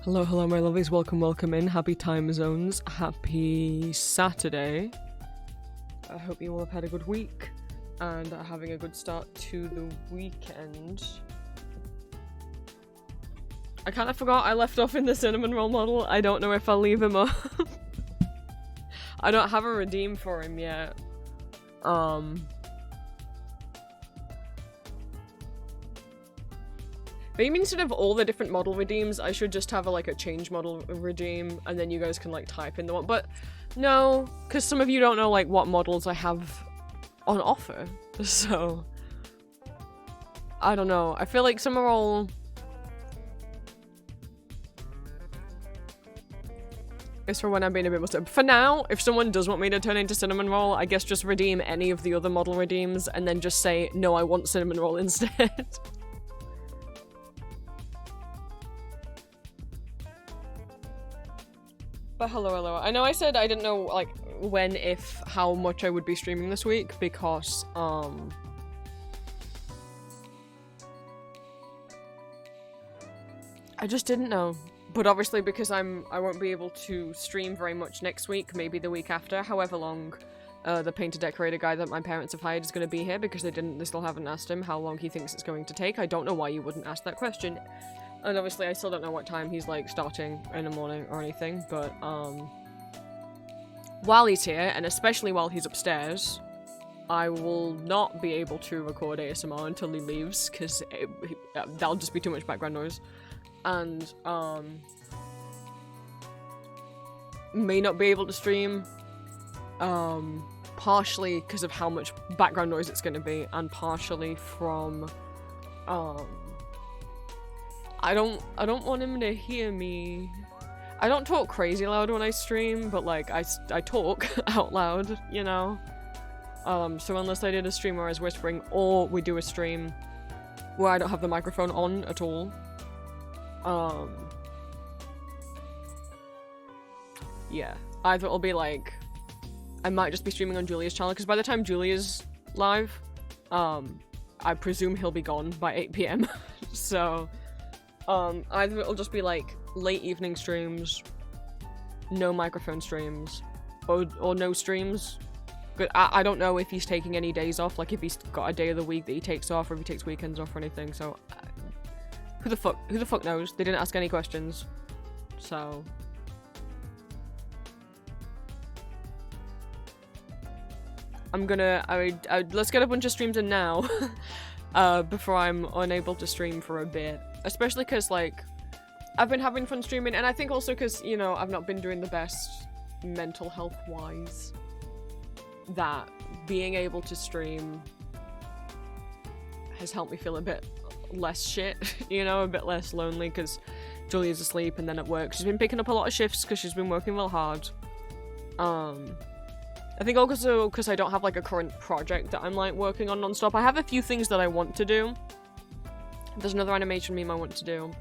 Hello, hello, my lovelies. Welcome in. Happy time zones. Happy Saturday. I hope you all have had a good week and are having a good start to the weekend. I kind of forgot I left off in the cinnamon roll model. I don't know if I'll leave him up. I don't have a redeem for him yet. Maybe instead of all the different model redeems, I should just have a change model redeem, and then you guys can type in the one. But no, because some of you don't know what models I have on offer. So I don't know. I feel like some are all. It's for when I'm being a bit more stubborn. For now, if someone does want me to turn into cinnamon roll, I guess just redeem any of the other model redeems, and then just say no, I want cinnamon roll instead. But hello. I know I said I didn't know, when, if, how much I would be streaming this week, because, I just didn't know. But obviously, because I won't be able to stream very much next week, maybe the week after, however long, the painter decorator guy that my parents have hired is going to be here, because they still haven't asked him how long he thinks it's going to take. I don't know why you wouldn't ask that question. And obviously, I still don't know what time he's, starting in the morning or anything, but, while he's here, and especially while he's upstairs, I will not be able to record ASMR until he leaves, because that'll just be too much background noise. And, may not be able to stream, partially because of how much background noise it's going to be, and partially from, I don't want him to hear me. I don't talk crazy loud when I stream, but I talk out loud, you know? So unless I did a stream where I was whispering, or we do a stream where I don't have the microphone on at all, yeah. Either it'll be I might just be streaming on Julia's channel, because by the time Julia's live, I presume he'll be gone by 8 PM. So, either it'll just be late evening streams, no microphone streams, or no streams. But I don't know if he's taking any days off, if he's got a day of the week that he takes off, or if he takes weekends off or anything, so who the fuck knows? They didn't ask any questions. So I'm gonna let's get a bunch of streams in now before I'm unable to stream for a bit. Especially because, I've been having fun streaming, and I think also because, I've not been doing the best mental health-wise, that being able to stream has helped me feel a bit less shit, a bit less lonely, because Julia's asleep, and then at work she's been picking up a lot of shifts because she's been working real hard. I think also because I don't have, a current project that I'm, working on non-stop. I have a few things that I want to do. There's another animation meme I want to do.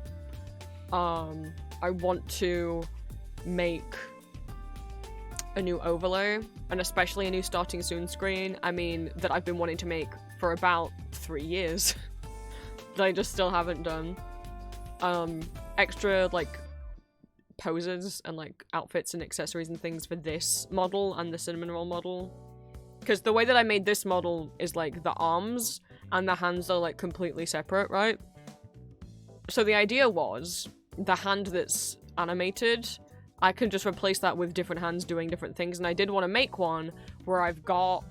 I want to make a new overlay, and especially a new starting soon screen. That I've been wanting to make for about 3 years. That I just still haven't done. Extra, poses and, outfits and accessories and things for this model and the cinnamon roll model. Because the way that I made this model is, the arms and the hands are, completely separate, right? So the idea was, the hand that's animated, I can just replace that with different hands doing different things, and I did want to make one where I've got,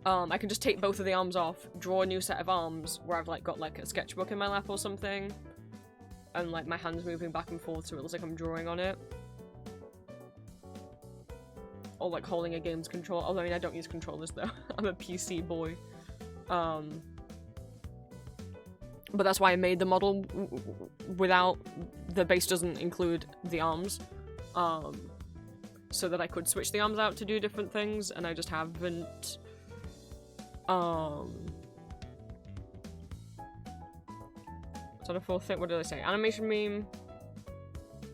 I can just take both of the arms off, draw a new set of arms, where I've, got, a sketchbook in my lap or something, and, my hands moving back and forth so it looks like I'm drawing on it. Or, holding a game's controller, although, I don't use controllers, though. I'm a PC boy. But that's why I made the model without, the base doesn't include the arms, so that I could switch the arms out to do different things, and I just haven't, so the fourth thing, what did I say? Animation meme,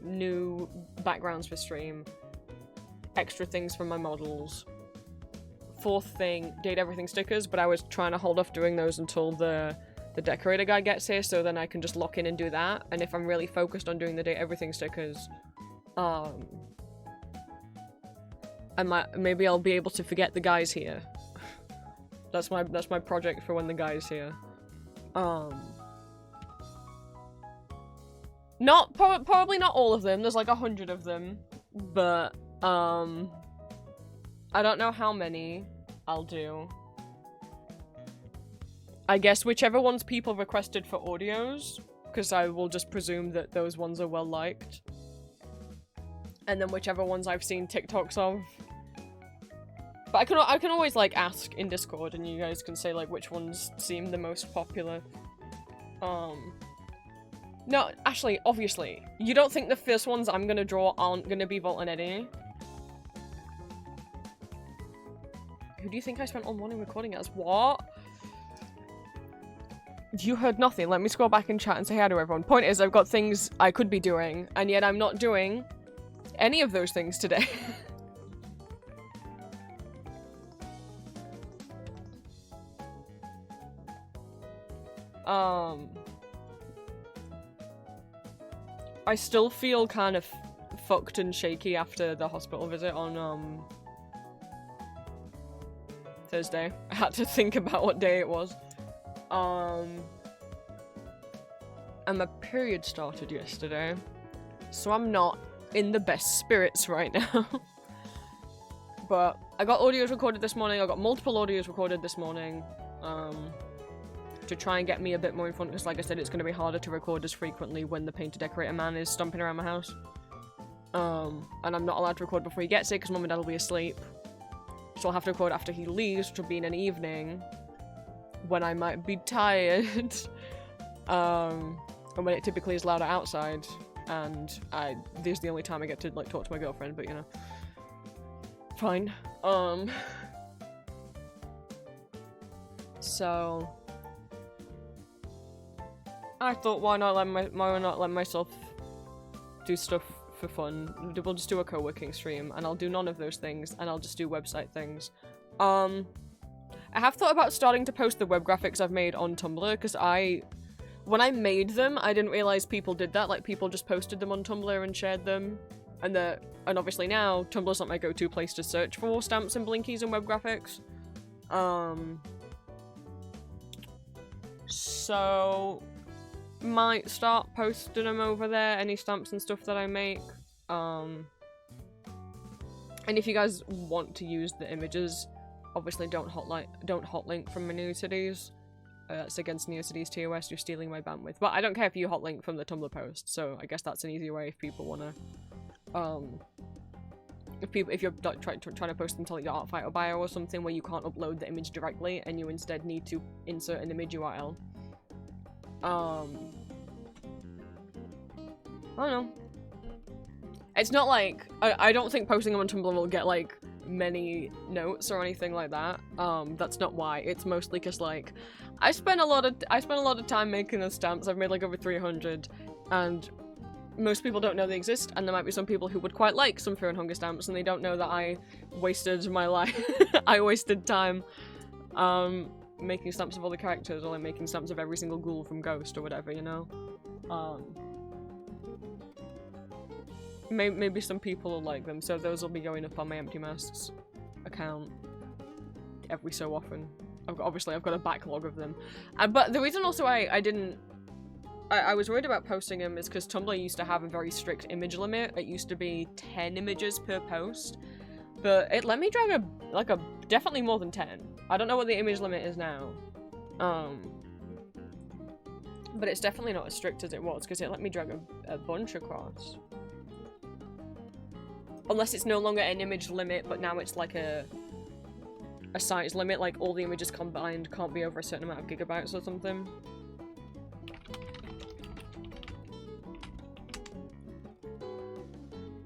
new backgrounds for stream, extra things from my models. Fourth thing, Date Everything stickers, but I was trying to hold off doing those until the the decorator guy gets here, so then I can just lock in and do that. And if I'm really focused on doing the Date Everything stickers, maybe I'll be able to forget the guy's here. That's my project for when the guy's here. Probably not all of them. There's like 100 of them, but I don't know how many I'll do. I guess whichever ones people requested for audios, because I will just presume that those ones are well liked. And then whichever ones I've seen TikToks of. But I can always like ask in Discord and you guys can say like which ones seem the most popular. No, actually, obviously, you don't think the first ones I'm gonna draw aren't gonna be Volt and Eddie? Who do you think I spent all morning recording as? What? You heard nothing. Let me scroll back in chat and say hi to everyone. Point is, I've got things I could be doing, and yet I'm not doing any of those things today. I still feel kind of fucked and shaky after the hospital visit on, Thursday. I had to think about what day it was. And my period started yesterday, so I'm not in the best spirits right now. But I got audios recorded this morning. I got multiple audios recorded this morning, to try and get me a bit more in front, because like I said, it's going to be harder to record as frequently when the painter decorator man is stomping around my house. And I'm not allowed to record before he gets here because mum and dad will be asleep. So I'll have to record after he leaves, which will be in an evening when I might be tired. And when it typically is louder outside, and this is the only time I get to like talk to my girlfriend, but you know, fine. So I thought, why not let myself do stuff for fun? We'll just do a co-working stream, and I'll do none of those things, and I'll just do website things. I have thought about starting to post the web graphics I've made on Tumblr, because when I made them, I didn't realize people did that. Like, people just posted them on Tumblr and shared them, and obviously now, Tumblr's not my go-to place to search for stamps and blinkies and web graphics. So might start posting them over there, any stamps and stuff that I make. And if you guys want to use the images, obviously don't hotlink from my Neocities. It's against Neocities TOS, you're stealing my bandwidth. But I don't care if you hotlink from the Tumblr post, so I guess that's an easy way if people wanna, if you're like, trying to post them to like your Artfighter bio or something where you can't upload the image directly and you instead need to insert an image URL. I don't know. It's not like I don't think posting them on Tumblr will get like many notes or anything like that. That's not why. It's mostly because like I spent a lot of time making those stamps. I've made like over 300, and most people don't know they exist, and there might be some people who would quite like some Fear and Hunger stamps, and they don't know that I wasted my life. I wasted time making stamps of all the characters, or like making stamps of every single ghoul from Ghost or whatever, you know? Maybe some people will like them, so those will be going up on my Empty Masks account every so often. Obviously I've got a backlog of them. But the reason also I was worried about posting them is because Tumblr used to have a very strict image limit. It used to be 10 images per post, but it let me drag definitely more than 10. I don't know what the image limit is now. But it's definitely not as strict as it was, because it let me drag a bunch across. Unless it's no longer an image limit, but now it's like a size limit, like all the images combined can't be over a certain amount of gigabytes or something.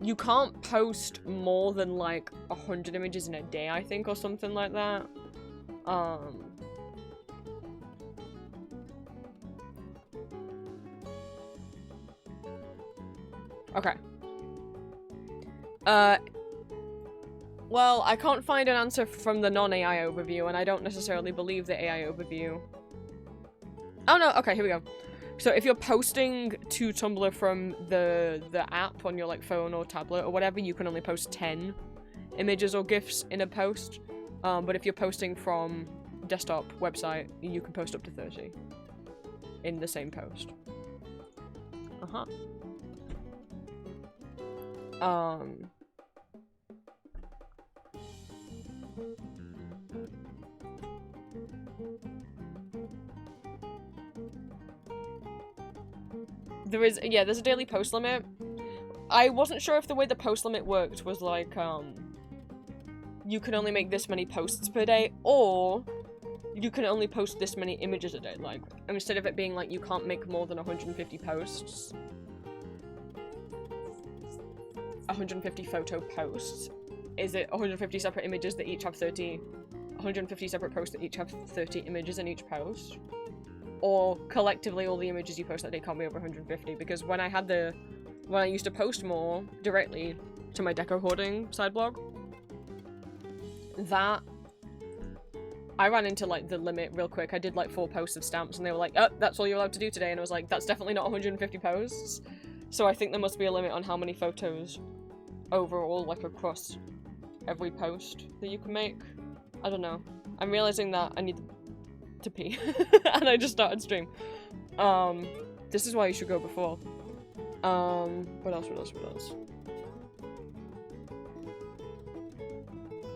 You can't post more than like 100 images in a day, I think, or something like that. Okay. Well, I can't find an answer from the non-AI overview, and I don't necessarily believe the AI overview. Oh no, okay, here we go. So if you're posting to Tumblr from the app on your like phone or tablet or whatever, you can only post 10 images or GIFs in a post. But if you're posting from desktop website, you can post up to 30 in the same post. There's a daily post limit. I wasn't sure if the way the post limit worked was like, you can only make this many posts per day, or you can only post this many images a day. Like, instead of it being like you can't make more than 150 posts, 150 photo posts, is it 150 separate images that each have 150 separate posts that each have 30 images in each post? Or collectively all the images you post that day can't be over 150? Because when I used to post more directly to my deco hoarding side blog, that I ran into like the limit real quick. I did like 4 posts of stamps and they were like, oh, that's all you're allowed to do today. And I was like, that's definitely not 150 posts. So I think there must be a limit on how many photos overall, like across every post that you can make. I don't know. I'm realizing that I need to pee. And I just started stream. This is why you should go before. What else?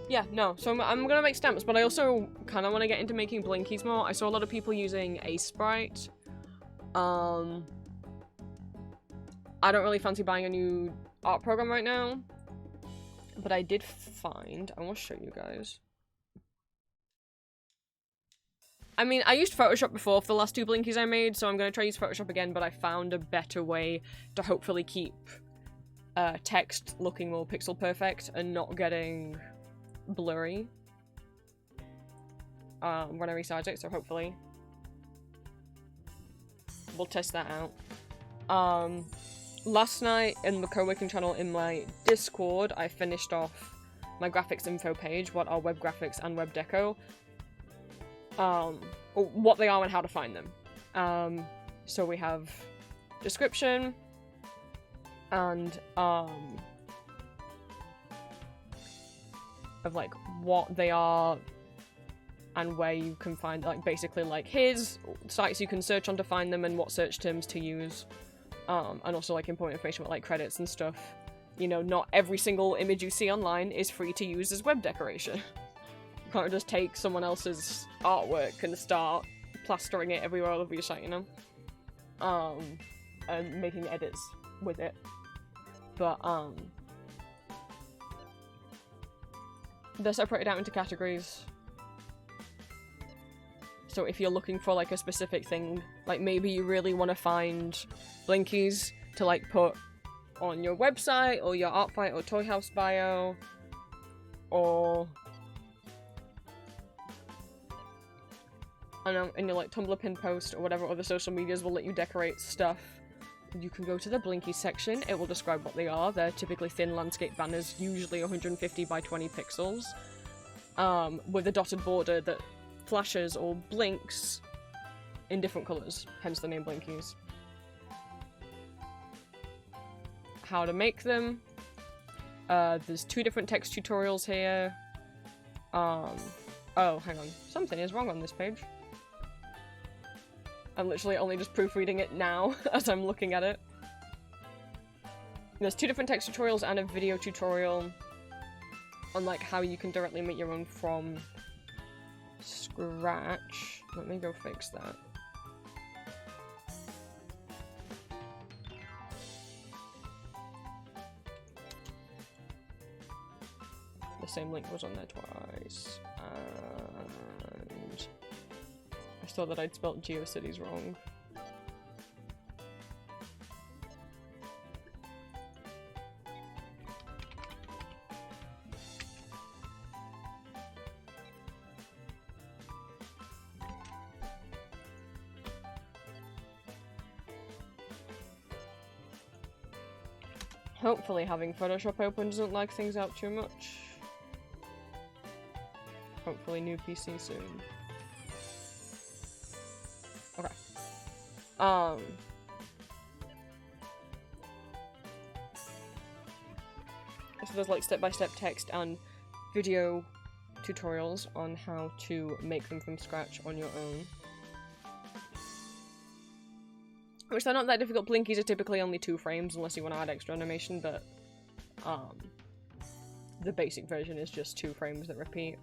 Yeah, no, so I'm gonna make stamps, but I also kind of want to get into making blinkies more. I saw a lot of people using Aseprite. I don't really fancy buying a new art program right now, but I did find, I want to show you guys. I mean, I used Photoshop before for the last 2 blinkies I made, so I'm going to try to use Photoshop again, but I found a better way to hopefully keep text looking more pixel perfect and not getting blurry when I resize it, so hopefully we'll test that out. Last night in the co-working channel in my Discord, I finished off my graphics info page, what are web graphics and web deco, what they are and how to find them. So we have description and of like what they are and where you can find, like, basically like here's sites you can search on to find them and what search terms to use, and also like important information about like credits and stuff. You know, not every single image you see online is free to use as web decoration. You can't just take someone else's artwork and start plastering it everywhere all over your site, you know? And making edits with it. But, they're separated out into categories. So if you're looking for like a specific thing, like maybe you really want to find blinkies to like put on your website or your Artfight or Toy House bio, or I don't know, in your like Tumblr pin post or whatever other social medias will let you decorate stuff, you can go to the Blinky section. It will describe what they are. They're typically thin landscape banners, usually 150 by 20 pixels, with a dotted border that flashes or blinks in different colours, hence the name Blinkies. How to make them. There's 2 different text tutorials here. Oh, hang on. Something is wrong on this page. I'm literally only just proofreading it now as I'm looking at it. There's 2 different text tutorials and a video tutorial on like how you can directly make your own from scratch. Let me go fix that. The same link was on there twice, and I saw that I'd spelt GeoCities wrong. Hopefully having Photoshop open doesn't lag things out too much. Hopefully new PC soon. Okay. So there's like step-by-step text and video tutorials on how to make them from scratch on your own. Which they're not that difficult. Blinkies are typically only 2 frames unless you want to add extra animation, but the basic version is just 2 frames that repeat.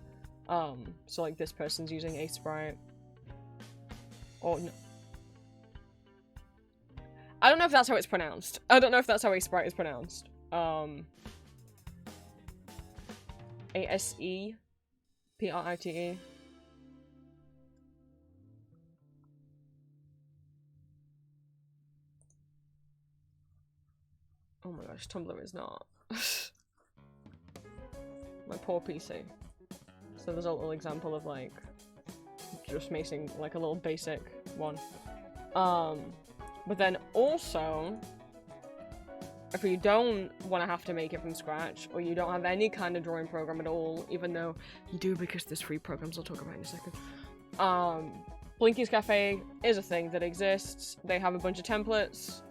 So like this person's using a sprite. Or no. I don't know if that's how it's pronounced. I don't know if that's how a sprite is pronounced. A-S-E-P-R-I-T-E. Oh my gosh, Tumblr is not. My poor PC. So there's a little example of like just making like a little basic one. But then also, if you don't want to have to make it from scratch, or you don't have any kind of drawing program at all, even though you do because there's free programs I'll talk about in a second, Blinky's Cafe is a thing that exists. They have a bunch of templates.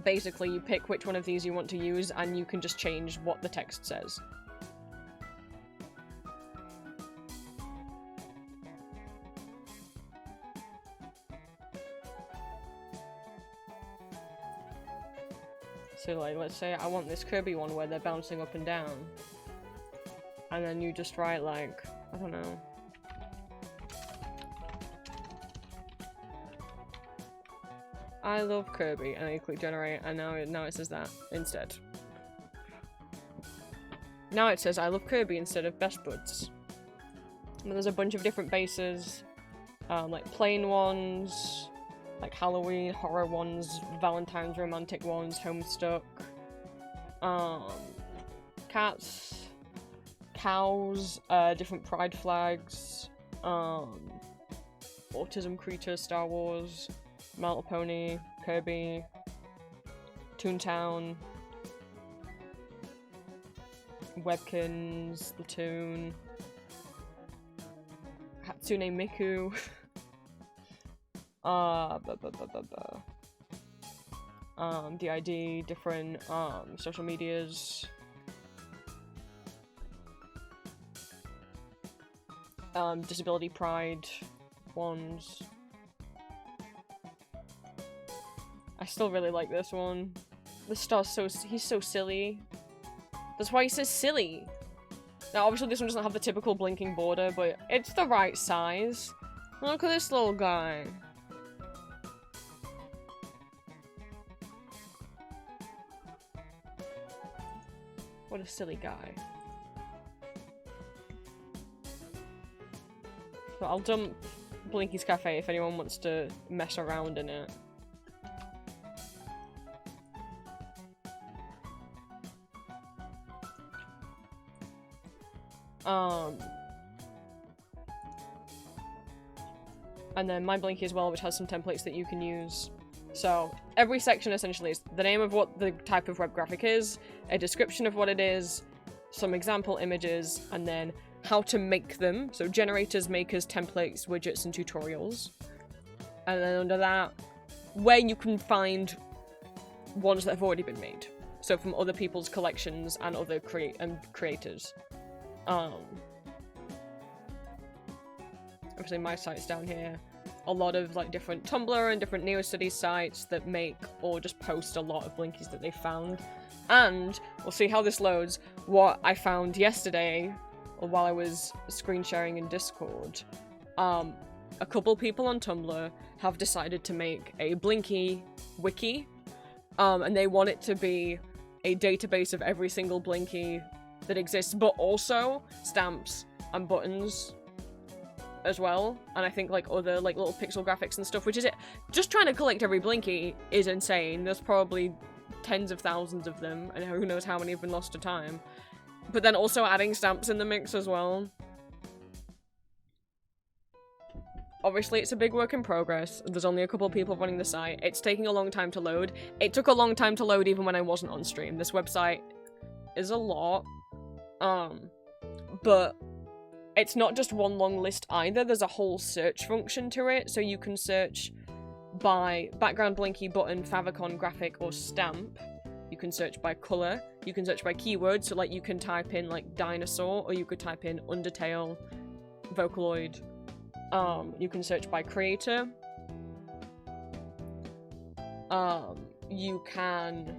Basically, you pick which one of these you want to use, and you can just change what the text says. So like, let's say I want this Kirby one where they're bouncing up and down. And then you just write like, I don't know. I love Kirby, and then you click generate, and now it says that instead. Now it says I love Kirby instead of Best Buds. And there's a bunch of different bases, like plain ones, like Halloween, horror ones, Valentine's romantic ones, Homestuck, cats, cows, different pride flags, autism creatures, Star Wars, My Little Pony, Kirby, Toontown, Webkins, Splatoon, Hatsune Miku. DID, different social medias, disability pride ones. I still really like this one. This star's he's so silly. That's why he says silly. Now obviously this one doesn't have the typical blinking border, but it's the right size. Look at this little guy. What a silly guy. But I'll dump Blinky's Cafe if anyone wants to mess around in it. And then My Blinky as well, which has some templates that you can use. So every section essentially is the name of what the type of web graphic is, a description of what it is, some example images, and then how to make them. So generators, makers, templates, widgets, and tutorials. And then under that, where you can find ones that have already been made. So from other people's collections and other creators. Obviously my site's down here. A lot of like different Tumblr and different NeoCities sites that make or just post a lot of Blinkies that they found. And we'll see how this loads. What I found yesterday, or while I was screen sharing in Discord, a couple people on Tumblr have decided to make a Blinky wiki, and they want it to be a database of every single Blinky that exists, but also stamps and buttons as well, and I think like other like little pixel graphics and stuff, which is it. Just trying to collect every Blinky is insane. There's probably tens of thousands of them, and who knows how many have been lost to time. But then also adding stamps in the mix as well. Obviously, it's a big work in progress. There's only a couple of people running the site. It's taking a long time to load. It took a long time to load even when I wasn't on stream. This website is a lot. But it's not just one long list either. There's a whole search function to it, so you can search by background blinky, button, favicon, graphic, or stamp. You can search by color. You can search by keywords, so like you can type in like dinosaur, or you could type in Undertale, Vocaloid. You can search by creator. You can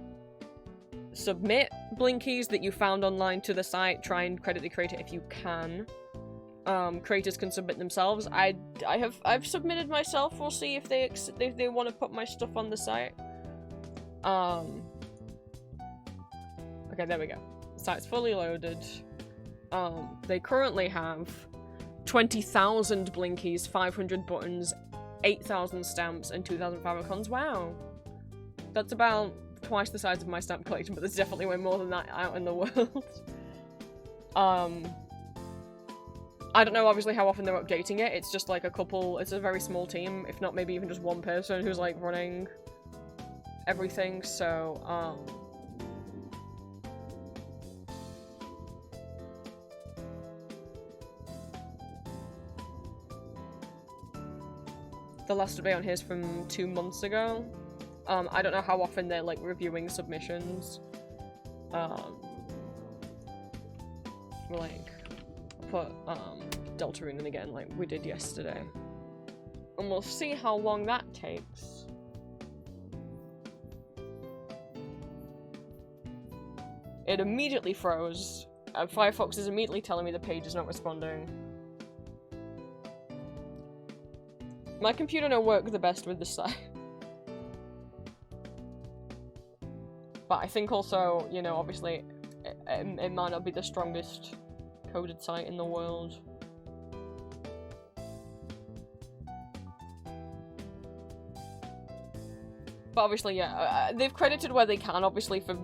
submit blinkies that you found online to the site. Try and credit the creator if you can. Creators can submit themselves. I've submitted myself. We'll see if they want to put my stuff on the site. Okay, there we go. The site's fully loaded. They currently have 20,000 blinkies, 500 buttons, 8,000 stamps, and 2,000 favicons. Wow. That's about twice the size of my stamp collection, but there's definitely way more than that out in the world. I don't know, obviously, how often they're updating it. It's just like a couple, it's a very small team, if not maybe even just one person who's like running everything, so, the last update on here is from 2 months ago. I don't know how often they're like reviewing submissions. Like, put Deltarune in again like we did yesterday. And we'll see how long that takes. It immediately froze. Firefox is immediately telling me the page is not responding. My computer don't work the best with the site. But I think also, you know, obviously, it might not be the strongest coded site in the world. But obviously, yeah, they've credited where they can, obviously, for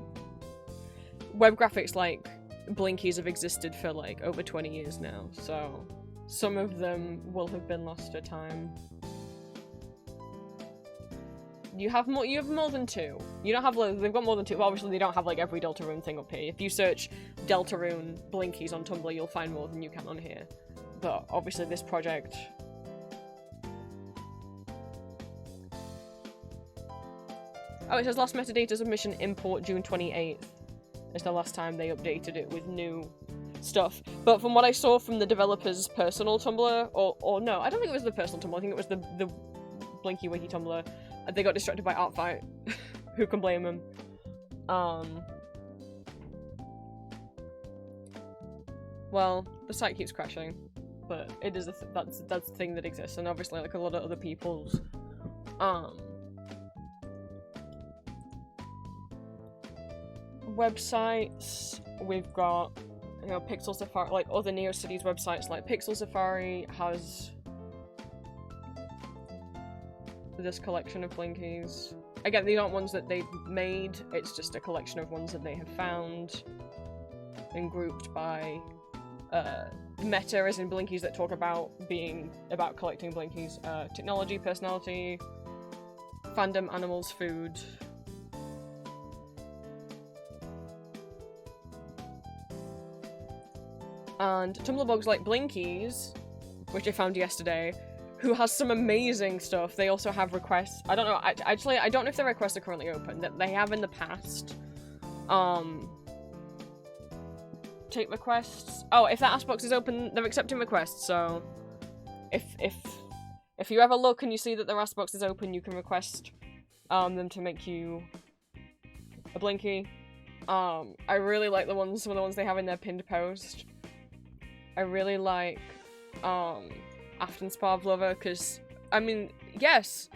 web graphics like Blinkies have existed for like over 20 years now, so some of them will have been lost to time. You have more than 2. You don't have they've got more than 2, but obviously they don't have like every Deltarune thing up here. If you search Deltarune Blinkies on Tumblr, you'll find more than you can on here. But obviously this project... Oh, it says last metadata submission import June 28th. It's the last time they updated it with new stuff. But from what I saw from the developer's personal Tumblr, or no, I don't think it was the personal Tumblr, I think it was the Blinky Wiki Tumblr. They got distracted by Artfight. Who can blame them? Well, the site keeps crashing, but it is that's the thing that exists, and obviously, like a lot of other people's, websites. We've got, you know, Pixel Safari, like other NeoCities websites, like Pixel Safari has this collection of Blinkies. Again, these aren't ones that they've made, it's just a collection of ones that they have found and grouped by meta, as in Blinkies that talk about collecting Blinkies. Technology, personality, fandom, animals, food. And Tumblr blogs like Blinkies, which I found yesterday, who has some amazing stuff. They also have requests. I don't know, actually, I don't know if their requests are currently open. That they have in the past. Take requests. Oh, if that ask box is open, they're accepting requests, so if you ever look and you see that their ask box is open, you can request them to make you a Blinky. I really like some of the ones they have in their pinned post. I really like Afton's Pavlova, because, I mean, yes,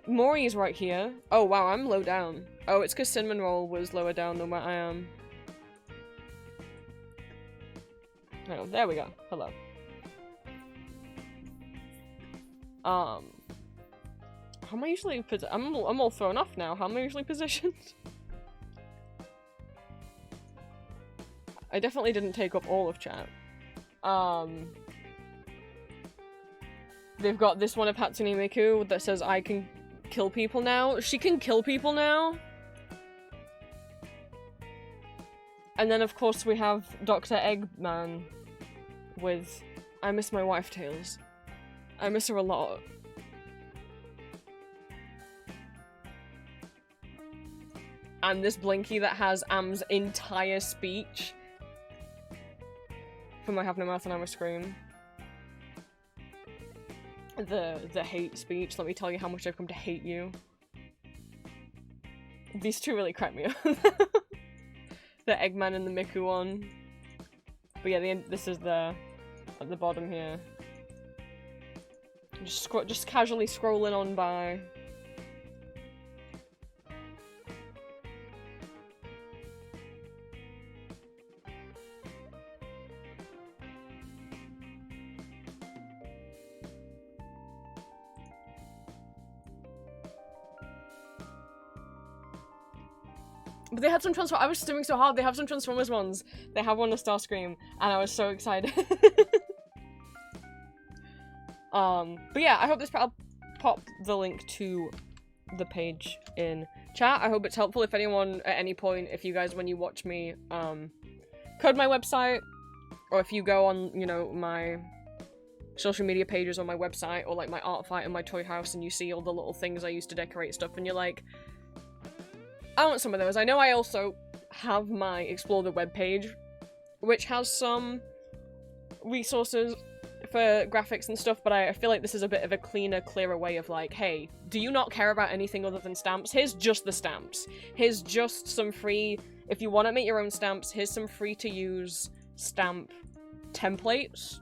Mori is right here. Oh wow, I'm low down. Oh, it's because Cinnamon Roll was lower down than where I am. Oh, there we go. Hello. How am I usually I'm all thrown off now. How am I usually positioned? I definitely didn't take up all of chat. They've got this one of Hatsune Miku that says, I can kill people now. She can kill people now. And then, of course, we have Dr. Eggman with, I miss my wife, Tails. I miss her a lot. and this Blinky that has Am's entire speech. From I Have No Mouth and I'm a Scream. The hate speech. Let me tell you how much I've come to hate you. These two really crack me up. The Eggman and the Miku one. But yeah, this is at the bottom here. Just casually scrolling on by. But they had some Transformers. I was doing so hard. They have some Transformers ones. They have one of Starscream, and I was so excited. But yeah, I hope I'll pop the link to the page in chat. I hope it's helpful. If anyone at any point, if you guys, when you watch me, code my website, or if you go on, you know, my social media pages on my website, or like my art fight and my toy house, and you see all the little things I used to decorate stuff, and you're like, I want some of those. I know I also have my Explore the Web page, which has some resources for graphics and stuff, but I feel like this is a bit of a cleaner, clearer way of like, hey, do you not care about anything other than stamps? Here's just the stamps. Here's just some free, if you want to make your own stamps, here's some free to use stamp templates.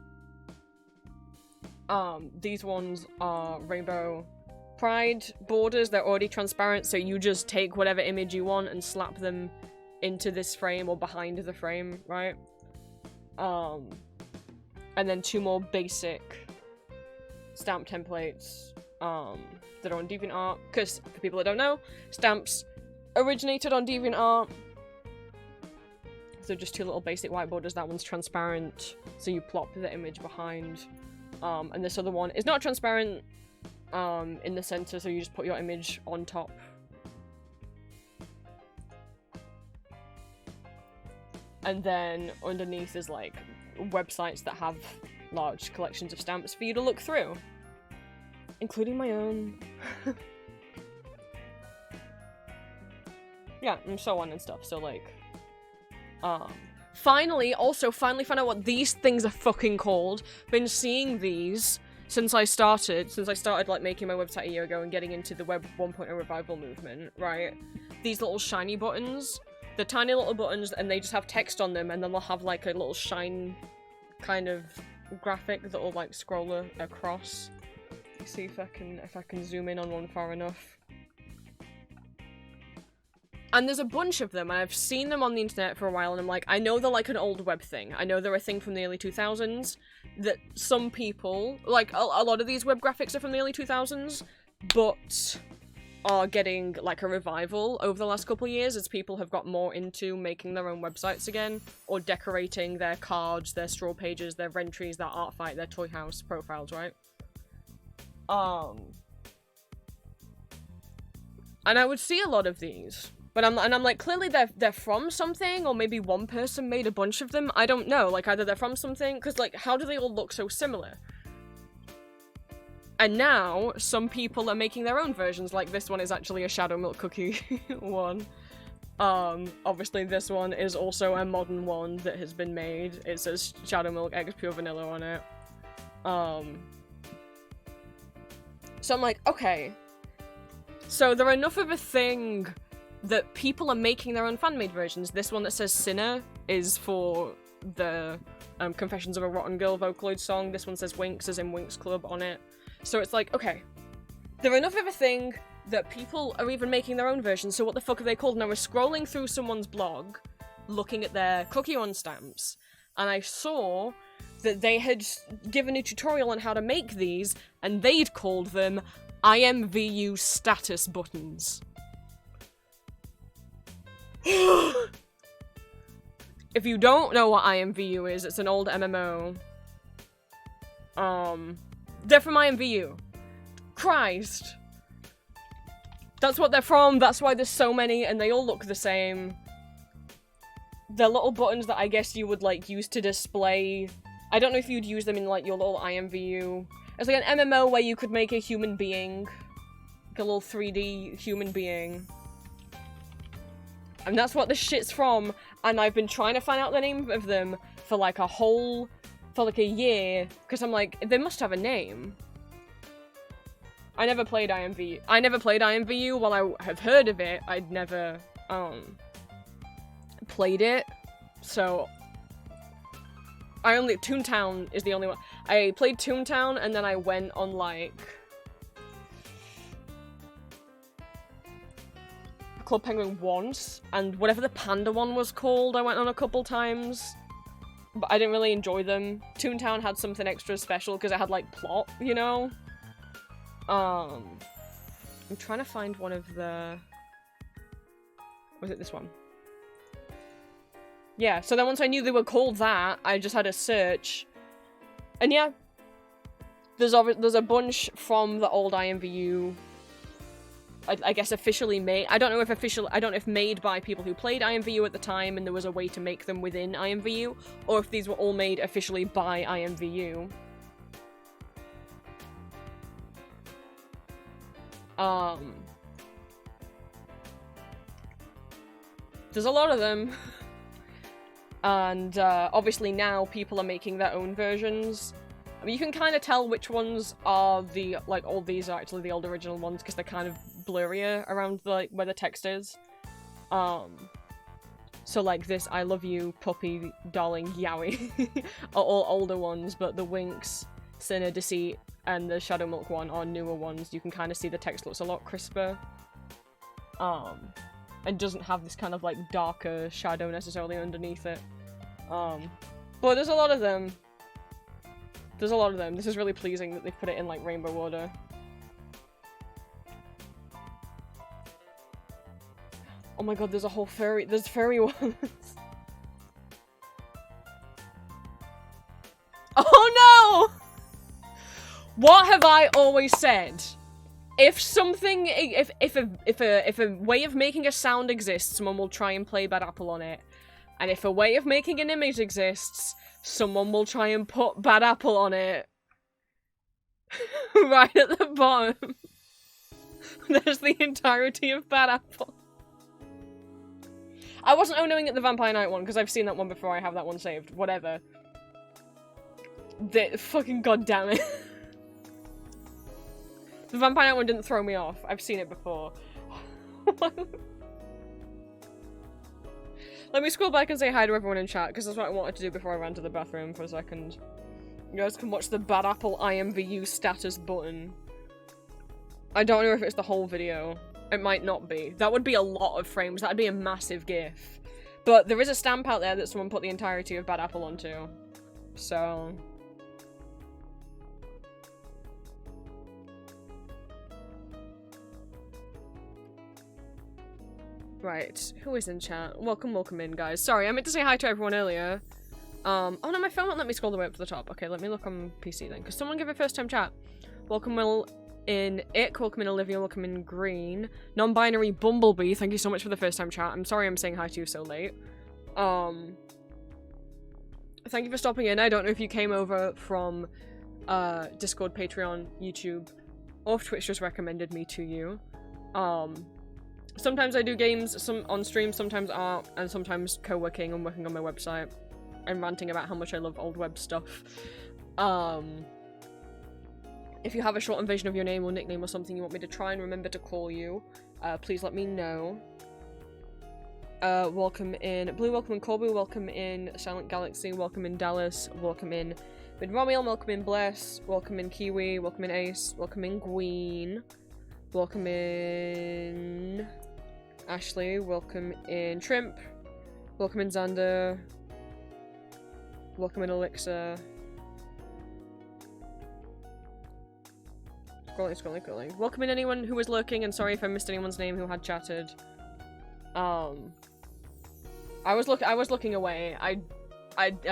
These ones are Rainbow Pride borders. They're already transparent, so you just take whatever image you want and slap them into this frame or behind the frame, right? And then two more basic stamp templates that are on DeviantArt, because for people that don't know, stamps originated on DeviantArt. So just two little basic white borders. That one's transparent, so you plop the image behind. And this other one is not transparent in the center, so you just put your image on top. And then underneath is like websites that have large collections of stamps for you to look through, including my own. Yeah, and so on and stuff. So like, finally found out what these things are fucking called. Been seeing these since I started like making my website a year ago and getting into the Web 1.0 revival movement, right? These little shiny buttons. The tiny little buttons, and they just have text on them, and then they'll have like a little shine kind of graphic that will like scroll across. Let's see if I can zoom in on one far enough. And there's a bunch of them, and I've seen them on the internet for a while, and I'm like, I know they're like an old web thing. I know they're a thing from the early 2000s, that some people, like a lot of these web graphics are from the early 2000s, but are getting like a revival over the last couple of years as people have got more into making their own websites again, or decorating their cards, their straw pages, their entries, their art fight, their toy house profiles, right? And I would see a lot of these, but I'm like, clearly they're from something, or maybe one person made a bunch of them. I don't know. Like, either they're from something, because like, how do they all look so similar? And now, some people are making their own versions, like this one is actually a Shadow Milk Cookie one. Obviously this one is also a modern one that has been made. It says Shadow Milk X Pure Vanilla on it. So I'm like, okay. So they're enough of a thing that people are making their own fan-made versions. This one that says Sinner is for the Confessions of a Rotten Girl Vocaloid song. This one says Winx, as in Winx Club, on it. So it's like, okay, they're enough of a thing that people are even making their own versions, so what the fuck are they called? And I was scrolling through someone's blog, looking at their Cookie Run stamps, and I saw that they had given a tutorial on how to make these, and they'd called them IMVU status buttons. If you don't know what IMVU is, it's an old MMO. They're from IMVU. Christ. That's what they're from, that's why there's so many, and they all look the same. They're little buttons that I guess you would, like, use to display. I don't know if you'd use them in, like, your little IMVU. It's like an MMO where you could make a human being. Like a little 3D human being. And that's what this shit's from, and I've been trying to find out the name of them for like a year, because I'm like, they must have a name. I never played IMVU while I have heard of it. I'd never, played it, so Toontown is the only one. I played Toontown, and then I went on, like, Club Penguin once, and whatever the panda one was called, I went on a couple times, but I didn't really enjoy them. Toontown had something extra special, because it had, like, plot, you know? I'm trying to find one of the... Was it this one? Yeah, so then once I knew they were called that, I just had a search. And yeah, there's a bunch from the old IMVU, I guess officially made. I don't know if made by people who played IMVU at the time and there was a way to make them within IMVU, or if these were all made officially by IMVU. There's a lot of them. And obviously now people are making their own versions. I mean, you can kind of tell which ones are the, like, all these are actually the old original ones because they're kind of blurrier around the, like, where the text is. So like this I love you, puppy, darling, yowie are all older ones, but the Winx, Sinner, Deceit, and the Shadow Milk one are newer ones. You can kind of see the text looks a lot crisper. And doesn't have this kind of, like, darker shadow necessarily underneath it. But there's a lot of them. There's a lot of them. This is really pleasing that they've put it in, like, rainbow order. Oh my god, there's a whole furry- there's furry ones. Oh no! What have I always said? If something- if a way of making a sound exists, someone will try and play Bad Apple on it. And if a way of making an image exists, someone will try and put Bad Apple on it. Right at the bottom. There's the entirety of Bad Apple. I wasn't knowing at the Vampire Knight one, because I've seen that one before, I have that one saved. Whatever. Fucking goddamn it. The Vampire Knight one didn't throw me off. I've seen it before. Let me scroll back and say hi to everyone in chat, because that's what I wanted to do before I ran to the bathroom for a second. You guys can watch the Bad Apple IMVU status button. I don't know if it's the whole video. It might not be. That would be a lot of frames. That'd be a massive gif. But there is a stamp out there that someone put the entirety of Bad Apple onto. So... Right, who is in chat? Welcome in, guys. Sorry, I meant to say hi to everyone earlier. Oh no, my phone won't let me scroll the way up to the top. Okay, let me look on PC then. Because someone give a first time chat. Welcome Will in Ick, welcome in Olivia, welcome in Green. Non-binary Bumblebee, thank you so much for the first time chat. I'm sorry I'm saying hi to you so late. Thank you for stopping in. I don't know if you came over from Discord, Patreon, YouTube, or if Twitch just recommended me to you. Sometimes I do games on stream, sometimes art, and sometimes co-working and working on my website and ranting about how much I love old web stuff. If you have a shortened version of your name or nickname or something you want me to try and remember to call you, please let me know. Welcome in Blue, welcome in Corby, welcome in Silent Galaxy, welcome in Dallas, welcome in Romuel, welcome in Bless, welcome in Kiwi, welcome in Ace, welcome in Gween, welcome in Ashley, welcome in Trimp, welcome in Xander, welcome in Elixir. Scrolling. Welcome in anyone who was lurking, and sorry if I missed anyone's name who had chatted. I was looking away. I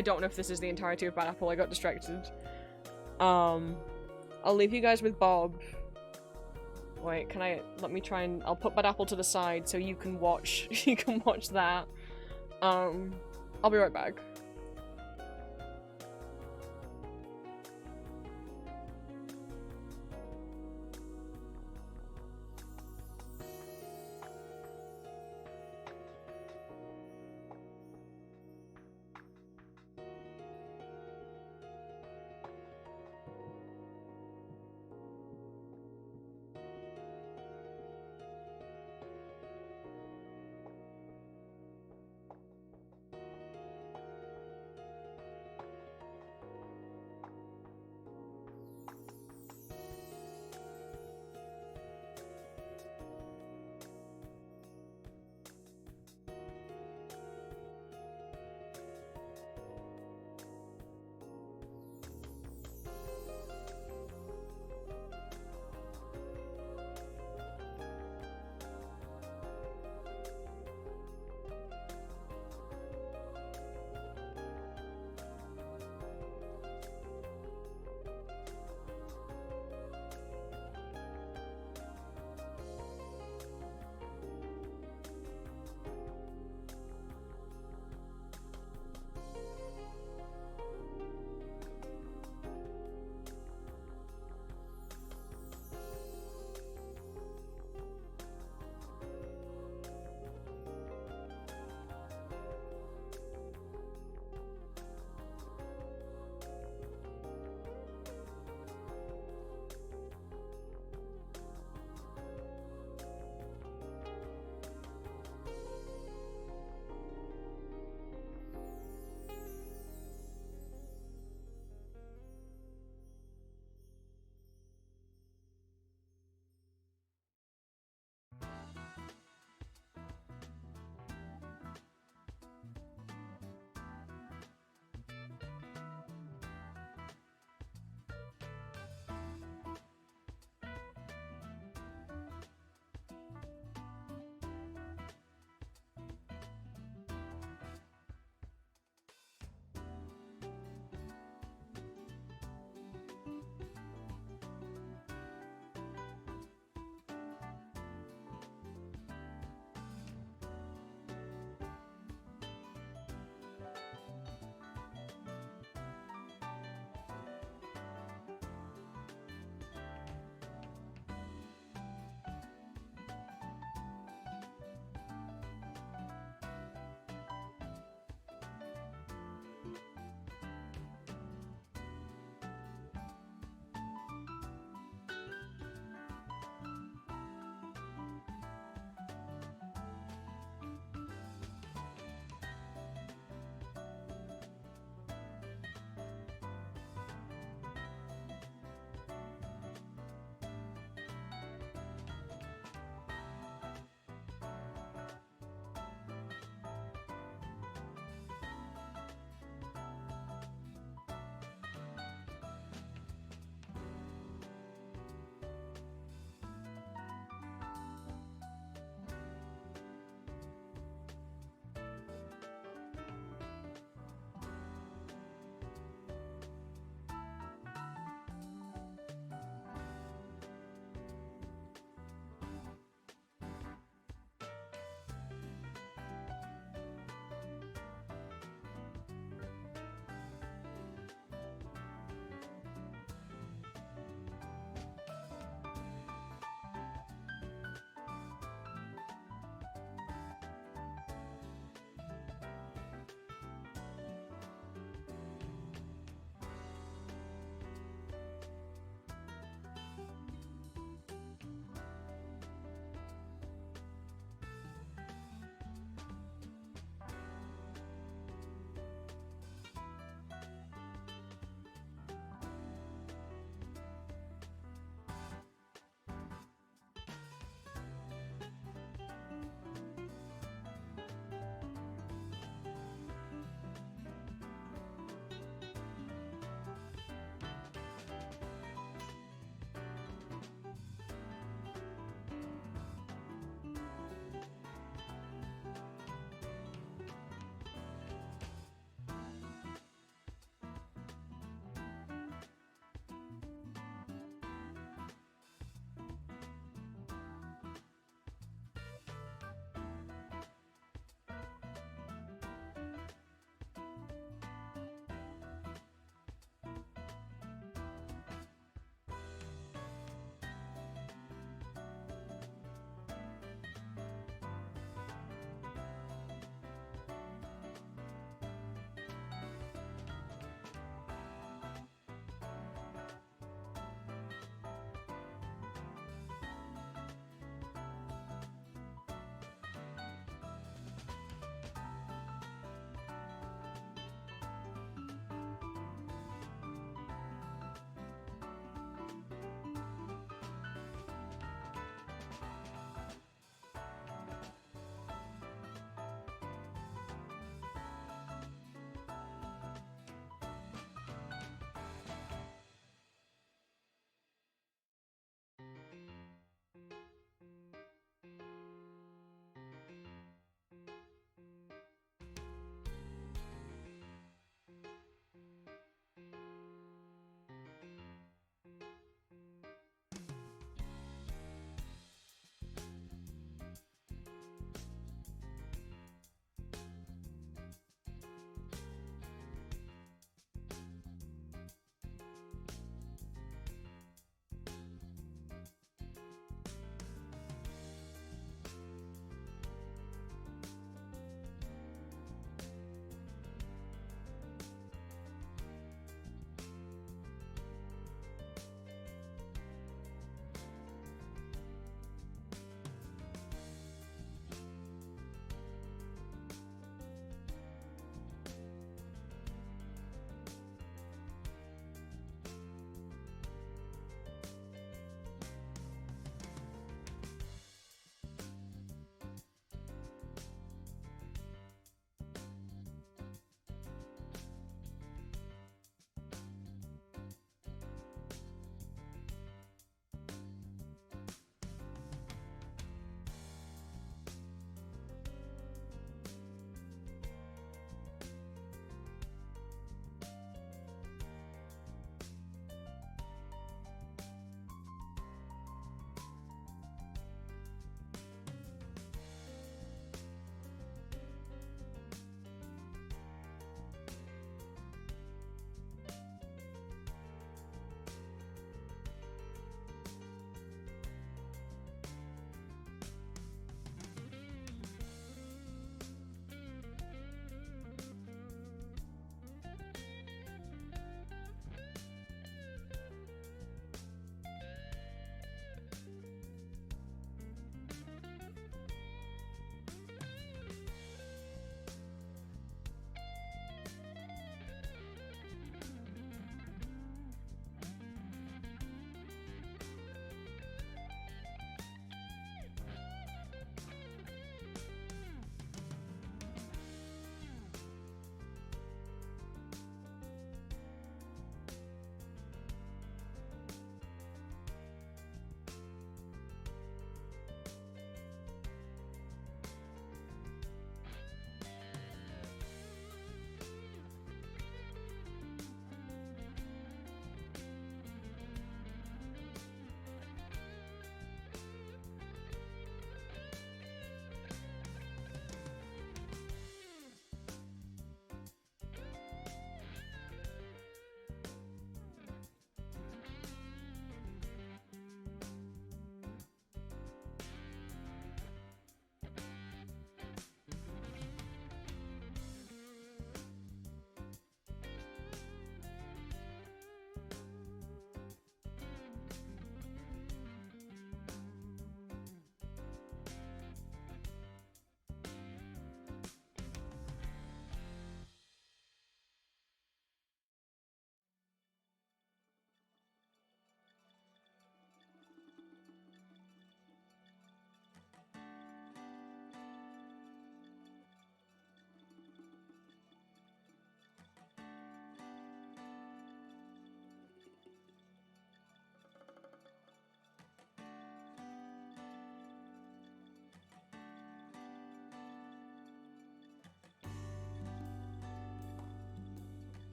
don't know if this is the entirety of Bad Apple. I got distracted. I'll leave you guys with Bob. Wait, let me try and, I'll put Bad Apple to the side so you can watch, that. I'll be right back.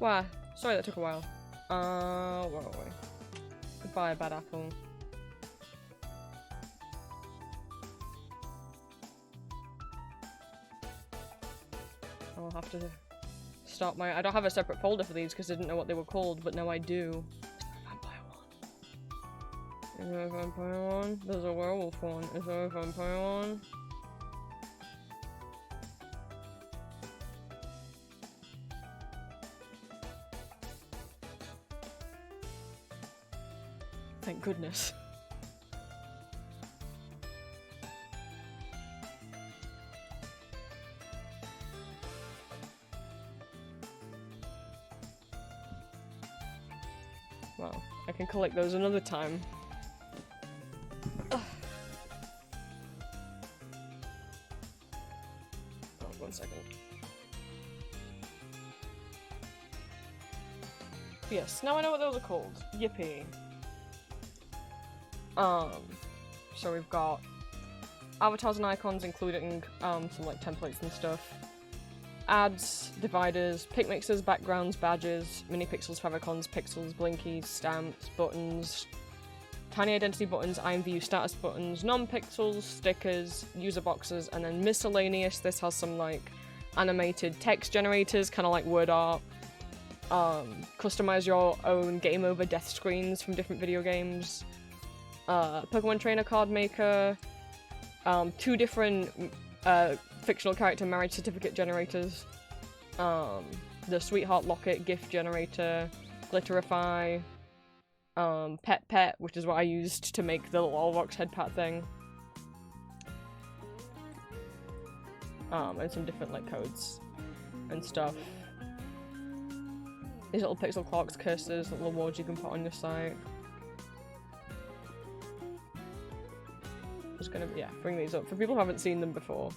Wow. Sorry that took a while. Where are we? Goodbye, bad apple. I'll have to start my- I don't have a separate folder for these because I didn't know what they were called, but now I do. Is there a vampire one? There's a werewolf one. Is there a vampire one? Thank goodness. Well, I can collect those another time. Ugh. Oh, 1 second. Yes, now I know what those are called. Yippee. So we've got avatars and icons, including some like templates and stuff. Ads, dividers, pic mixers, backgrounds, badges, mini pixels, favicons, pixels, blinkies, stamps, buttons, tiny identity buttons, IMView status buttons, non-pixels, stickers, user boxes, and then miscellaneous. This has some like animated text generators, kind of like word art. Customize your own game over death screens from different video games. Pokemon Trainer card maker. 2 different fictional character marriage certificate generators. The Sweetheart Locket gift generator. Glitterify. Pet, which is what I used to make the little Olrox head pat thing. And some different like codes and stuff. These little pixel clocks, cursors, little awards you can put on your site. Just gonna, yeah, bring these up for people who haven't seen them before.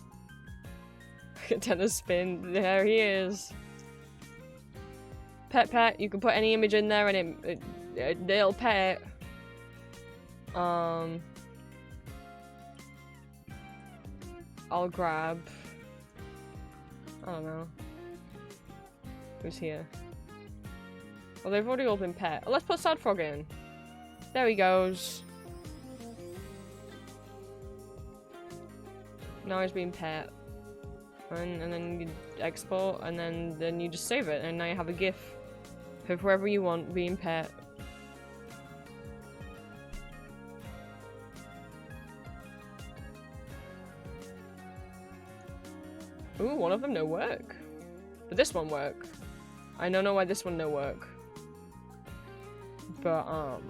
Tennis spin, there he is. Pet, you can put any image in there and they'll pet. I'll grab, I don't know. Who's here? Well, they've already all been pet. Oh, let's put Sad Frog in. There he goes. Now he's being pet. And then you export, and then you just save it, and now you have a GIF of whoever you want being pet. Ooh, one of them no work. But this one work. I don't know why this one no work. But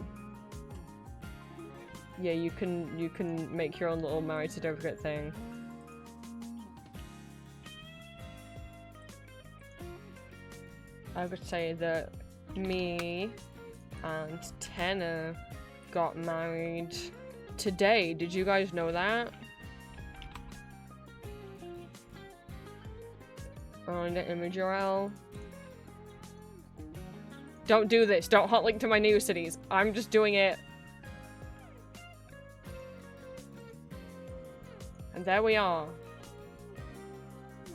yeah, you can make your own little married certificate thing. I would say that me and Tanner got married today. Did you guys know that? On the image URL. Don't do this. Don't hot link to my new cities. I'm just doing it. And there we are.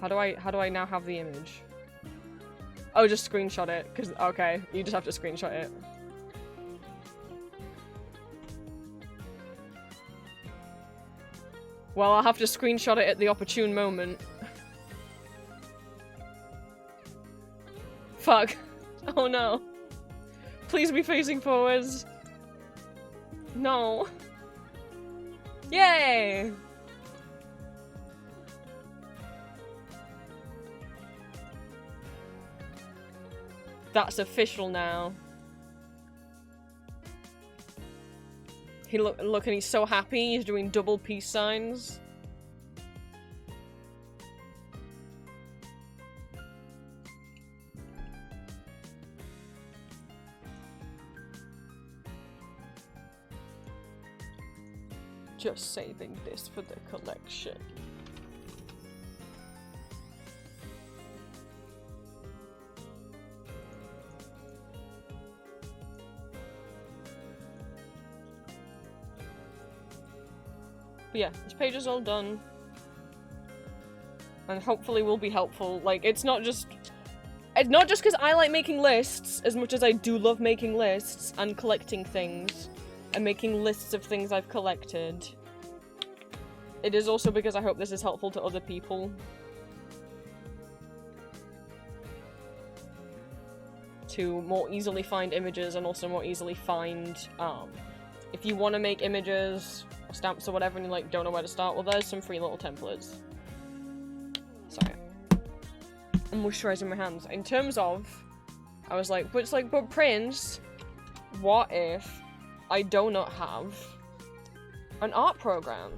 How do I now have the image? Oh, just screenshot it. Cause okay, you just have to screenshot it. Well, I'll have to screenshot it at the opportune moment. Fuck. Oh no. Please be facing forwards. No. Yay! That's official now. Look, and he's so happy. He's doing double peace signs. Just saving this for the collection. But yeah, this page is all done. And hopefully will be helpful. Like, it's not just... It's not just because I like making lists as much as I do love making lists and collecting things and making lists of things I've collected. It is also because I hope this is helpful to other people. To more easily find images and also more easily find, if you want to make images or stamps or whatever and you like don't know where to start, well there's some free little templates. Sorry. I'm moisturizing my hands. In terms of, I was like, but Prince, what if I do not have an art program?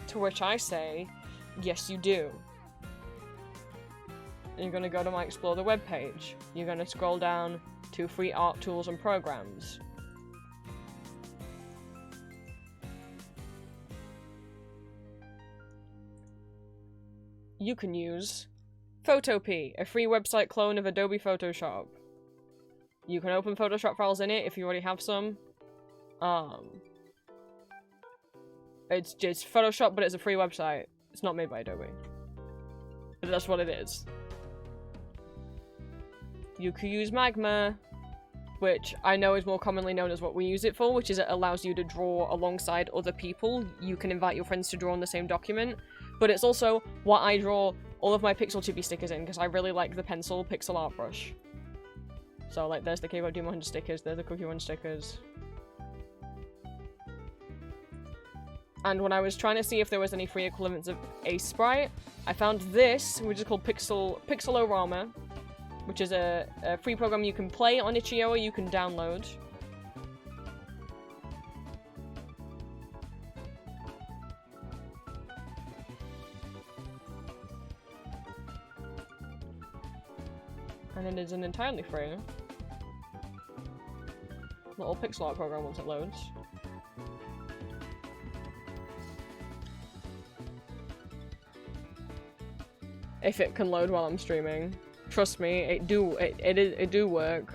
To which I say, yes you do. And you're gonna go to my Explore the Web page. You're gonna scroll down to free art tools and programs. You can use Photopea, a free website clone of Adobe Photoshop. You can open Photoshop files in it if you already have some. It's just Photoshop, but it's a free website. It's not made by Adobe. But that's what it is. You could use Magma, which I know is more commonly known as what we use it for, which is it allows you to draw alongside other people. You can invite your friends to draw on the same document. But it's also what I draw all of my Pixel Chibi stickers in, because I really like the pencil pixel art brush. So, like, there's the Keyboard Demon 100 stickers, there's the Cookie Run stickers. And when I was trying to see if there was any free equivalents of Ace Sprite, I found this, which is called Pixelorama, which is a free program you can play on itch.io or you can download. And it is an entirely free little pixel art program once it loads. If it can load while I'm streaming. Trust me, it do work.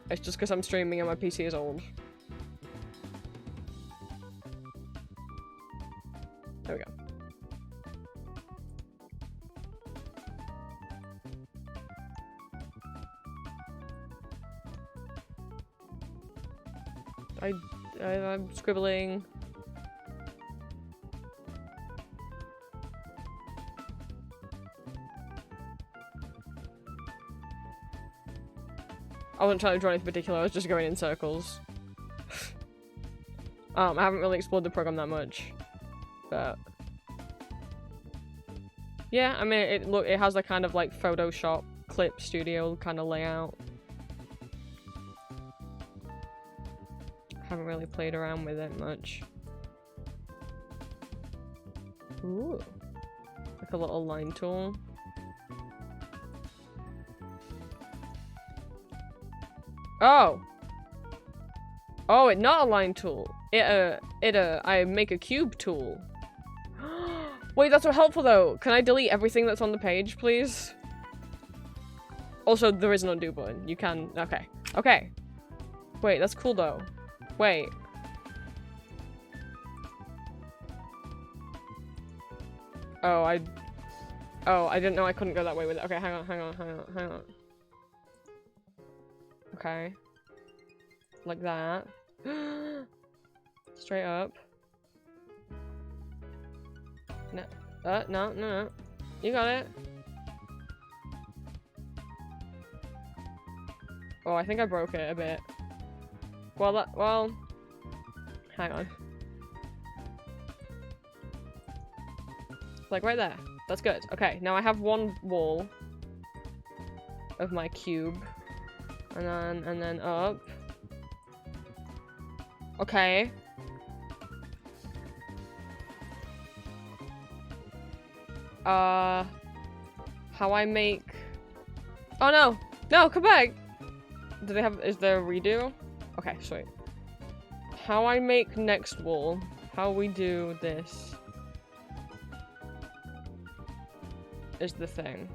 It's just because I'm streaming and my PC is old. There we go. I'm scribbling. I wasn't trying to draw anything particular, I was just going in circles. I haven't really explored the program that much, but yeah, I mean, it has a kind of like Photoshop clip studio kind of layout. Haven't really played around with it much. Ooh, like a little line tool. Oh! Oh, it's not a line tool. I make a cube tool. Wait, that's so helpful though. Can I delete everything that's on the page, please? Also, there is an undo button. You can, okay. Okay. Wait, that's cool though. Wait. Oh, I didn't know I couldn't go that way with it. Okay, hang on. Okay. Like that. Straight up. No. No. You got it. Oh, I think I broke it a bit. Well, hang on. Like right there. That's good. Okay, now I have one wall of my cube. And then up. Okay. How I make... Oh no! No, come back! Do they have... Is there a redo? Okay, sweet. How I make next wall. How we do this. Is the thing.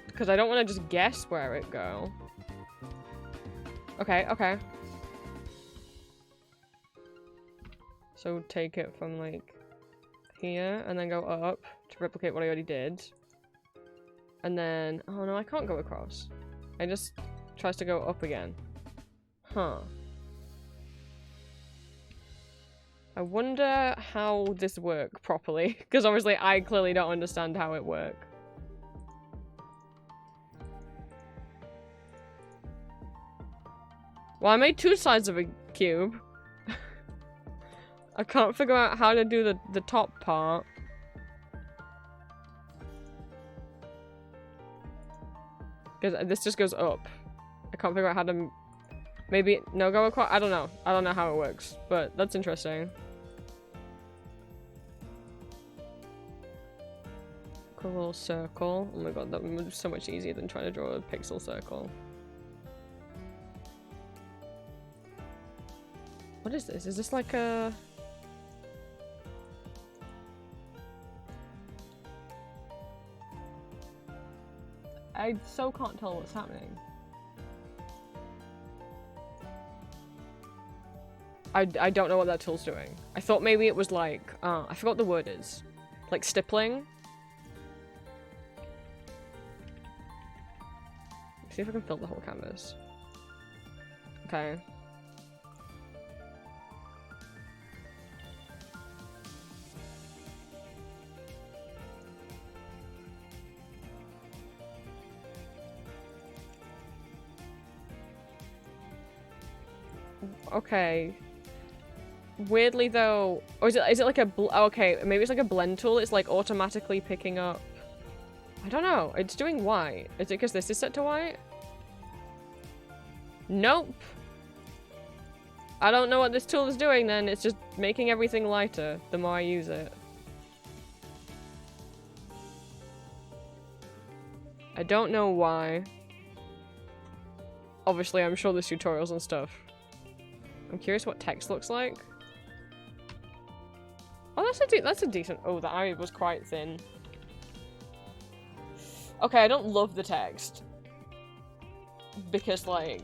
Because I don't want to just guess where it go. Okay, okay. So take it from like here and then go up to replicate what I already did. And then, oh no, I can't go across. It just tries to go up again. Huh. I wonder how this works properly, because obviously I clearly don't understand how it works. Well, I made 2 sides of a cube. I can't figure out how to do the top part. Because this just goes up. I can't figure out how to... Maybe... No, go across... I don't know. I don't know how it works. But that's interesting. Cool little circle. Oh my god, that would be so much easier than trying to draw a pixel circle. What is this? Is this like a... I so can't tell what's happening. I don't know what that tool's doing. I thought maybe it was like, I forgot what the word is. Like stippling? See if I can fill the whole canvas. Okay. Okay. Weirdly though, or is it like a okay, maybe it's like a blend tool. It's like automatically picking up. I don't know. It's doing white. Is it because this is set to white? Nope. I don't know what this tool is doing then. It's just making everything lighter the more I use it. I don't know why. Obviously, I'm sure there's tutorials and stuff. I'm curious what text looks like. Oh, that's a decent... Oh, the eye was quite thin. Okay, I don't love the text. Because, like...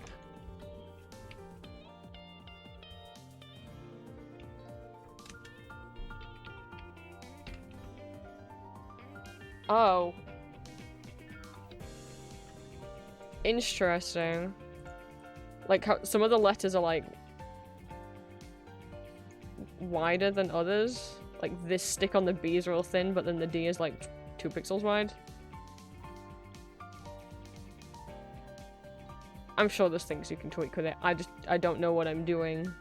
Oh. Interesting. Like, how some of the letters are, like... wider than others. Like, this stick on the B is real thin, but then the D is, like, 2 pixels wide. I'm sure there's things you can tweak with it. I don't know what I'm doing.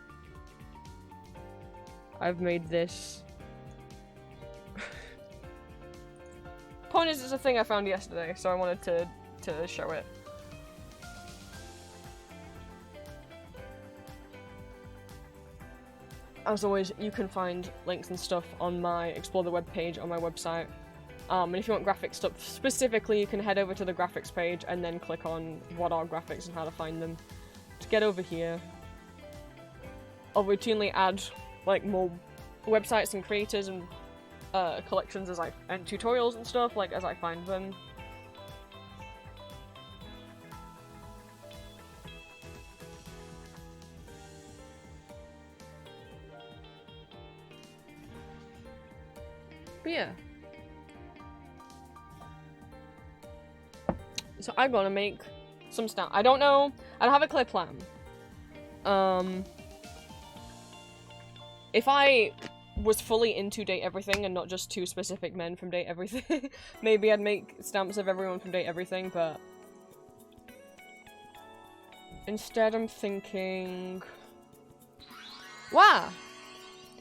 I've made this. Point is, it's a thing I found yesterday, so I wanted to show it. As always, you can find links and stuff on my Explore the Web page on my website. And if you want graphic stuff specifically, you can head over to the graphics page and then click on what are graphics and how to find them. To get over here, I'll routinely add like more websites and creators and collections and tutorials and stuff like as I find them. But yeah. So I'm gonna make some stuff. I don't know. I don't have a clear plan. If I was fully into Date Everything and not just 2 specific men from Date Everything, maybe I'd make stamps of everyone from Date Everything, but instead I'm thinking... Wow!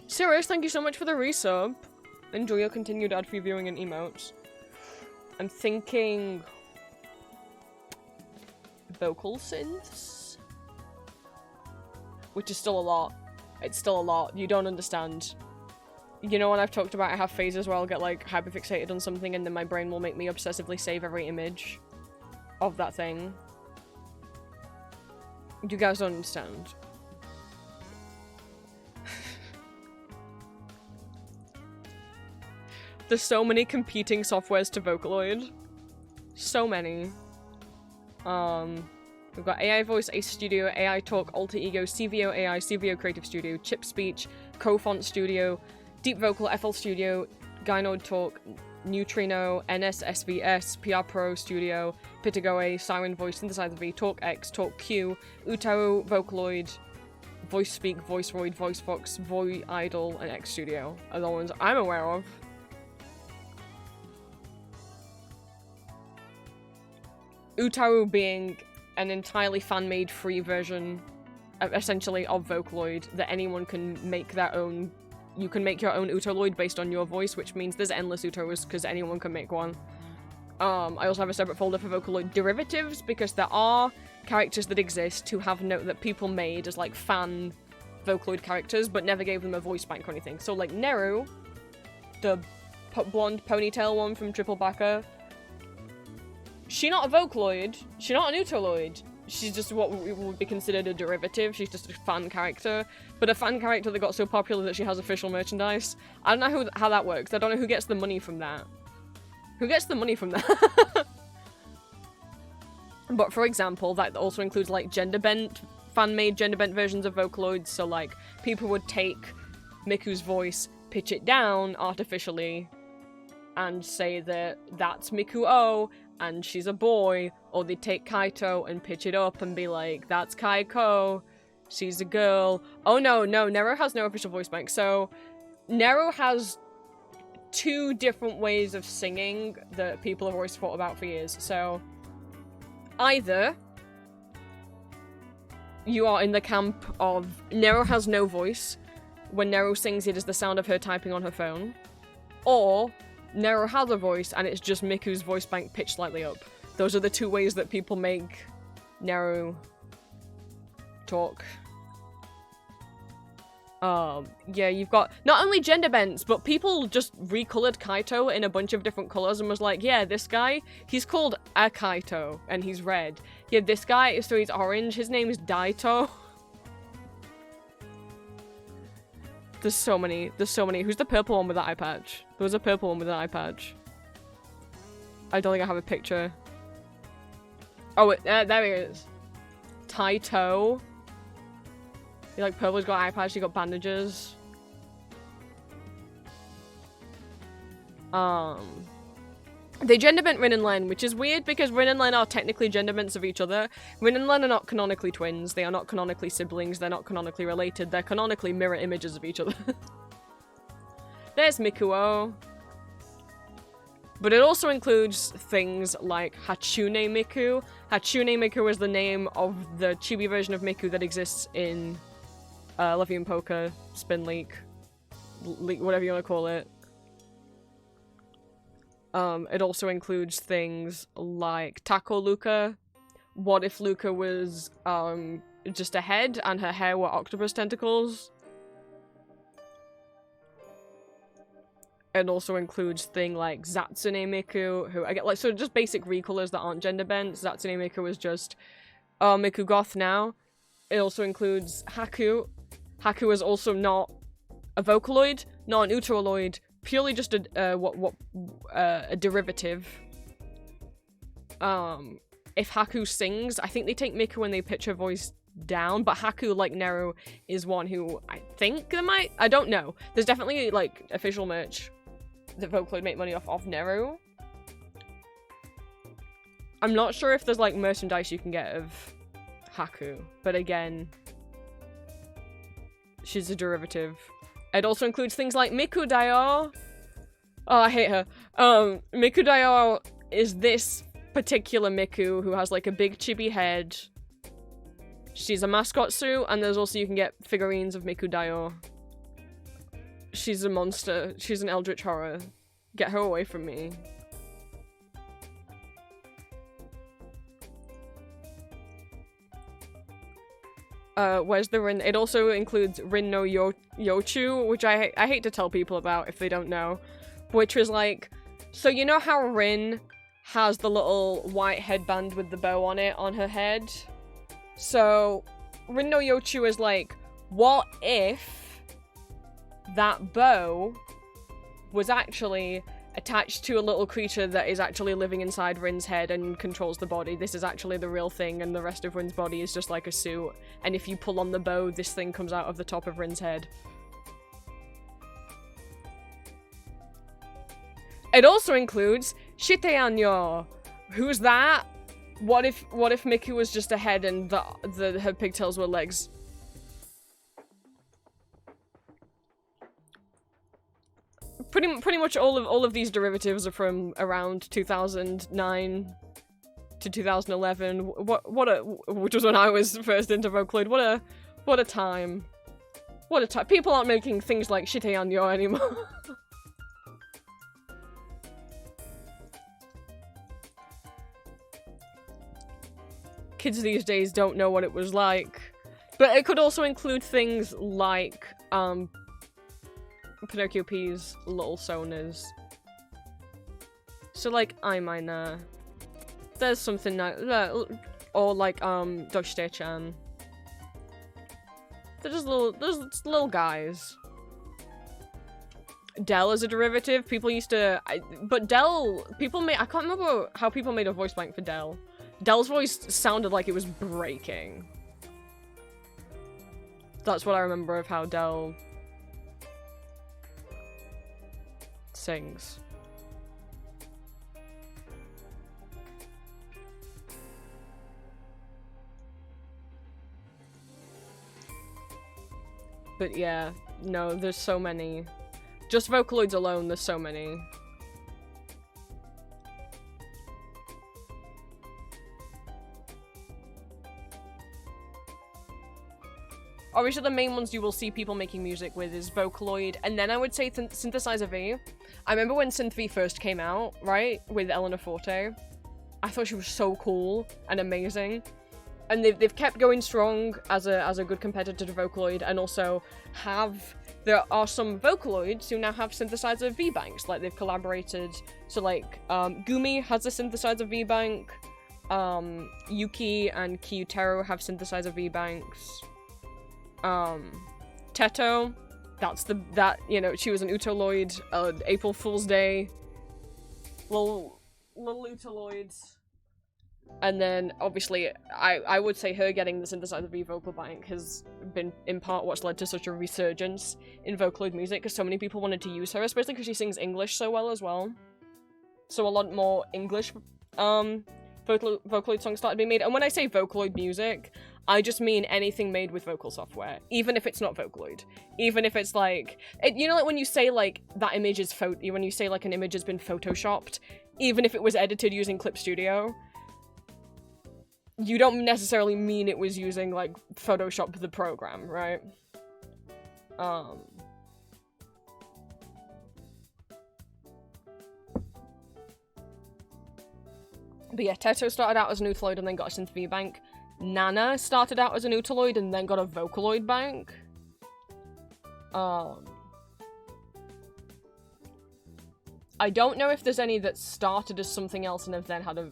Sirius, thank you so much for the resub. Enjoy your continued ad-free viewing and emotes. I'm thinking... vocal synths? Which is still a lot. It's still a lot. You don't understand. You know when I've talked about I have phases where I'll get like hyperfixated on something and then my brain will make me obsessively save every image of that thing? You guys don't understand. There's so many competing softwares to Vocaloid. So many. We've got AI Voice, Ace Studio, AI Talk, Alter Ego, CVO AI, CVO Creative Studio, Chip Speech, Cofont Studio, Deep Vocal, FL Studio, Gynoid Talk, Neutrino, NSSVS, PR Pro Studio, Pitagoe, Siren Voice, Synthesizer V, Talk X, Talk Q, Utaru, Vocaloid, Voice Speak, Voiceroid, VoiceFox, Voy Idol, and X Studio are the ones I'm aware of. Utaru being an entirely fan-made free version, essentially, of Vocaloid that anyone can make their own. You can make your own Utaloid based on your voice, which means there's endless Utarus because anyone can make one. I also have a separate folder for Vocaloid derivatives because there are characters that exist who have that people made as like fan Vocaloid characters, but never gave them a voice bank or anything. So like Neru, the blonde ponytail one from Triple Backer, she's not a Vocaloid, she's not an Utaloid. She's just what would be considered a derivative. She's just a fan character. But a fan character that got so popular that she has official merchandise. I don't know how that works. I don't know who gets the money from that. Who gets the money from that? But for example, that also includes like gender-bent, fan-made gender-bent versions of Vocaloids. So like, people would take Miku's voice, pitch it down artificially, and say that that's Miku O, and she's a boy, or they take Kaito and pitch it up and be like, that's Kaiko, she's a girl. Oh no, Nero has no official voice bank. So, Nero has 2 different ways of singing that people have always thought about for years. So, either you are in the camp of Nero has no voice. When Nero sings, it is the sound of her typing on her phone. Or Nero has a voice, and it's just Miku's voice bank pitched slightly up. Those are the 2 ways that people make Nero talk. Yeah, you've got not only gender bends, but people just recolored Kaito in a bunch of different colors and was like, yeah, this guy, he's called a Kaito, and he's red. Yeah, this guy, so he's orange, his name is Daito. There's so many. Who's the purple one with the eye patch? There was a purple one with an eye patch. I don't think I have a picture. Oh, there he is. Taito. He like purple's got eye patch, he got bandages. They gender bent Rin and Len, which is weird because Rin and Len are technically gender bents of each other. Rin and Len are not canonically twins, they are not canonically siblings, they're not canonically related, they're canonically mirror images of each other. There's Mikuo. But it also includes things like Hatsune Miku. Hatsune Miku is the name of the chibi version of Miku that exists in Love You and Poker, Spin Leak, whatever you want to call it. It also includes things like Taco Luca. What if Luca was just a head and her hair were octopus tentacles? It also includes things like Zatsune Miku, who I get like so just basic recolors that aren't gender bent. Zatsune Miku is just Miku Goth now. It also includes Haku. Haku is also not a Vocaloid, not an Uteraloid, purely just a derivative. If Haku sings, I think they take Miku when they pitch her voice down, but Haku, like Neru, is one who I think they might. I don't know. There's definitely like official merch that Vocaloid make money off of Neru. I'm not sure if there's like merchandise you can get of Haku, but again, she's a derivative. It also includes things like Miku Dayo. Oh, I hate her. Miku Dayo is this particular Miku who has like a big chibi head. She's a mascot suit, and there's also you can get figurines of Miku Dayo. She's a monster. She's an eldritch horror. Get her away from me. Where's the Rin? It also includes Rin no Yochu, which I hate to tell people about if they don't know. Which was like, so you know how Rin has the little white headband with the bow on it on her head? So, Rin no Yochu is like, what if that bow was actually attached to a little creature that is actually living inside Rin's head and controls the body? This is actually the real thing, and the rest of Rin's body is just like a suit. And if you pull on the bow, this thing comes out of the top of Rin's head. It also includes Shiteanyo. Who's that? What if Miku was just a head and her pigtails were legs? Pretty much all of these derivatives are from around 2009 to 2011. Which was when I was first into Vocaloid. What a time. What a time. People aren't making things like Shiteanyo anymore. Kids these days don't know what it was like. But it could also include things like, Pinocchio P's little sonas. So, like, I minor. There's something like that. Or, like, Doshite-chan. They're just little guys. Dell is a derivative. People used to... but Dell... I can't remember how people made a voice bank for Dell. Dell's voice sounded like it was breaking. That's what I remember of how Dell sings. But yeah, no, there's so many. Just Vocaloids alone, there's so many. Obviously, the main ones you will see people making music with is Vocaloid, and then I would say Synthesizer V. I remember when Synth V first came out, right, with Eleanor Forte. I thought she was so cool and amazing. And they've kept going strong as a good competitor to Vocaloid, and also there are some Vocaloids who now have Synthesizer V banks, like they've collaborated. So like, Gumi has a Synthesizer V bank, Yuki and Kyutero have Synthesizer V banks. Teto, you know, she was an Utoloid, April Fool's Day, little Utoloids. And then, obviously, I would say her getting the Synthesizer V vocal bank has been, in part, what's led to such a resurgence in Vocaloid music, because so many people wanted to use her, especially because she sings English so well as well. So a lot more English, Vocaloid songs started being made. And when I say Vocaloid music, I just mean anything made with vocal software, even if it's not Vocaloid. Even if it's like, you know, like when you say like that image is when you say like an image has been photoshopped, even if it was edited using Clip Studio, you don't necessarily mean it was using like Photoshop the program, right? But yeah, Teto started out as an Utoloid and then got a Synth V bank. Nana started out as an Utoloid and then got a Vocaloid bank. I don't know if there's any that started as something else and have then had a...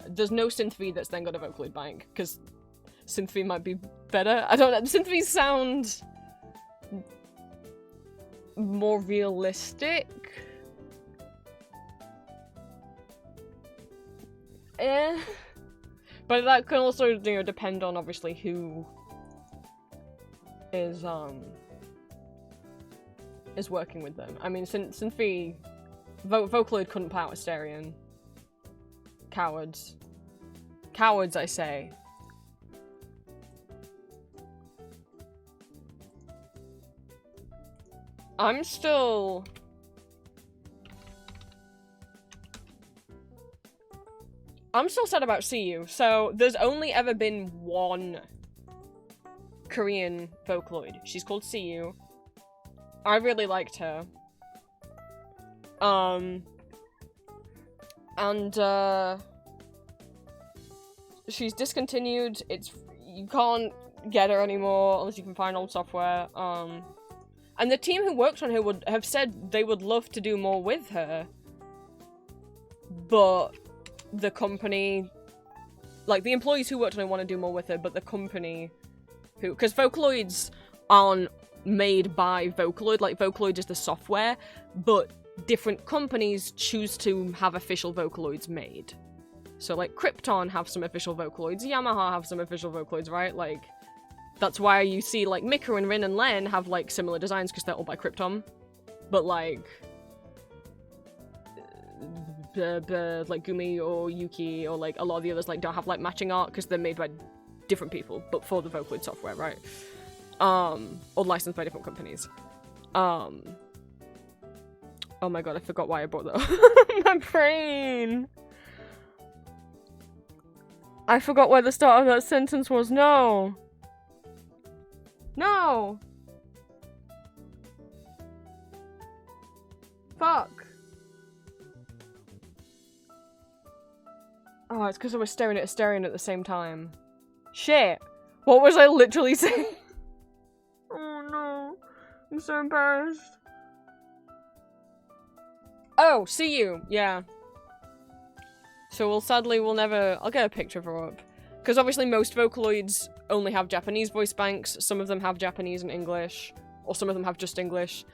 there's no Synth V that's then got a Vocaloid bank, because Synth V might be better. I don't know. Synth V sound more realistic. But that can also, you know, depend on obviously who is working with them. I mean, Synth V, Vocaloid couldn't power Asterion. Cowards. Cowards, I say. I'm still sad about CU. So, there's only ever been one Korean Vocaloid. She's called CU. I really liked her. She's discontinued. You can't get her anymore unless you can find old software. And the team who worked on her would have said they would love to do more with her, but the company, like the employees who worked on it want to do more with her, but the company because Vocaloids aren't made by Vocaloid, like Vocaloid is the software, but different companies choose to have official Vocaloids made. So like Krypton have some official Vocaloids, Yamaha have some official Vocaloids, right? Like, that's why you see like Mika and Rin and Len have like similar designs, because they're all by Krypton. But like, like Gumi or Yuki or like a lot of the others like don't have like matching art because they're made by different people, but for the Vocaloid software, right? Or licensed by different companies. Oh my god, I forgot why I brought that up. My brain. I forgot where the start of that sentence was. No. No. Fuck. Oh, it's because I was staring at Asterion at the same time. Shit. What was I literally saying? Oh no. I'm so embarrassed. Oh, see you. Yeah. So we'll never... I'll get a picture of her up. Because obviously most Vocaloids only have Japanese voice banks. Some of them have Japanese and English. Or some of them have just English.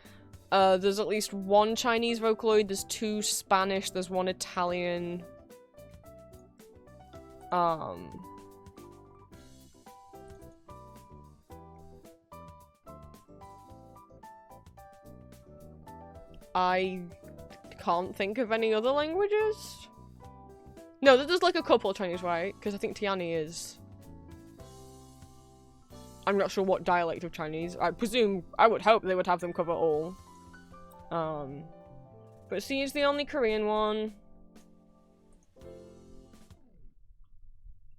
There's at least one Chinese Vocaloid. There's 2 Spanish. There's 1 Italian. I can't think of any other languages. No, there's like a couple Chinese, right? Because I think Tiani is... I'm not sure what dialect of Chinese. I would hope they would have them cover all. But C is the only Korean one.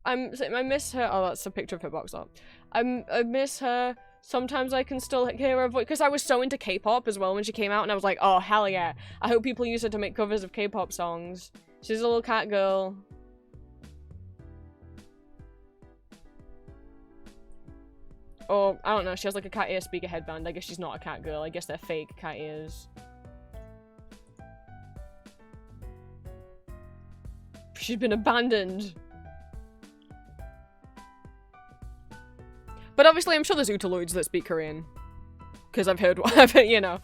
I miss her. Oh, that's a picture of her box art. I miss her. Sometimes I can still hear her voice. Because I was so into K-pop as well when she came out. And I was like, oh, hell yeah. I hope people use her to make covers of K-pop songs. She's a little cat girl. Or, I don't know, she has like a cat ear speaker headband. I guess she's not a cat girl. I guess they're fake cat ears. She's been abandoned. But obviously I'm sure there's Utaloids that speak Korean. Because I've heard, you know.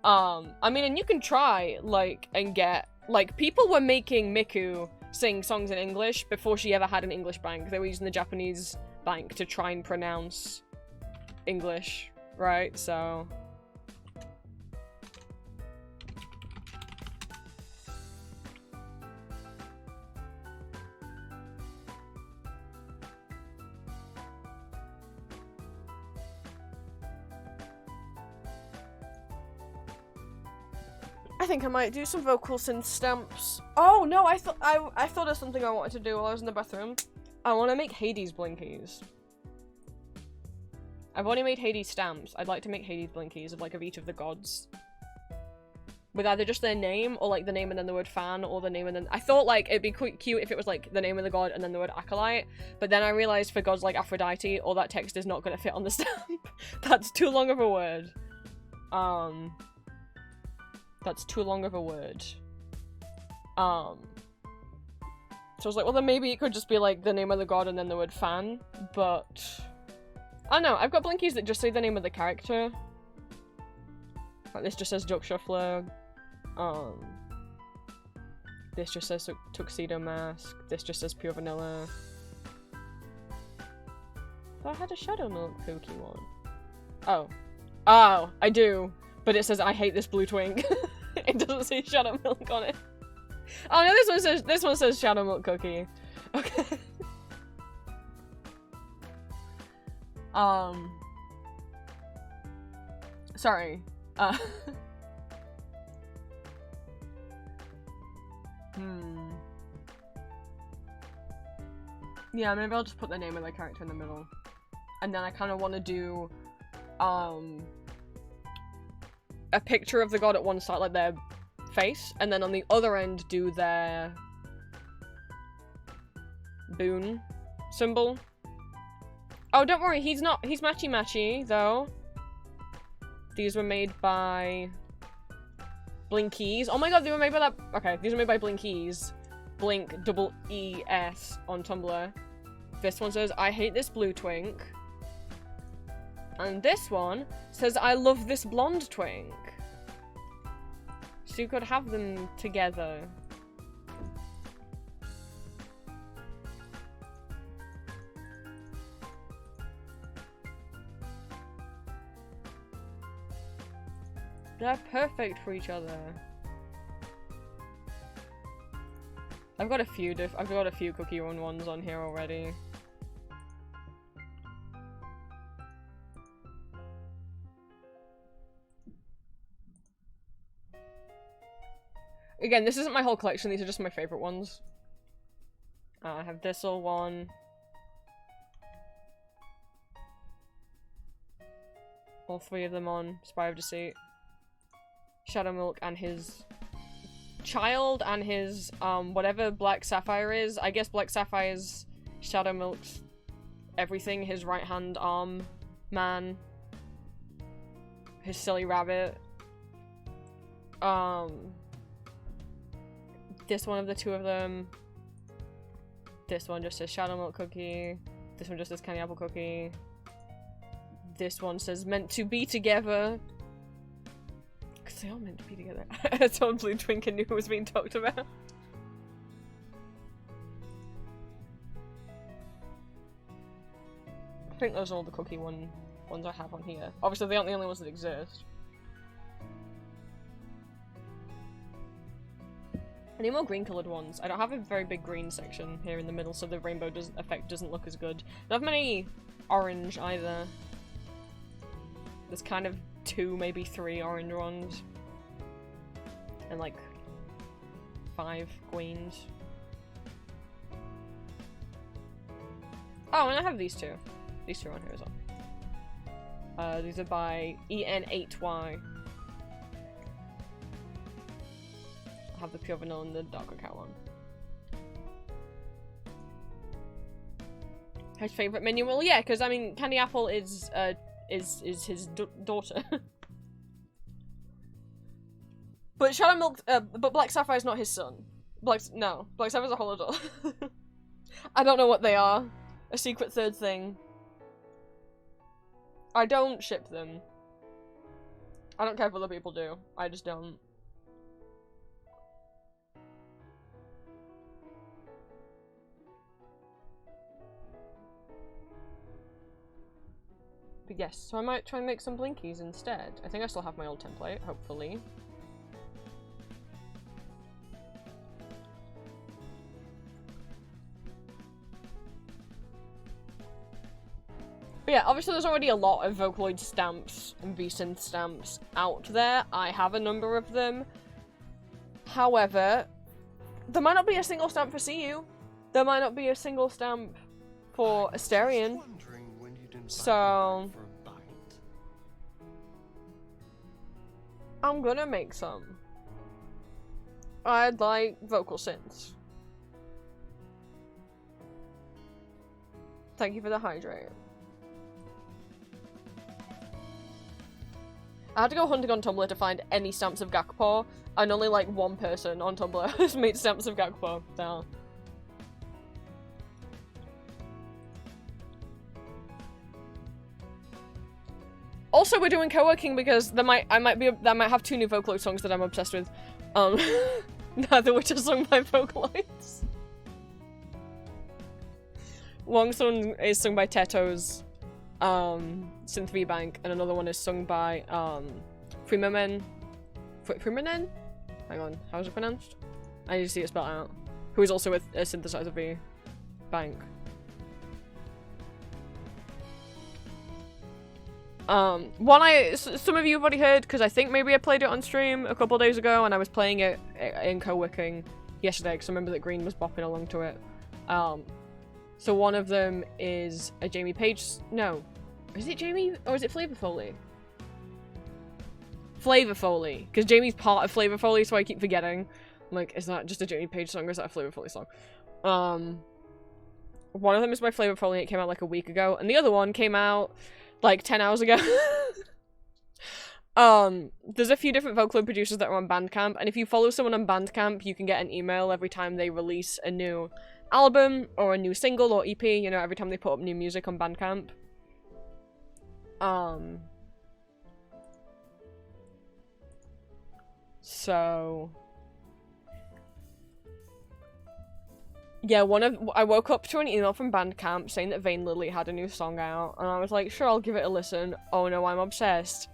I mean, and you can try, like, and get... Like, people were making Miku sing songs in English before she ever had an English bank. They were using the Japanese bank to try and pronounce English, right? So... I think I might do some vocal synth stamps. Oh no, I thought of something I wanted to do while I was in the bathroom. I want to make Hades blinkies. I've only made Hades stamps. I'd like to make Hades blinkies of each of the gods. With either just their name or like the name and then the word fan or the name and then... I thought like it'd be quite cute if it was like the name of the god and then the word acolyte. But then I realized for gods like Aphrodite, all that text is not going to fit on the stamp. That's too long of a word. That's too long of a word. So I was like, well then maybe it could just be like the name of the god and then the word fan, but... I don't know, I've got blinkies that just say the name of the character. Like this just says Duck Shuffler. This just says Tuxedo Mask. This just says Pure Vanilla. So I had a Shadow Milk Cookie one. Oh. Oh, I do. But it says, I hate this blue twink. It doesn't say Shadow Milk on it. Oh no, this one says Shadow Milk Cookie. Okay. Sorry. Yeah, maybe I'll just put the name of the character in the middle. And then I kind of want to do, a picture of the god at one side, like their face, and then on the other end do their boon symbol. Oh, don't worry, he's matchy-matchy, though. These were made by Blinkies. Oh my god, they were made by that... Okay, these were made by Blinkies. Blink double E-S on Tumblr. This one says, I hate this blue twink. And this one says, I love this blonde twink. So you could have them together. They're perfect for each other. I've got a few Cookie Run ones on here already. Again, this isn't my whole collection, these are just my favorite ones. I have this little one. All three of them on Spire of Deceit. Shadowmilk and his child and his, whatever Black Sapphire is. I guess Black Sapphire is Shadowmilk's everything. His right-hand arm man. His silly rabbit. This one of the two of them. This one just says Shadowmilk Cookie. This one just says Candy Apple Cookie. This one says meant to be together. Because they all meant to be together. I totally Twink and knew who was being talked about. I think those are all the Cookie ones I have on here. Obviously they aren't the only ones that exist. I need more green coloured ones. I don't have a very big green section here in the middle, so the rainbow effect doesn't look as good. I don't have many orange either. There's kind of 2, maybe 3 orange ones. And like 5 queens. Oh, and I have these two. These two are on here as well. These are by EN8Y. I have the pure vanilla and the dark cacao one. His favourite menu? Well, yeah, because I mean, Candy Apple is his daughter. But Shadowmilk, but Black Sapphire is not his son. Black Sapphire's a whole adult. I don't know what they are. A secret third thing. I don't ship them. I don't care if other people do. I just don't. But yes, so I might try and make some blinkies instead. I think I still have my old template, hopefully. But yeah, obviously there's already a lot of Vocaloid stamps and VSynth stamps out there. I have a number of them. However, there might not be a single stamp for CU. There might not be a single stamp for Asterion. So I'm gonna make some. I'd like vocal synths. Thank you for the hydrate. I had to go hunting on Tumblr to find any stamps of Gakpo, and only like one person on Tumblr has made stamps of Gakpo. So. Also, we're doing co-working because I might have 2 new Vocaloid songs that I'm obsessed with. Neither which are sung by Vocaloids. One song is sung by Teto's Synth V Bank, and another one is sung by Freemanen. Freemanen? Hang on, how is it pronounced? I need to see it spelled out. Who is also with a Synthesizer V Bank. Some of you have already heard, because I think maybe I played it on stream a couple days ago, and I was playing it in co-working yesterday, because I remember that Green was bopping along to it. So one of them is a Jamie Page, no. Is it Jamie, or is it Flavor Foley? Flavor Foley, because Jamie's part of Flavor Foley, so I keep forgetting. I'm like, is that just a Jamie Page song, or is that a Flavor Foley song? One of them is by Flavor Foley, it came out like a week ago, and the other one came out like 10 hours ago. There's a few different Vocaloid producers that are on Bandcamp, and if you follow someone on Bandcamp, you can get an email every time they release a new album, or a new single, or EP, you know, every time they put up new music on Bandcamp. So... yeah, I woke up to an email from Bandcamp saying that Vain Lily had a new song out, and I was like, sure, I'll give it a listen. Oh no, I'm obsessed.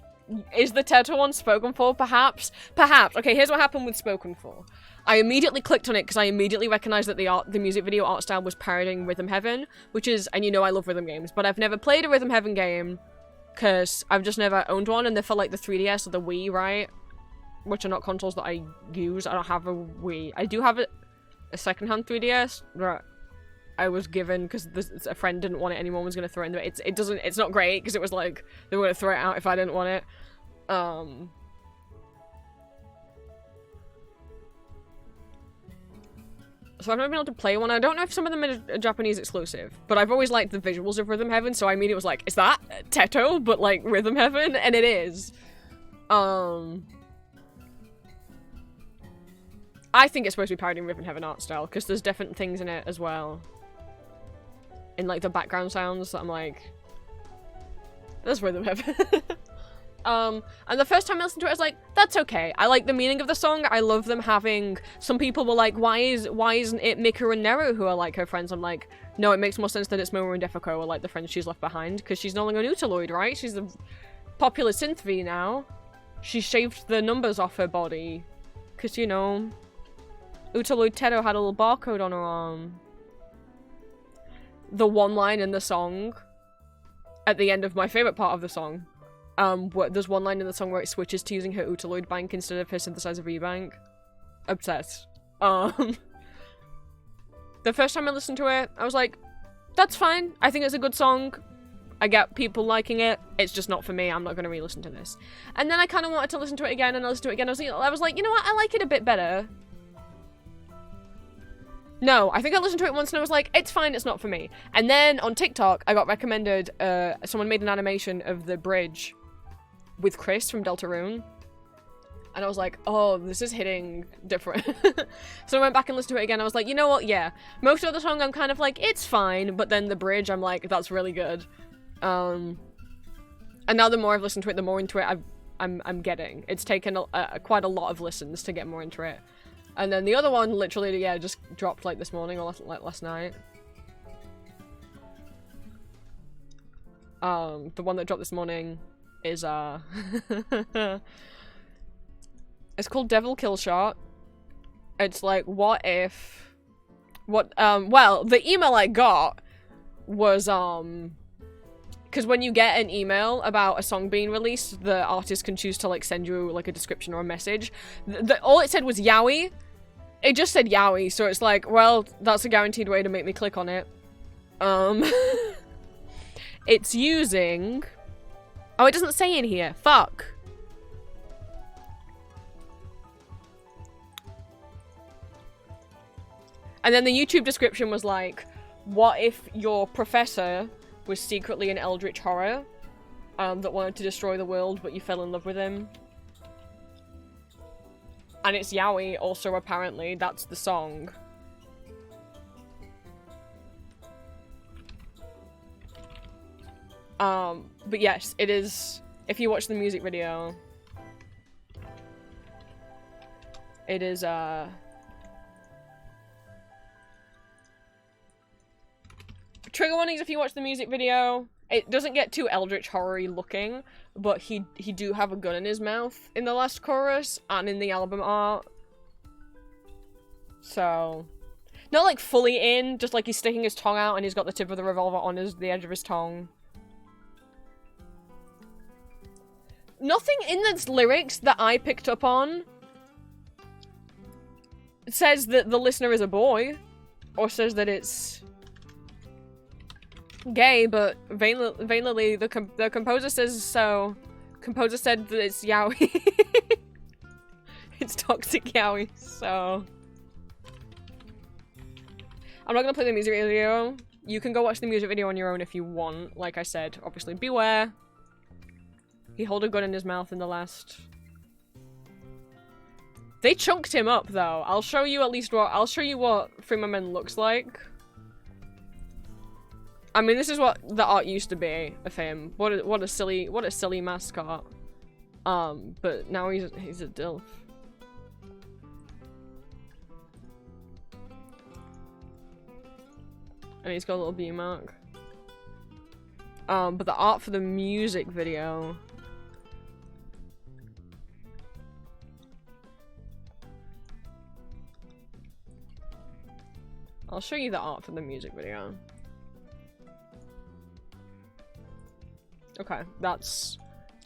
Is the Teto one spoken for? Perhaps? Perhaps. Okay, here's what happened with Spoken For. I immediately clicked on it because I immediately recognized that the music video art style was parodying Rhythm Heaven, which is, and you know I love rhythm games, but I've never played a Rhythm Heaven game because I've just never owned one, and they're for like the 3DS or the Wii, right? Which are not consoles that I use. I don't have a Wii. I do have a secondhand 3DS that I was given because a friend didn't want it, anyone was going to throw it in there. It's not great because it was like they were going to throw it out if I didn't want it. So I've never been able to play one. I don't know if some of them are Japanese exclusive, but I've always liked the visuals of Rhythm Heaven, so I immediately was like, is that Teto, but like Rhythm Heaven? And it is. I think it's supposed to be parodying Rhythm Heaven art style, because there's different things in it as well. In like the background sounds that I'm like, that's Rhythm Heaven. And the first time I listened to it, I was like, that's okay. I like the meaning of the song. I love them having... Some people were like, why isn't it Mika and Neru who are like her friends? I'm like, no, it makes more sense that it's Momo and Defako are like the friends she's left behind, because she's no longer an Utaloid, right? She's a popular synth V now. She shaved the numbers off her body. Because, you know, Utaloid Teto had a little barcode on her arm. The one line in the song, at the end of my favorite part of the song, there's one line in the song where it switches to using her Utaloid bank instead of her synthesizer V bank. Obsessed. The first time I listened to it, I was like, that's fine. I think it's a good song. I get people liking it. It's just not for me. I'm not going to re-listen to this. And then I kind of wanted to listen to it again, and I listened to it again. I was like, you know what? I like it a bit better. No, I think I listened to it once and I was like, it's fine, it's not for me. And then on TikTok, I got recommended, someone made an animation of the bridge with Chris from Deltarune. And I was like, oh, this is hitting different. So I went back and listened to it again. I was like, you know what? Yeah. Most of the song I'm kind of like, it's fine. But then the bridge, I'm like, that's really good. And now the more I've listened to it, the more into it I'm getting. It's taken quite a lot of listens to get more into it. And then the other one, literally, yeah, just dropped like this morning or like last night. The one that dropped this morning is, it's called Devil Kill Shot. It's like, well, the email I got was, because when you get an email about a song being released, the artist can choose to, like, send you, like, a description or a message. All it said was yaoi. It just said yaoi, so it's like, well, that's a guaranteed way to make me click on it. It's using... Oh, it doesn't say in here. Fuck. And then the YouTube description was like, what if your professor was secretly an eldritch horror that wanted to destroy the world, but you fell in love with him? And it's yaoi, also, apparently. That's the song. But yes, it is... If you watch the music video... It is, Trigger warnings if you watch the music video. It doesn't get too eldritch horror-y looking, but he do have a gun in his mouth in the last chorus and in the album art. So, not like fully in, just like he's sticking his tongue out and he's got the tip of the revolver on the edge of his tongue. Nothing in the lyrics that I picked up on says that the listener is a boy, or says that it's gay, but vainly the composer says so. Composer said that it's yaoi. It's toxic yaoi, so... I'm not gonna play the music video. You can go watch the music video on your own if you want. Like I said, obviously beware. He held a gun in his mouth in the last... They chunked him up, though. I'll show you what Frimamen looks like. I mean, this is what the art used to be of him. What a silly mascot. But now he's a dilf. And he's got a little B mark. But the art for the music video. I'll show you the art for the music video. Okay, that's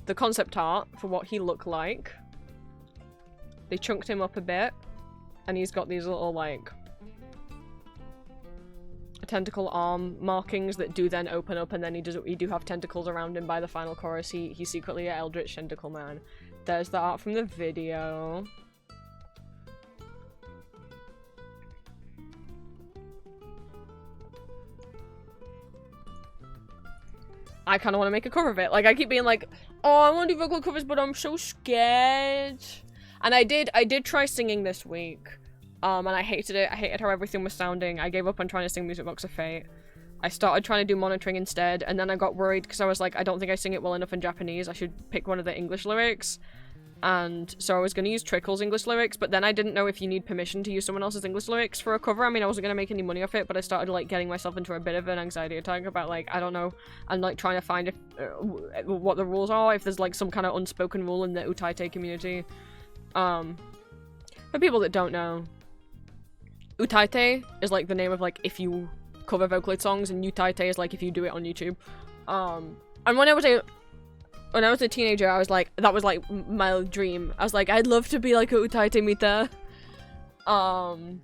the concept art for what he looked like. They chunked him up a bit, and he's got these little, like, tentacle arm markings that do then open up, and then he do have tentacles around him by the final chorus. He's secretly an eldritch tentacle man. There's the art from the video. I kind of want to make a cover of it. Like, I keep being like, oh, I want to do vocal covers, but I'm so scared. And I did try singing this week. And I hated it. I hated how everything was sounding. I gave up on trying to sing Music Box of Fate. I started trying to do monitoring instead, and then I got worried because I was like, I don't think I sing it well enough in Japanese. I should pick one of the English lyrics. And so I was going to use Trickle's English lyrics, but then I didn't know if you need permission to use someone else's English lyrics for a cover. I mean, I wasn't going to make any money off it, but I started, like, getting myself into a bit of an anxiety attack about, like, I don't know, and, like, trying to find if, what the rules are, if there's, like, some kind of unspoken rule in the Utaite community. For people that don't know, Utaite is, like, the name of, like, if you cover Vocaloid songs, and Utaite is, like, if you do it on YouTube. And when I was a teenager, I was like, that was like my dream. I was like, I'd love to be like a Utaite Mita. And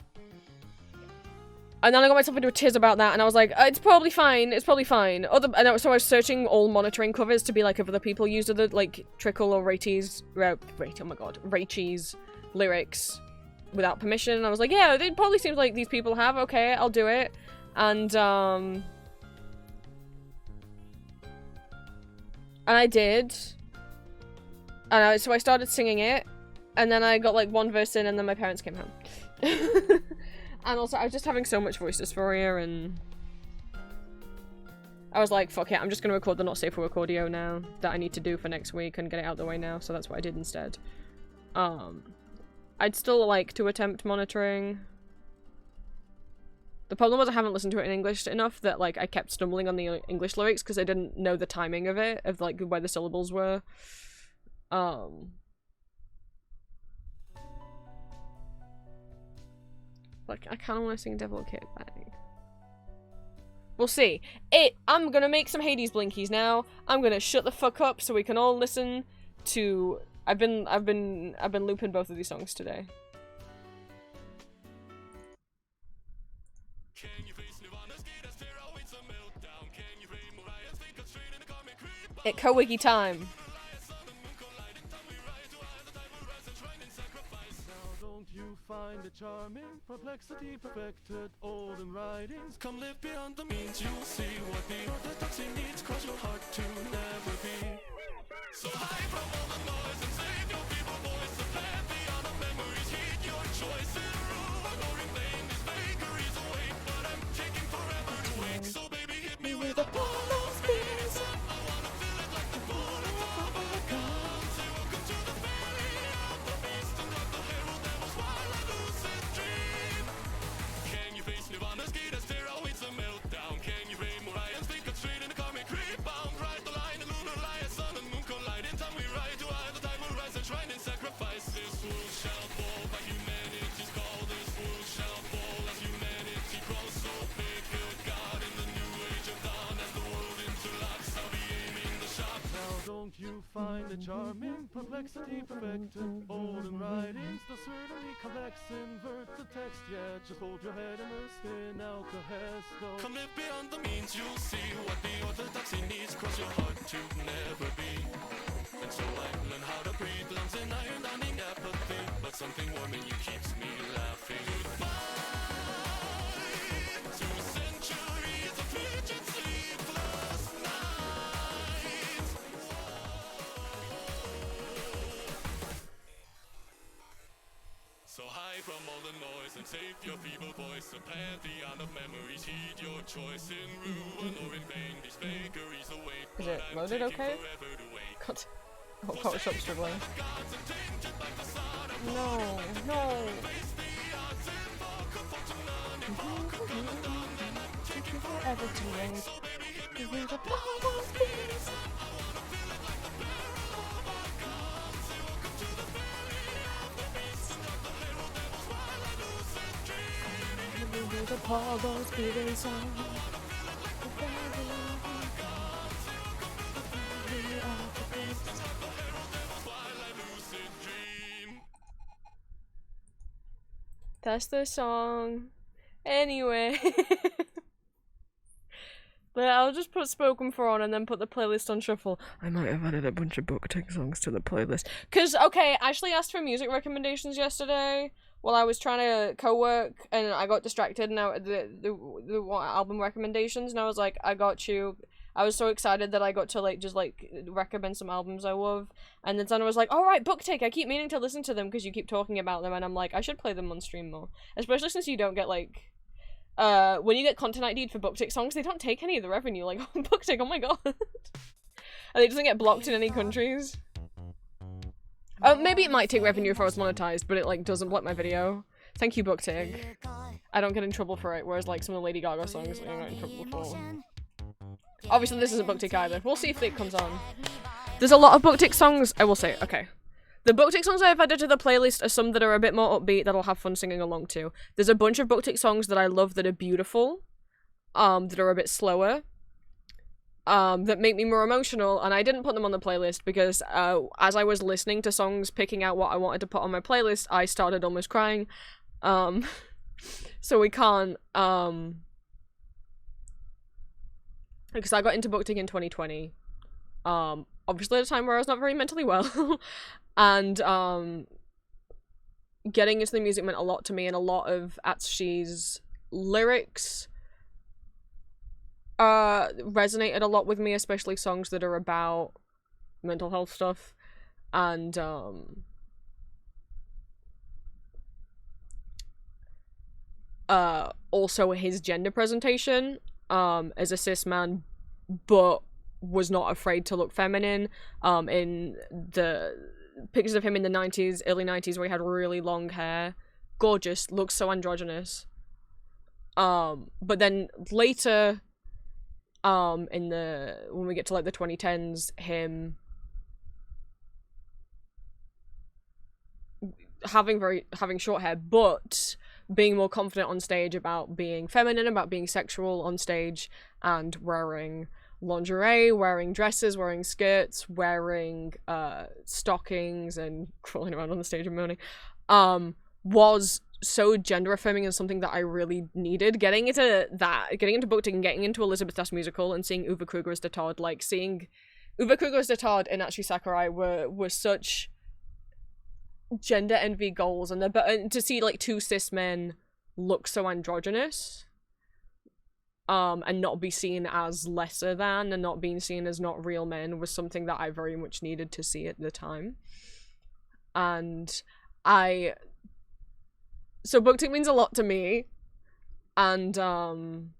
then I got myself into a tiz about that, and I was like, it's probably fine, it's probably fine. So I was searching all monitoring covers to be like if other people used other, like, Trickle or Raichi's lyrics without permission. And I was like, yeah, it probably seems like these people have, okay, I'll do it. And I did. And so I started singing it, and then I got like one verse in, and then my parents came home. And also, I was just having so much voice dysphoria, and I was like, fuck it, I'm just gonna record the Not Safe for Work audio now that I need to do for next week and get it out of the way now, so that's what I did instead. I'd still like to attempt monitoring. The problem was I haven't listened to it in English enough that, like, I kept stumbling on the English lyrics because I didn't know the timing of it, of, like, where the syllables were. Like, I kind of want to sing Devil Kid Bang. We'll see. I'm gonna make some Hades blinkies now. I'm gonna shut the fuck up so we can all listen to... I've been looping both of these songs today. It co-wiki time. Find the charming perplexity perfected all in writings. Come live beyond the means, you'll see what the orthodoxy needs. Cross your heart to never be so high from all the noise and save your people voice. The path beyond the memories, heed your choices. Rule ignoring vain, these vagaries await, but I'm taking forever to wake. So baby, hit me with a ball of spears. I wanna feel it like the bull of a gun. Say welcome to the family of the beast, and like the herald that was wild. Nirvana's gate as terror awaits a meltdown. Can you rain more ions? Think of straight in the karmic rebound. Ride the line, the lunar light, sun and moon collide. In time we ride to eye, the time will rise and shrine in sacrifice. This world shall fall by humanity's call. This world shall fall as humanity crawls. So big, good God, in the new age of dawn. As the world interlocks, I'll be aiming the shot. Now don't you find the charming perplexity perfected all in writings? The certainly complex invert the text. Yeah, just hold your head in the spin out the hesto. Come live beyond the means, you'll see what the orthodoxy needs. Cross your heart to never be. And so I learn how to breathe, lungs in iron, downing apathy. But something warm in you keeps me laughing. Goodbye to centuries of frigid sleepless nights. So high from all the noise and save your feeble voice. A pantheon of memories, heed your choice. In ruin or in vain, these vagaries await. Is it loaded okay? God. Oh, Photoshop's struggling. No, no. Taking forever to wait. Give me the power of peace. Give me the All those beating songs. That's the song. Anyway. But I'll just put spoken for on and then put the playlist on shuffle. I might have added a bunch of BookTik songs to the playlist. Cause, okay, Ashley asked for music recommendations yesterday while I was trying to co-work and I got distracted and the album recommendations and I was like, I got you. I was so excited that I got to just recommend some albums I love. And then Sana was like, alright, BookTik, I keep meaning to listen to them because you keep talking about them and I'm like, I should play them on stream more. Especially since you don't get when you get content ID'd for BookTik songs, they don't take any of the revenue. Like, BookTik, oh my god. And it doesn't get blocked in any countries. Maybe it might take revenue if I was monetized, but it, doesn't block my video. Thank you, BookTik. I don't get in trouble for it, whereas, some of the Lady Gaga songs I got in trouble for. Obviously, this isn't BookTik either. We'll see if it comes on. There's a lot of BookTik songs, I will say, okay. The BookTik songs I've added to the playlist are some that are a bit more upbeat that I'll have fun singing along to. There's a bunch of BookTik songs that I love that are beautiful, that are a bit slower, that make me more emotional, and I didn't put them on the playlist because, as I was listening to songs, picking out what I wanted to put on my playlist, I started almost crying. So we can't, because I got into BookTik in 2020. Obviously at a time where I was not very mentally well. And, getting into the music meant a lot to me, and a lot of Atsushi's lyrics, resonated a lot with me, especially songs that are about mental health stuff. And, also his gender presentation, as a cis man, but was not afraid to look feminine, in the pictures of him in the 90s, early 90s, where he had really long hair. Gorgeous, looks so androgynous. But then later, when we get to the 2010s, him having short hair, but being more confident on stage about being feminine, about being sexual on stage, and wearing lingerie, wearing dresses, wearing skirts, wearing stockings, and crawling around on the stage and moaning, was so gender affirming and something that I really needed. Getting into BookTik and getting into Elizabeth Das musical and seeing Uwe Kruger as the Todd, seeing Uwe Kruger as the Todd and Atsushi Sakurai were such gender envy goals, and to see two cis men look so androgynous, and not be seen as lesser than, and not being seen as not real men, was something that I very much needed to see at the time. And so BookTik means a lot to me, and the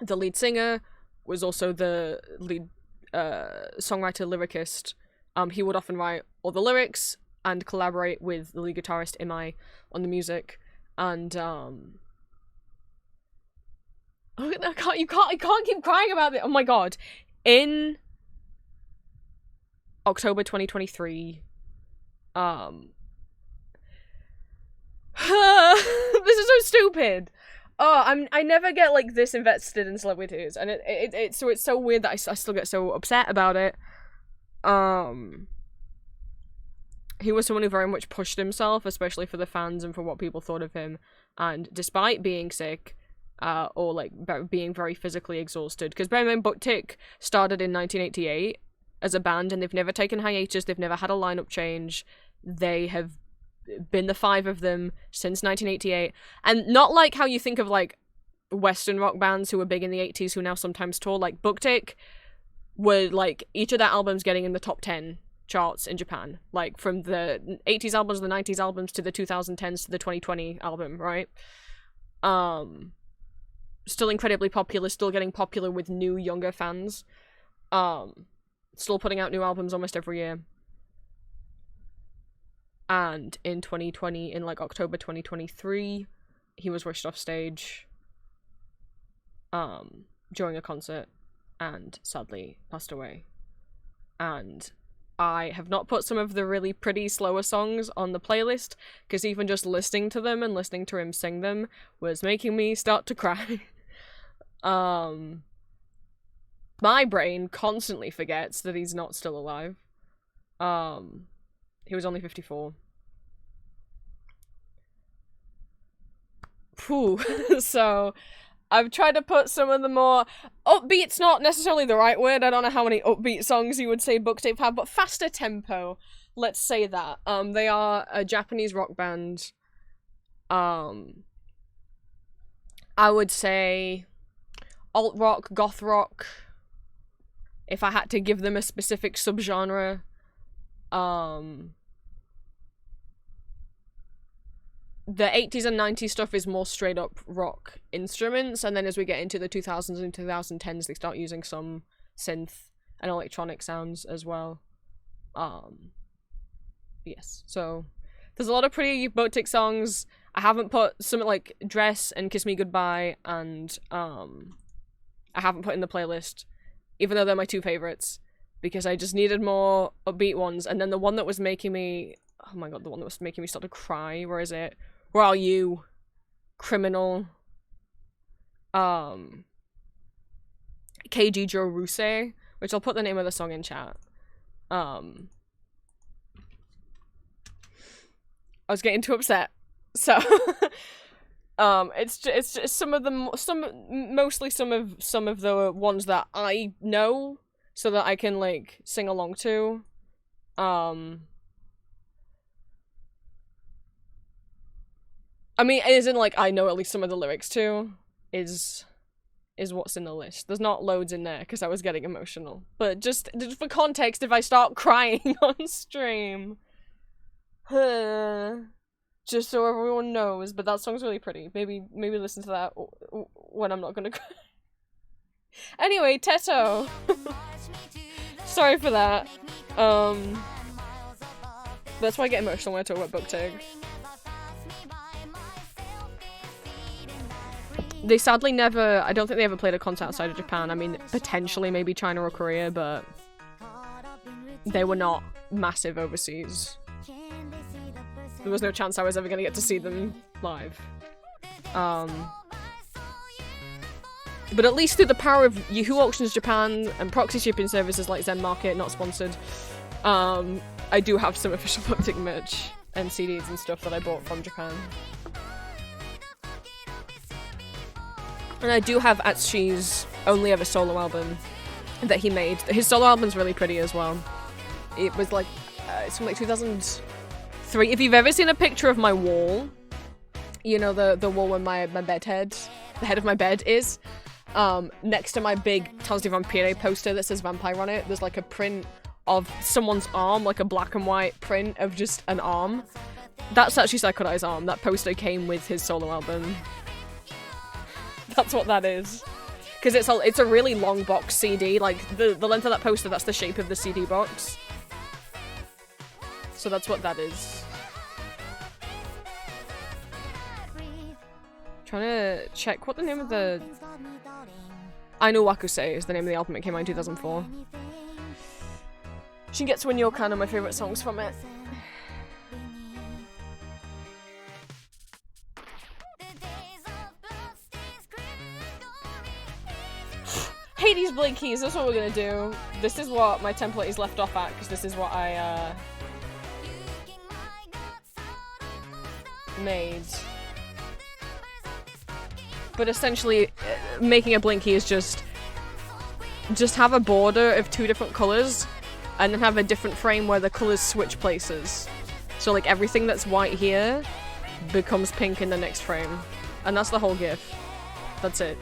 lead singer was also the lead songwriter, lyricist. He would often write all the lyrics and collaborate with the lead guitarist Imai on the music, and I can't keep crying about it. Oh my god. In October 2023, this is so stupid. I never get this invested in celebrities, and it's so weird that I still get so upset about it. He was someone who very much pushed himself, especially for the fans and for what people thought of him, and despite being sick, or being very physically exhausted, because bear in mind, BookTik started in 1988 as a band, and they've never taken hiatus, they've never had a lineup change, they have been the five of them since 1988, and not like how you think of Western rock bands who were big in the 80s who now sometimes tour. BookTik were each of their albums getting in the top 10 charts in Japan, from the 80s albums, the 90s albums, to the 2010s, to the 2020 album, right? Still incredibly popular, still getting popular with new, younger fans. Still putting out new albums almost every year. And in 2020, in October 2023, he was rushed off stage during a concert and sadly passed away. And I have not put some of the really pretty slower songs on the playlist, because even just listening to them and listening to him sing them was making me start to cry. My brain constantly forgets that he's not still alive. He was only 54. Phew. So I've tried to put some of the more upbeat's not necessarily the right word. I don't know how many upbeat songs you would say Booktape have, but faster tempo. Let's say that. They are a Japanese rock band. I would say alt rock, goth rock. If I had to give them a specific subgenre, the 80s and 90s stuff is more straight up rock instruments, and then as we get into the 2000s and 2010s, they start using some synth and electronic sounds as well. Yes, so there's a lot of pretty Booktape songs. I haven't put something like Dress and Kiss Me Goodbye, and I haven't put in the playlist, even though they're my two favorites, because I just needed more upbeat ones. And then the one that was making me, oh my god, the one that was making me start to cry, where is it? Where Are You? Criminal. Keiji Jo Ruse, which I'll put the name of the song in chat. I was getting too upset. So it's just some of the mostly some of the ones that I know, so that I can like sing along to. I mean, it isn't like I know at least some of the lyrics too, is what's in the list. There's not loads in there because I was getting emotional. But just for context, if I start crying on stream, just so everyone knows. But that song's really pretty. Maybe listen to that when I'm not gonna cry. Anyway, Teto. Sorry for that. That's why I get emotional when I talk about Booktape. They sadly never, I don't think they ever played a concert outside of Japan. I mean, potentially maybe China or Korea, but they were not massive overseas. There was no chance I was ever going to get to see them live. But at least through the power of Yahoo Auctions Japan and proxy shipping services like Zen Market, not sponsored, I do have some official Booktape merch and CDs and stuff that I bought from Japan. And I do have Atsushi's only ever solo album that he made. His solo album's really pretty as well. It was like, it's from like 2003. If you've ever seen a picture of my wall, you know the wall where my bed head, the head of my bed is, next to my big Tales di Vampire poster that says vampire on it, there's like a print of someone's arm, like a black and white print of just an arm. That's actually Sakurai's arm. That poster came with his solo album. That's what that is. Because it's a really long box CD. Like, the length of that poster, that's the shape of the CD box. So that's what that is. Trying to check what the name of the... I Know Wakuse is the name of the album. It came out in 2004. Shingetsu and Yokan are my favourite songs from it. Hades Blinkies, that's what we're gonna do. This is what my template is left off at, because this is what I, made. But essentially, making a Blinky is just have a border of two different colours, and then have a different frame where the colours switch places. So like everything that's white here becomes pink in the next frame. And that's the whole GIF. That's it.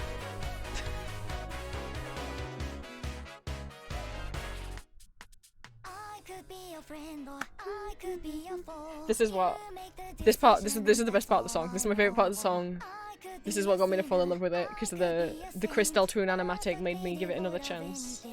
This is what this is the best part of the song. This is my favorite part of the song. This is what got me to fall in love with it, because the Chris Deltoon animatic made me give it another chance.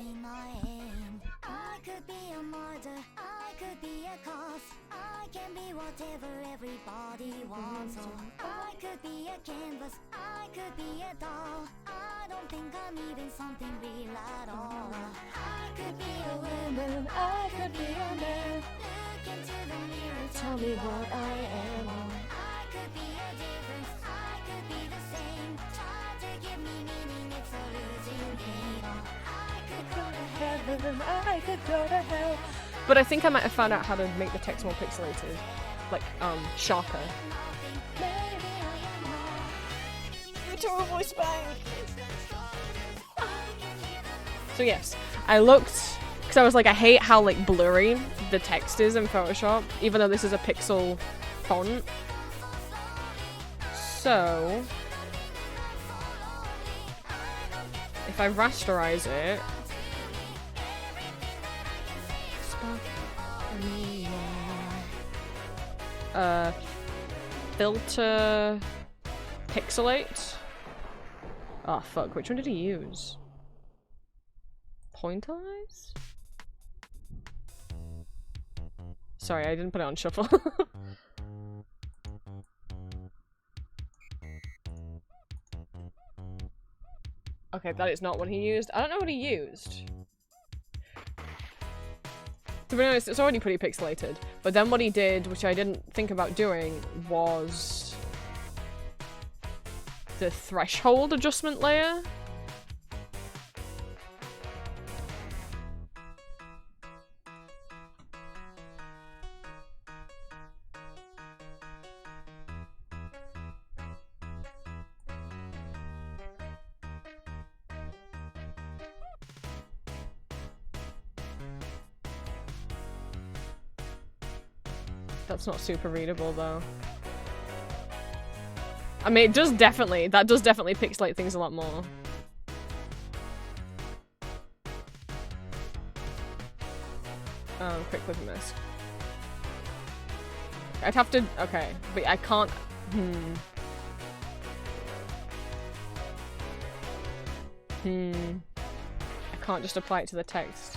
I don't think I'm even something real at all. I could be a woman, I could be a man. Look into the mirror, tell me what I am. I could be a difference, I could be the same. Try to give me meaning, it's a losing game. I could go to heaven, I could go to hell. But I think I might have found out how to make the text more pixelated. Like, sharper. Voice bang. So yes, I looked, because I was like, I hate how like blurry the text is in Photoshop, even though this is a pixel font. So, if I rasterize it, filter pixelate. Oh fuck, which one did he use? Pointerize? Sorry, I didn't put it on shuffle. Okay, that is not what he used. I don't know what he used. To be honest, it's already pretty pixelated. But then what he did, which I didn't think about doing, was the threshold adjustment layer. That's not super readable though. I mean, it does definitely, that does definitely pixelate things a lot more. Quick clip miss. I'd have to, okay, but I can't, I can't just apply it to the text.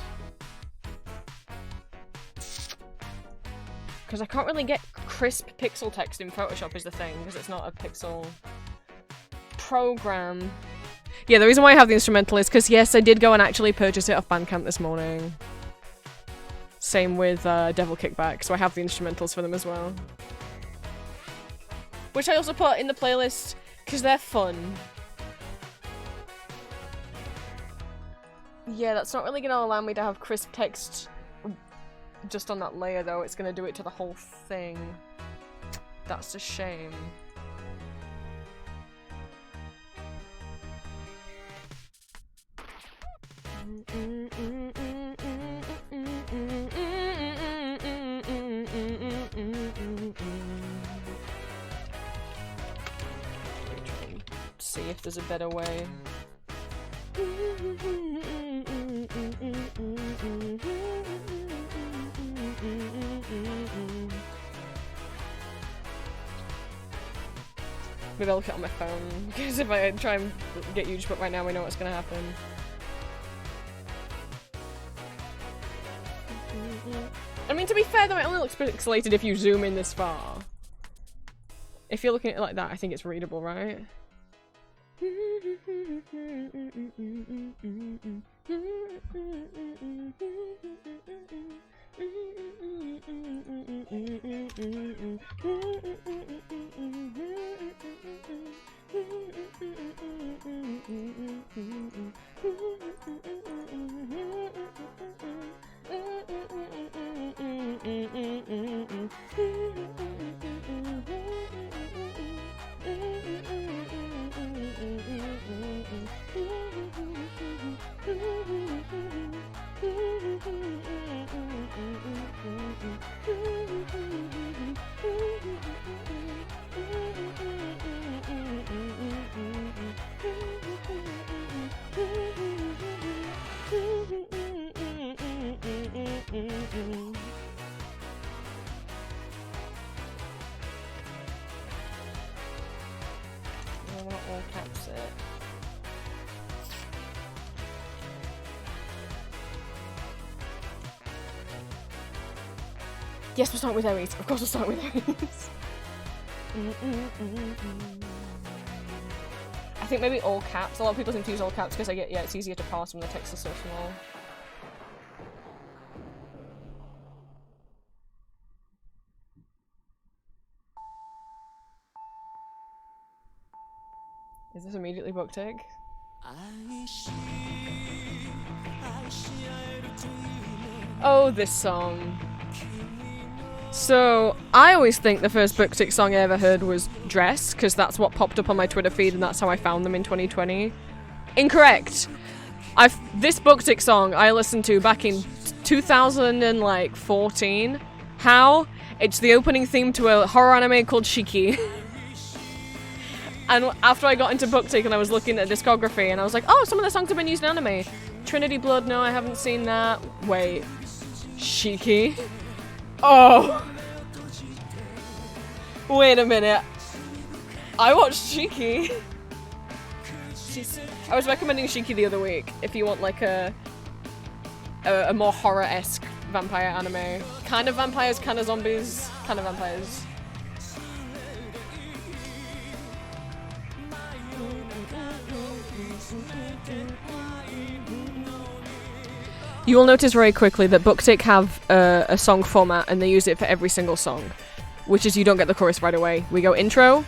Because I can't really get crisp pixel text in Photoshop is the thing, because it's not a pixel program. Yeah, the reason why I have the instrumental is because, yes, I did go and actually purchase it off Bandcamp this morning. Same with Devil Kickback, so I have the instrumentals for them as well. Which I also put in the playlist, because they're fun. Yeah, that's not really going to allow me to have crisp text just on that layer though. It's gonna do it to the whole thing. That's a shame. See if there's a better way. Maybe I'll look it on my phone, because if I try and get you to put right now, we know what's gonna happen. I mean, to be fair though, it only looks pixelated if you zoom in this far. If you're looking at it like that, I think it's readable, right? All caps it. Yes, we're starting with Aries. Of course we're starting with Aries. I I think maybe all caps. A lot of people seem to use all caps because yeah, it's easier to parse when the text is so small. Is this immediately book take? Oh, this song. So, I always think the first book tick song I ever heard was Dress, because that's what popped up on my Twitter feed and that's how I found them in 2020. Incorrect! This book tick song I listened to back in 2014. How? It's the opening theme to a horror anime called Shiki. And after I got into book tick and I was looking at discography and I was like, oh, some of the songs have been used in anime. Trinity Blood, no, I haven't seen that. Wait. Shiki? Oh! Wait a minute. I watched Shiki. I was recommending Shiki the other week if you want like a more horror-esque vampire anime. Kind of vampires, kind of zombies, kind of vampires. You will notice very quickly that BookTik have a song format and they use it for every single song, which is you don't get the chorus right away. We go intro,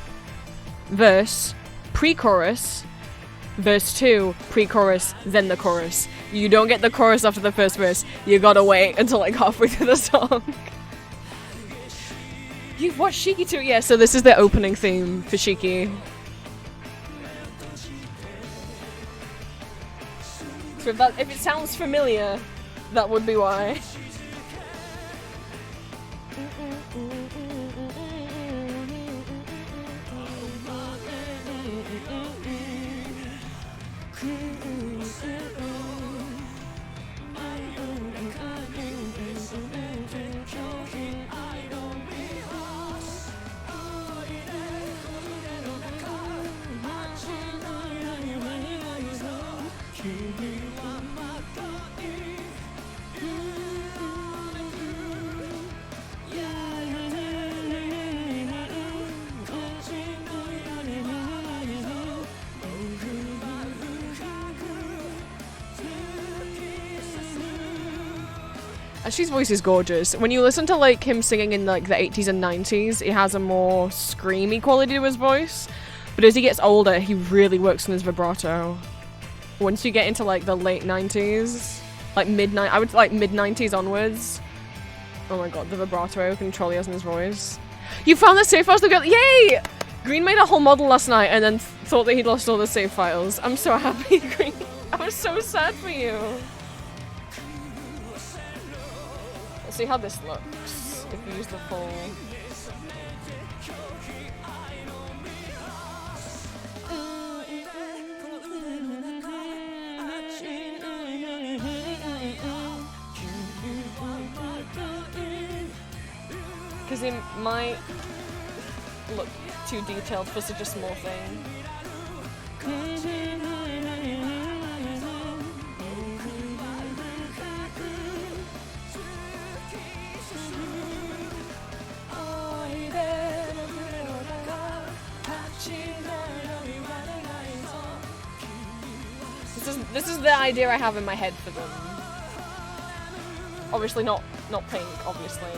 verse, pre-chorus, verse 2, pre-chorus, then the chorus. You don't get the chorus after the first verse. You gotta wait until like halfway through the song. You've watched Shiki too? Yeah, so this is the opening theme for Shiki. So if it sounds familiar, that would be why. Ashi's voice is gorgeous. When you listen to like him singing in like the 80s and 90s, he has a more screamy quality to his voice. But as he gets older, he really works on his vibrato. Once you get into like the late 90s, like I would like mid-90s onwards. Oh my god, the vibrato control he has in his voice. You found the save files together! Yay! Green made a whole model last night and then thought that he'd lost all the save files. I'm so happy, Green. I was so sad for you. See how this looks if you use the full. Because it might look too detailed for such a small thing. This is the idea I have in my head for them. Obviously not pink, obviously.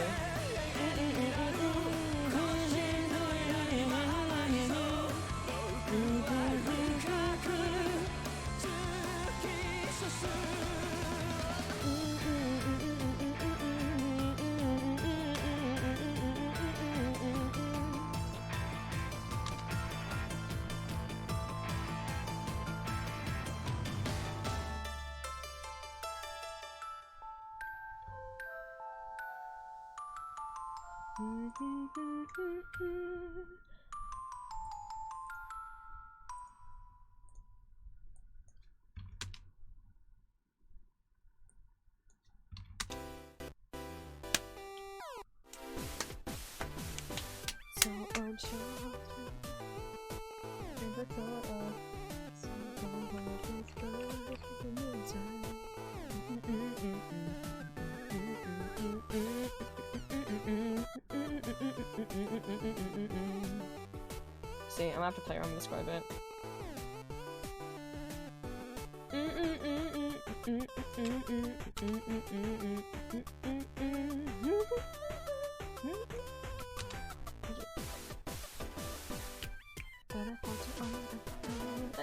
See, I'm gonna have to play around with this quite a bit. I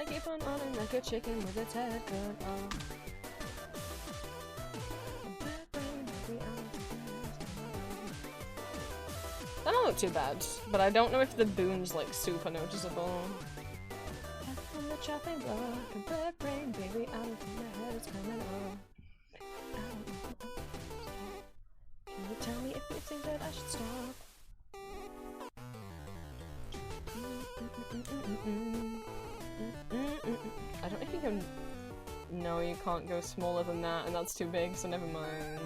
keep on running like a chicken with its head cut off. That don't look too bad, but I don't know if the boon's like super noticeable. On the chopping block, and black brain, baby, out of my head is coming off. Can you tell me if you think that I should stop? I don't think you can. No, you can't go smaller than that, and that's too big, so never mind.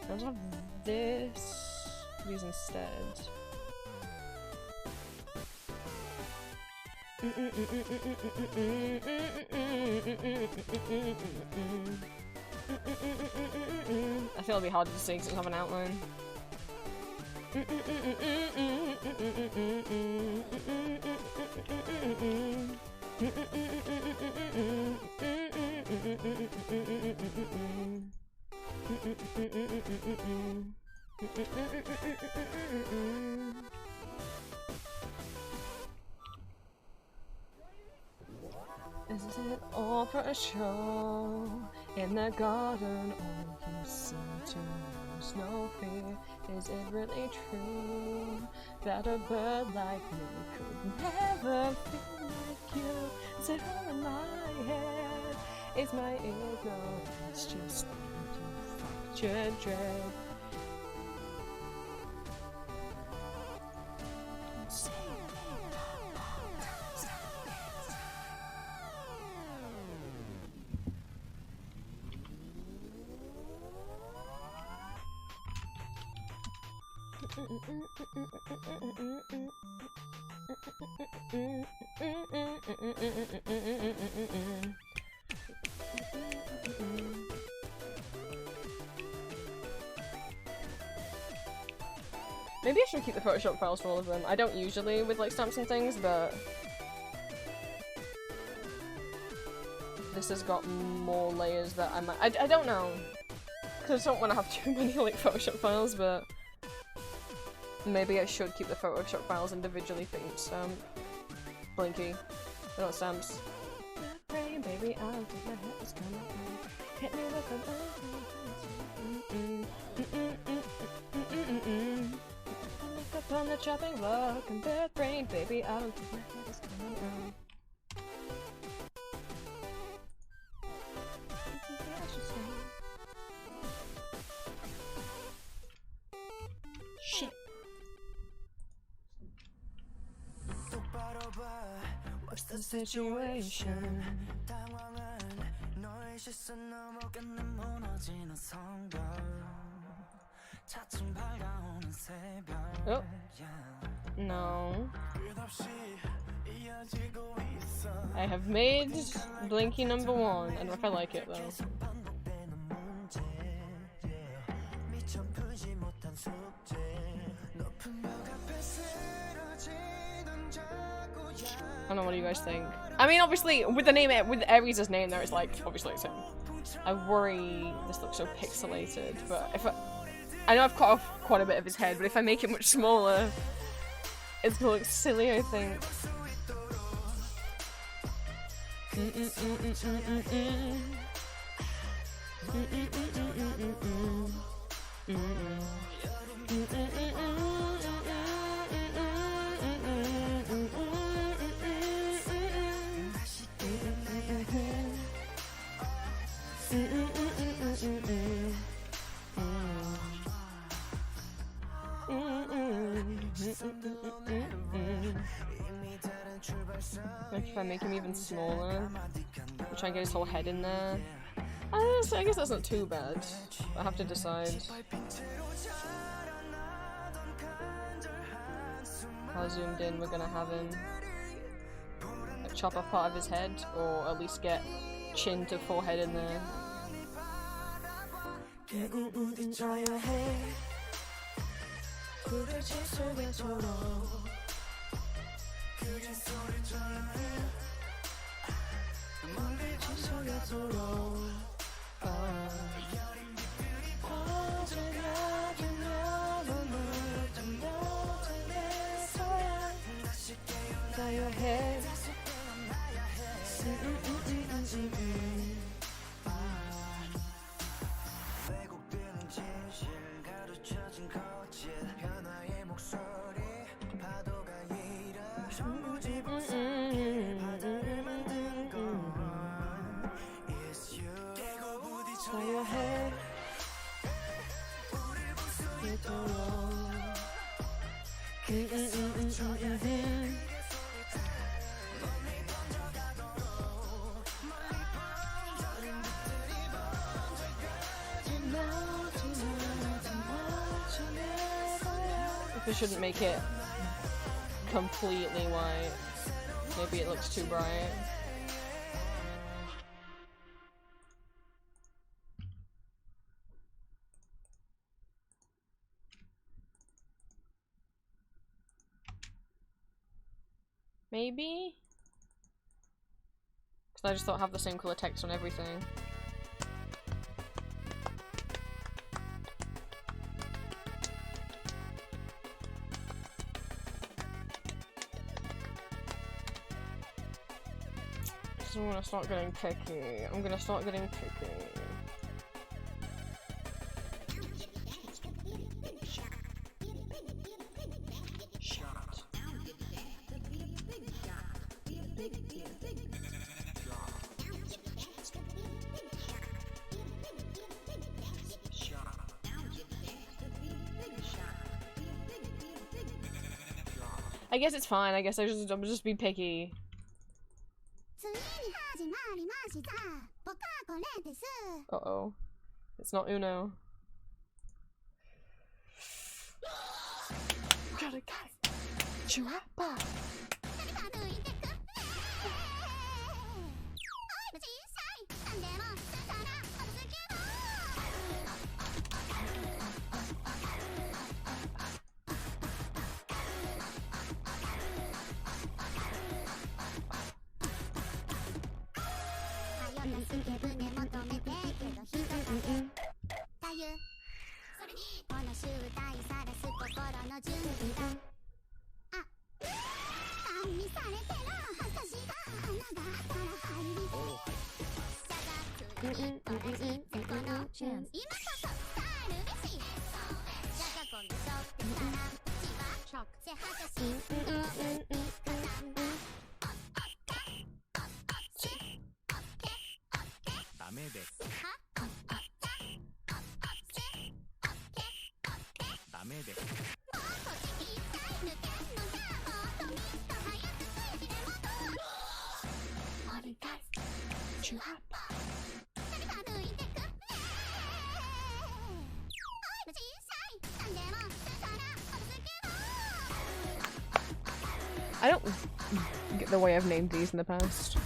I'll just have these instead. I think it'll be harder to see because it doesn't have an outline. Is it all for a show in the garden? All you seem to lose no fear. Is it really true that a bird like me could never feel like you? Is it all in my head? Is my ignorance just future dread? Maybe I should keep the Photoshop files for all of them. I don't usually with like stamps and things, but this has got more layers that I might. I don't know, because I don't want to have too many like Photoshop files, but maybe I should keep the Photoshop files individually for each stamp. Blinky, they're not stamps. Rain, baby, out of my head is coming. Hit me with up on the chopping block and bird brain, baby, out of my head is coming out. Shit. What's the situation? Oh. No. I have made Blinky #1. I don't know if I like it though. I don't know, what do you guys think? I mean, obviously, with the name, with Ares' name there, it's like, obviously it's him. I worry this looks so pixelated, but if I know I've cut off quite a bit of his head, but if I make it much smaller, it's gonna look silly, I think. Like if I make him even smaller, I'll try and get his whole head in there. I guess that's not too bad. I have to decide how zoomed in we're gonna have him. Like chop off part of his head, or at least get chin to forehead in there. 결국 부딪혀야 해 부딪힐 속에서로 그린 소리처럼 해 멀리진 속에서로 여린 빛들이 퍼져가게 너무 좀 못하겠어야 다시 깨어나야 해 다시 깨어나야 해 왜곡되는 진실 가르쳐진 거짓 변화의 목소리 파도가 일어 전부지 불쌍해 바다를 만든 건 It's you 깨고 부딪혀야 해 우릴 부수있도록 그게 소리쳐야 해 멀리 번져가도록 멀리 번져린 빛들이 If we shouldn't make it completely white. Maybe it looks too bright. Maybe? Because I just thought have the same colour text on everything. I'm gonna start getting picky. I'm gonna start getting picky. I guess it's fine. I guess I'll just be picky. ついに始まりました。僕はこれです。 Uh-oh. It's not Uno. Gotta get Chirapa. 誰か抜いてく。おいら小さい。なんでもするからお続けろ。はよ助け舟求めてけど人影太夫それにこの集大さらす心の準備だあ暗にされてるはしが穴があったら入りだが来る人へ人生このチャンス今こそ伝えるべしじゃが今度しょってたらうちはショックせはかしダメですダメですI don't get the way I've named these in the past.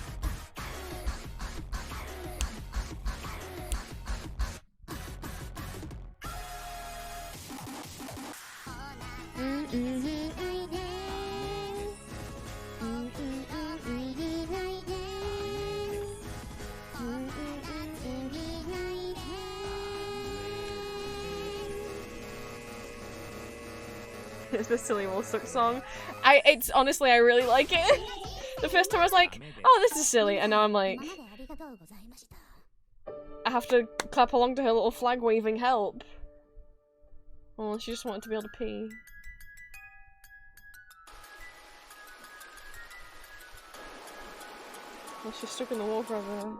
It's the Silly Wolfsuck song. It's honestly, I really like it. The first time I was like, oh, this is silly, and now I'm like, I have to clap along to her little flag waving help. Oh, she just wanted to be able to pee. Well, she's stuck in the wall forever.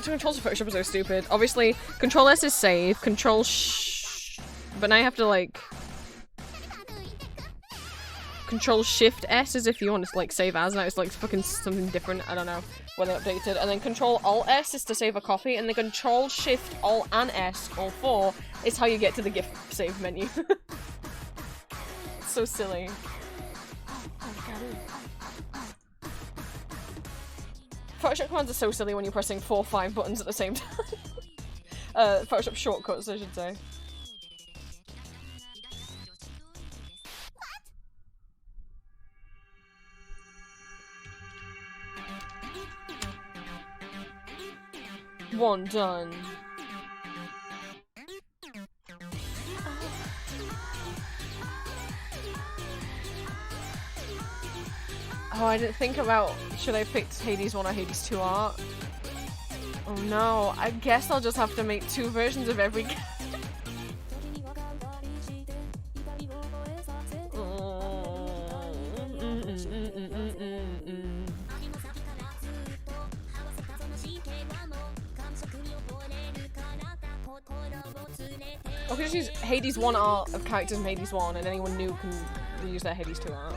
Control's approach up is so stupid. Obviously, Control S is save, Control but now I have to like... Control Shift S is if you want to like save as. Now it's like fucking something different. I don't know when they updated. And then Control Alt S is to save a copy, and then Control Shift Alt and S, all four, is how you get to the GIF save menu. It's so silly. Photoshop commands are so silly when you're pressing 4 or 5 buttons at the same time. Photoshop shortcuts, I should say. One done. Oh, I didn't think about should I pick Hades 1 or Hades 2 art. Oh no, I guess I'll just have to make 2 versions of every I'll just use Hades 1 art of characters from Hades 1, and anyone new can use their Hades 2 art.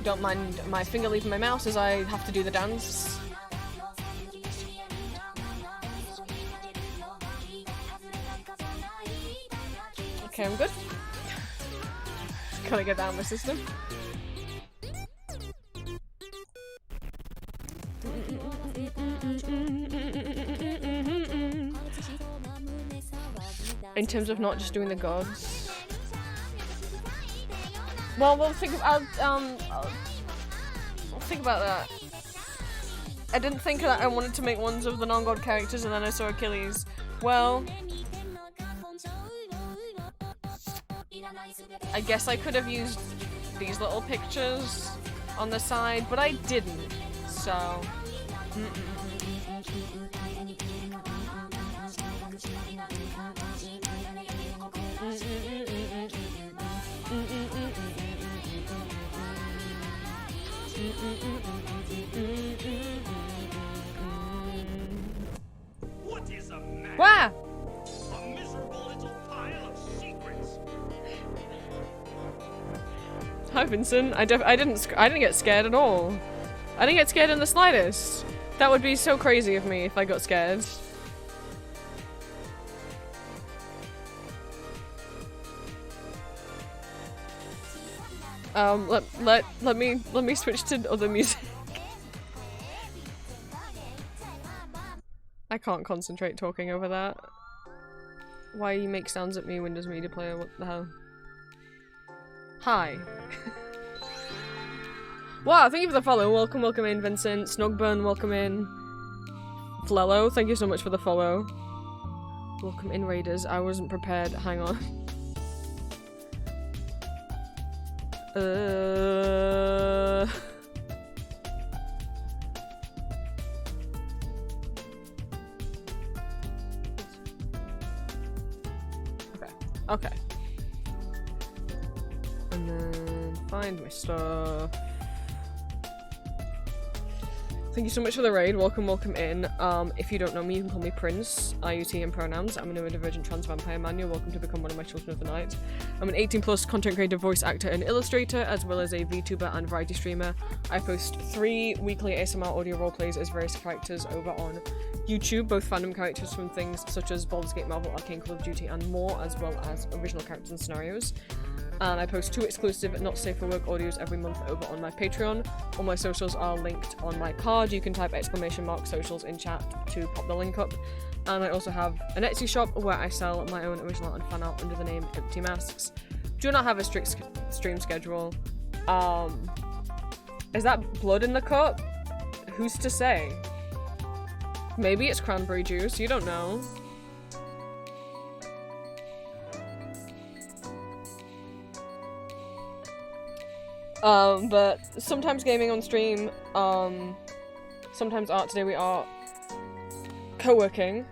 Don't mind my finger leaving my mouse as I have to do the dance. Okay, I'm good. Gotta get down the system. In terms of not just doing the gods. Well, we'll think about I'll think about that. I didn't think that I wanted to make ones of the non-god characters, and then I saw Achilles. Well, I guess I could have used these little pictures on the side, but I didn't. So. What is a man? Wow! A miserable little pile of secrets. Hi, Vincent. I didn't get scared at all. I didn't get scared in the slightest. That would be so crazy of me if I got scared. Let me switch to other music. I can't concentrate talking over that. Why you make sounds at me, Windows Media Player? What the hell? Hi. Wow, thank you for the follow. Welcome in, Vincent. Snugburn, welcome in. Flello, thank you so much for the follow. Welcome in, Raiders. I wasn't prepared. Hang on. Okay. And then find my stuff. Thank you so much for the raid. Welcome in. If you don't know me, you can call me Prince. I use he and pronouns. I'm a neurodivergent trans vampire man. You're welcome to become one of my children of the night. I'm an 18+ content creator, voice actor, and illustrator, as well as a VTuber and variety streamer. I post 3 weekly ASMR audio roleplays as various characters over on YouTube, both fandom characters from things such as Baldur's Gate, Marvel, Arcane, Call of Duty, and more, as well as original characters and scenarios. And I post 2 exclusive Not Safe for Work audios every month over on my Patreon. All my socials are linked on my card. You can type !socials in chat to pop the link up. And I also have an Etsy shop where I sell my own original and fan art under the name Empty Masks. Do not have a strict stream schedule. Is that blood in the cup? Who's to say? Maybe it's cranberry juice, you don't know. But sometimes gaming on stream, sometimes art. Today we are co-working,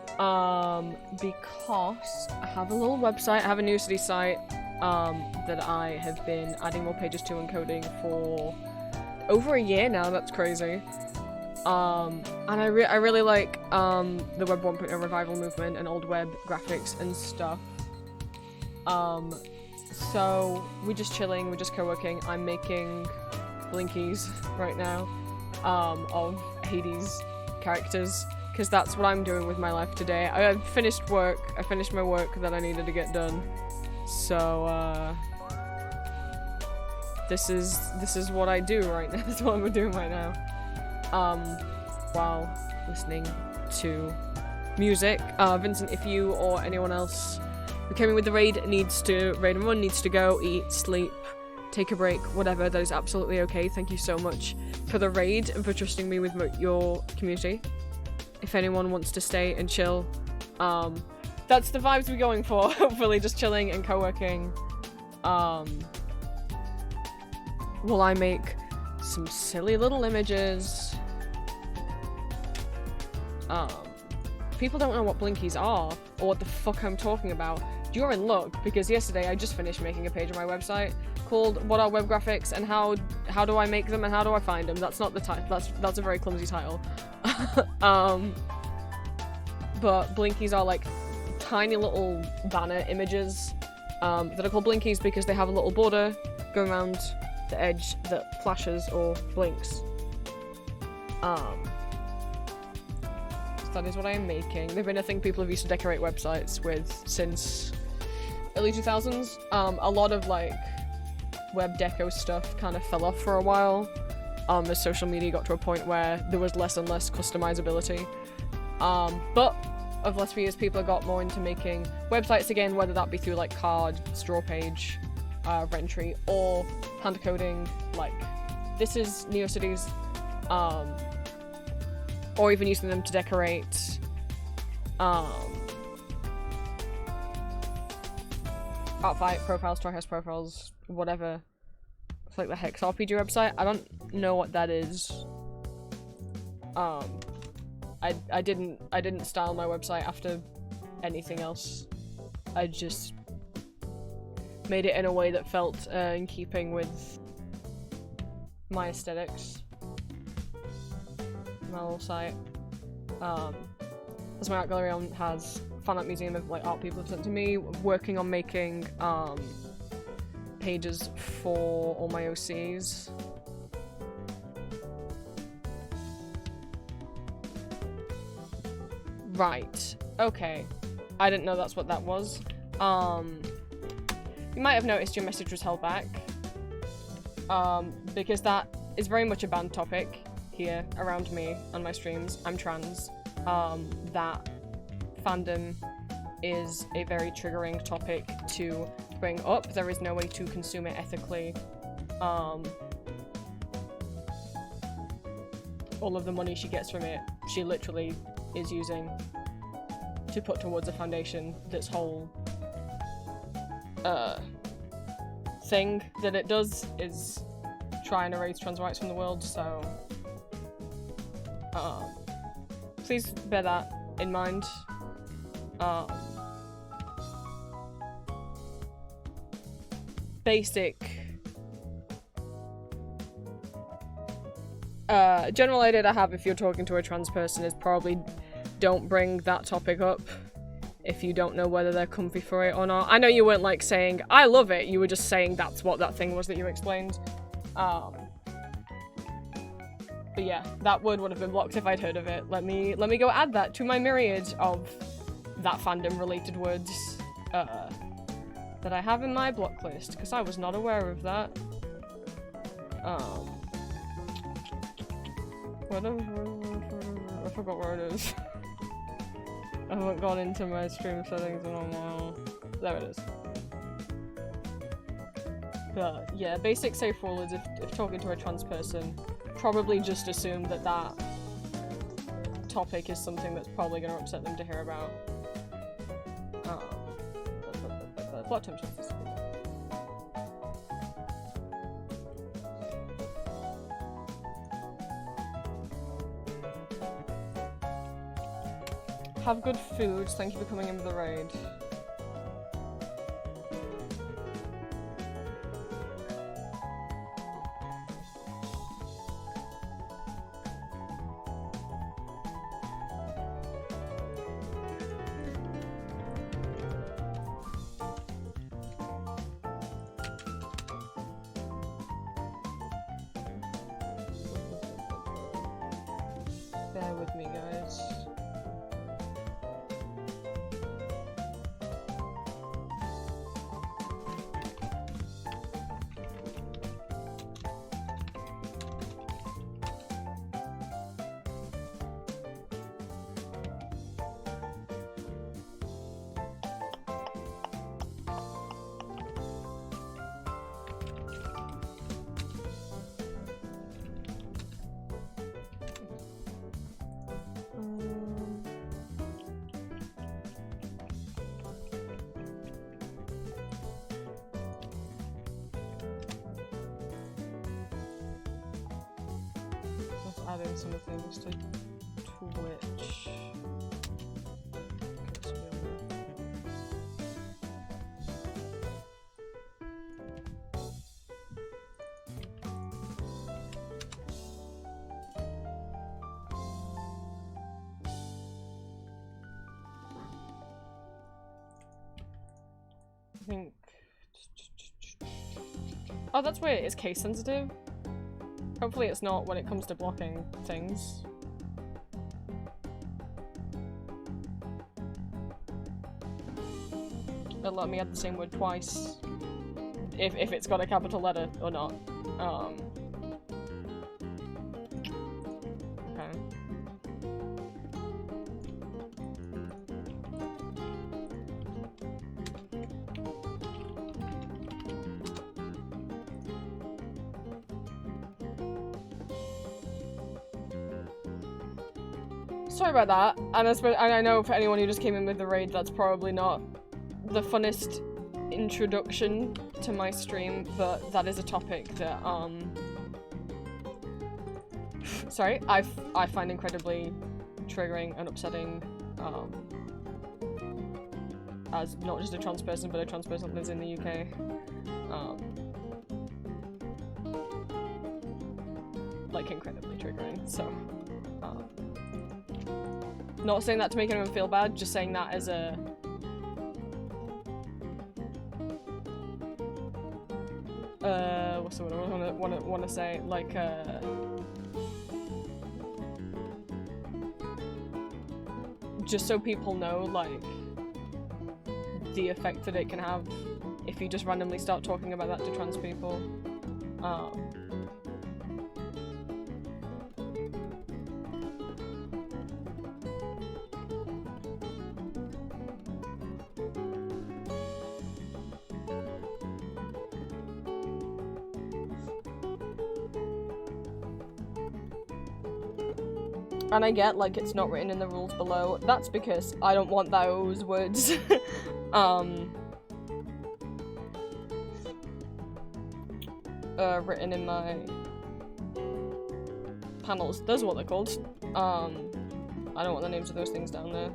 because I have a little website, I have a new city site, that I have been adding more pages to and coding for over a year now. That's crazy. And I really like the Web 1.0 revival movement and old web graphics and stuff. So we're just chilling, we're just co-working. I'm making blinkies right now of Hades characters, because that's what I'm doing with my life today. I finished work. I finished my work that I needed to get done. So this is what I do right now. That's what we're doing right now. While listening to music. Vincent, if you or anyone else who came in with the raid needs to raid and run, needs to go, eat, sleep, take a break, whatever, that is absolutely okay. Thank you so much for the raid and for trusting me with your community. If anyone wants to stay and chill, that's the vibes we're going for. Hopefully just chilling and co-working. Will I make some silly little images? People don't know what blinkies are or what the fuck I'm talking about. You're in luck, because yesterday I just finished making a page on my website called "What Are Web Graphics" and how do I make them and how do I find them. That's not the title. That's a very clumsy title. But blinkies are like tiny little banner images that are called blinkies because they have a little border going around the edge that flashes or blinks. So that is what I am making. They've been a thing people have used to decorate websites with since early 2000s. A lot of like web deco stuff kind of fell off for a while as social media got to a point where there was less and less customizability. But over the last few years, people have got more into making websites again, whether that be through like Card, Straw Page, Rentry, or hand coding. Like this is NeoCities, or even using them to decorate Artfight profiles, Trihouse profiles, whatever. It's like the Hex RPG website. I don't know what that is. I didn't style my website after anything else. I just made it in a way that felt in keeping with my aesthetics. My little site. As my art gallery has fan art museum of like art people have sent to me, working on making pages for all my OCs. Right. Okay. I didn't know that's what that was. You might have noticed your message was held back. Because that is very much a banned topic here around me on my streams. I'm trans. That fandom is a very triggering topic to bring up. There is no way to consume it ethically. All of the money she gets from it, she literally is using to put towards a foundation that's whole thing that it does is try and erase trans rights from the world, so please bear that in mind. Basic general idea I have if you're talking to a trans person is probably don't bring that topic up if you don't know whether they're comfy for it or not. I know you weren't like saying I love it, you were just saying that's what that thing was that you explained. But yeah, that word would have been blocked if I'd heard of it. Let me go add that to my myriad of that fandom related words that I have in my block list, because I was not aware of that. I forgot where it is. I haven't gone into my stream settings in a while. There it is. But yeah, basic safe rule is if talking to a trans person, probably just assume that that topic is something that's probably going to upset them to hear about. Block time chances. Have good foods. Thank you for coming in with the raid. with me, guys. Adding some things to Twitch. I think. Oh, that's weird. It's case sensitive. Hopefully it's not when it comes to blocking things. It'll let me add the same word twice. If it's got a capital letter or not. Okay. Sorry about that, and I know for anyone who just came in with the raid, that's probably not the funnest introduction to my stream, but that is a topic that, sorry, I find incredibly triggering and upsetting, as not just a trans person, but a trans person that lives in the UK. Like, incredibly triggering, so, not saying that to make anyone feel bad, just saying that as a... what's the word I want to say? Like, just so people know, like, the effect that it can have if you just randomly start talking about that to trans people. And I get, like, it's not written in the rules below. That's because I don't want those words, written in my panels. Those are what they're called. I don't want the names of those things down there.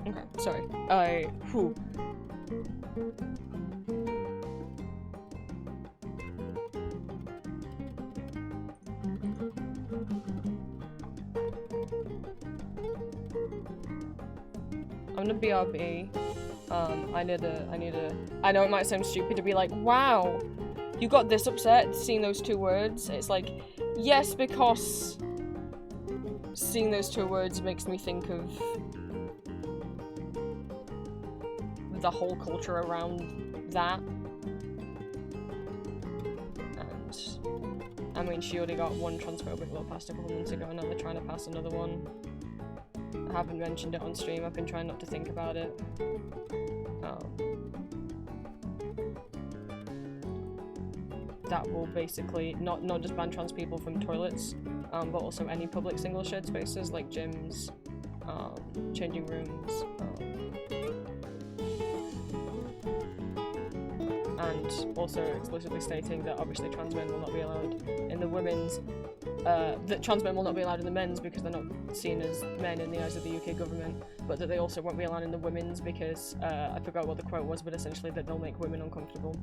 Okay, sorry. Whew. I'm gonna BRB. I know it might sound stupid to be like, wow, you got this upset seeing those two words. It's like, yes, because seeing those two words makes me think of the whole culture around that. And I mean, she already got one transphobic law passed a couple months ago, and now they're trying to pass another one. I haven't mentioned it on stream, I've been trying not to think about it. That will basically not just ban trans people from toilets, but also any public single shared spaces like gyms, changing rooms, and also explicitly stating that obviously trans men will not be allowed in the women's, that trans men will not be allowed in the men's because they're not seen as men in the eyes of the UK government, but that they also won't be allowed in the women's because, I forgot what the quote was, but essentially that they'll make women uncomfortable.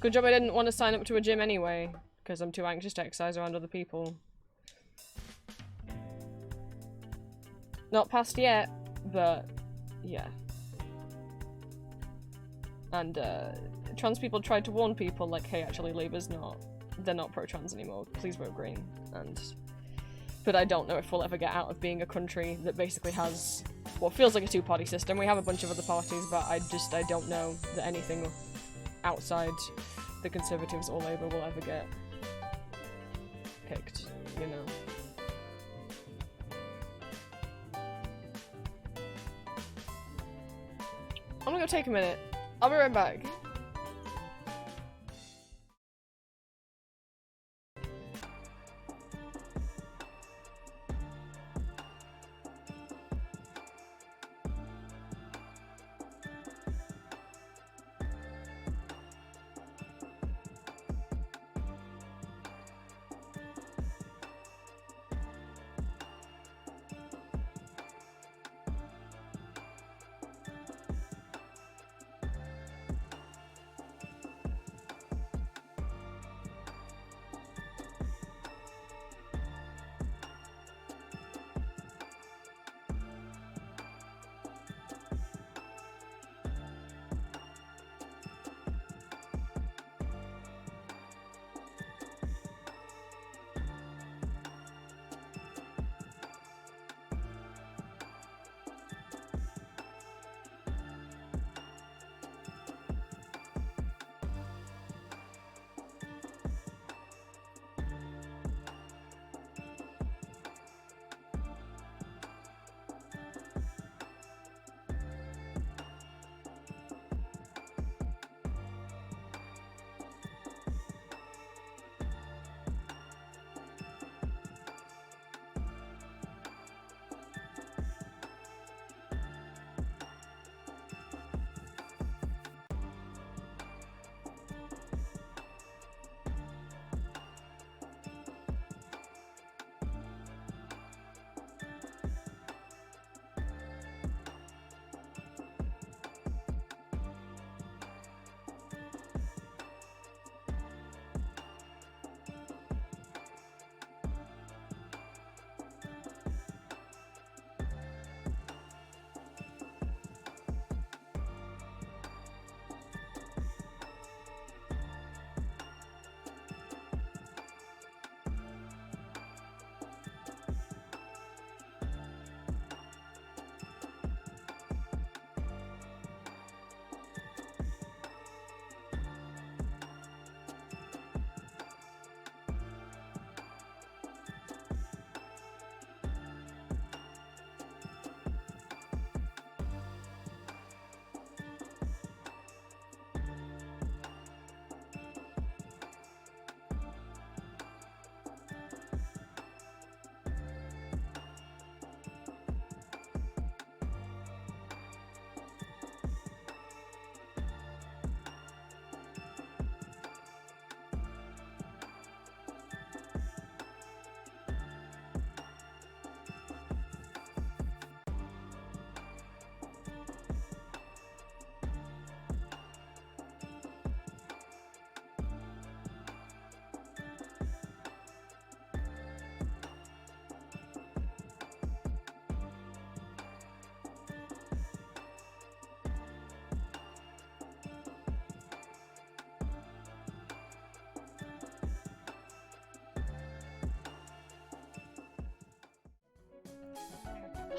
Good job I didn't want to sign up to a gym anyway. because I'm too anxious to exercise around other people. Not passed yet, but yeah. And trans people tried to warn people like, hey, actually Labour's they're not pro-trans anymore, please vote Green. But I don't know if we'll ever get out of being a country that basically has what feels like a two-party system. We have a bunch of other parties, but I don't know that anything outside the Conservatives or Labour will ever get picked, you know. I'm gonna go take a minute. I'll be right back.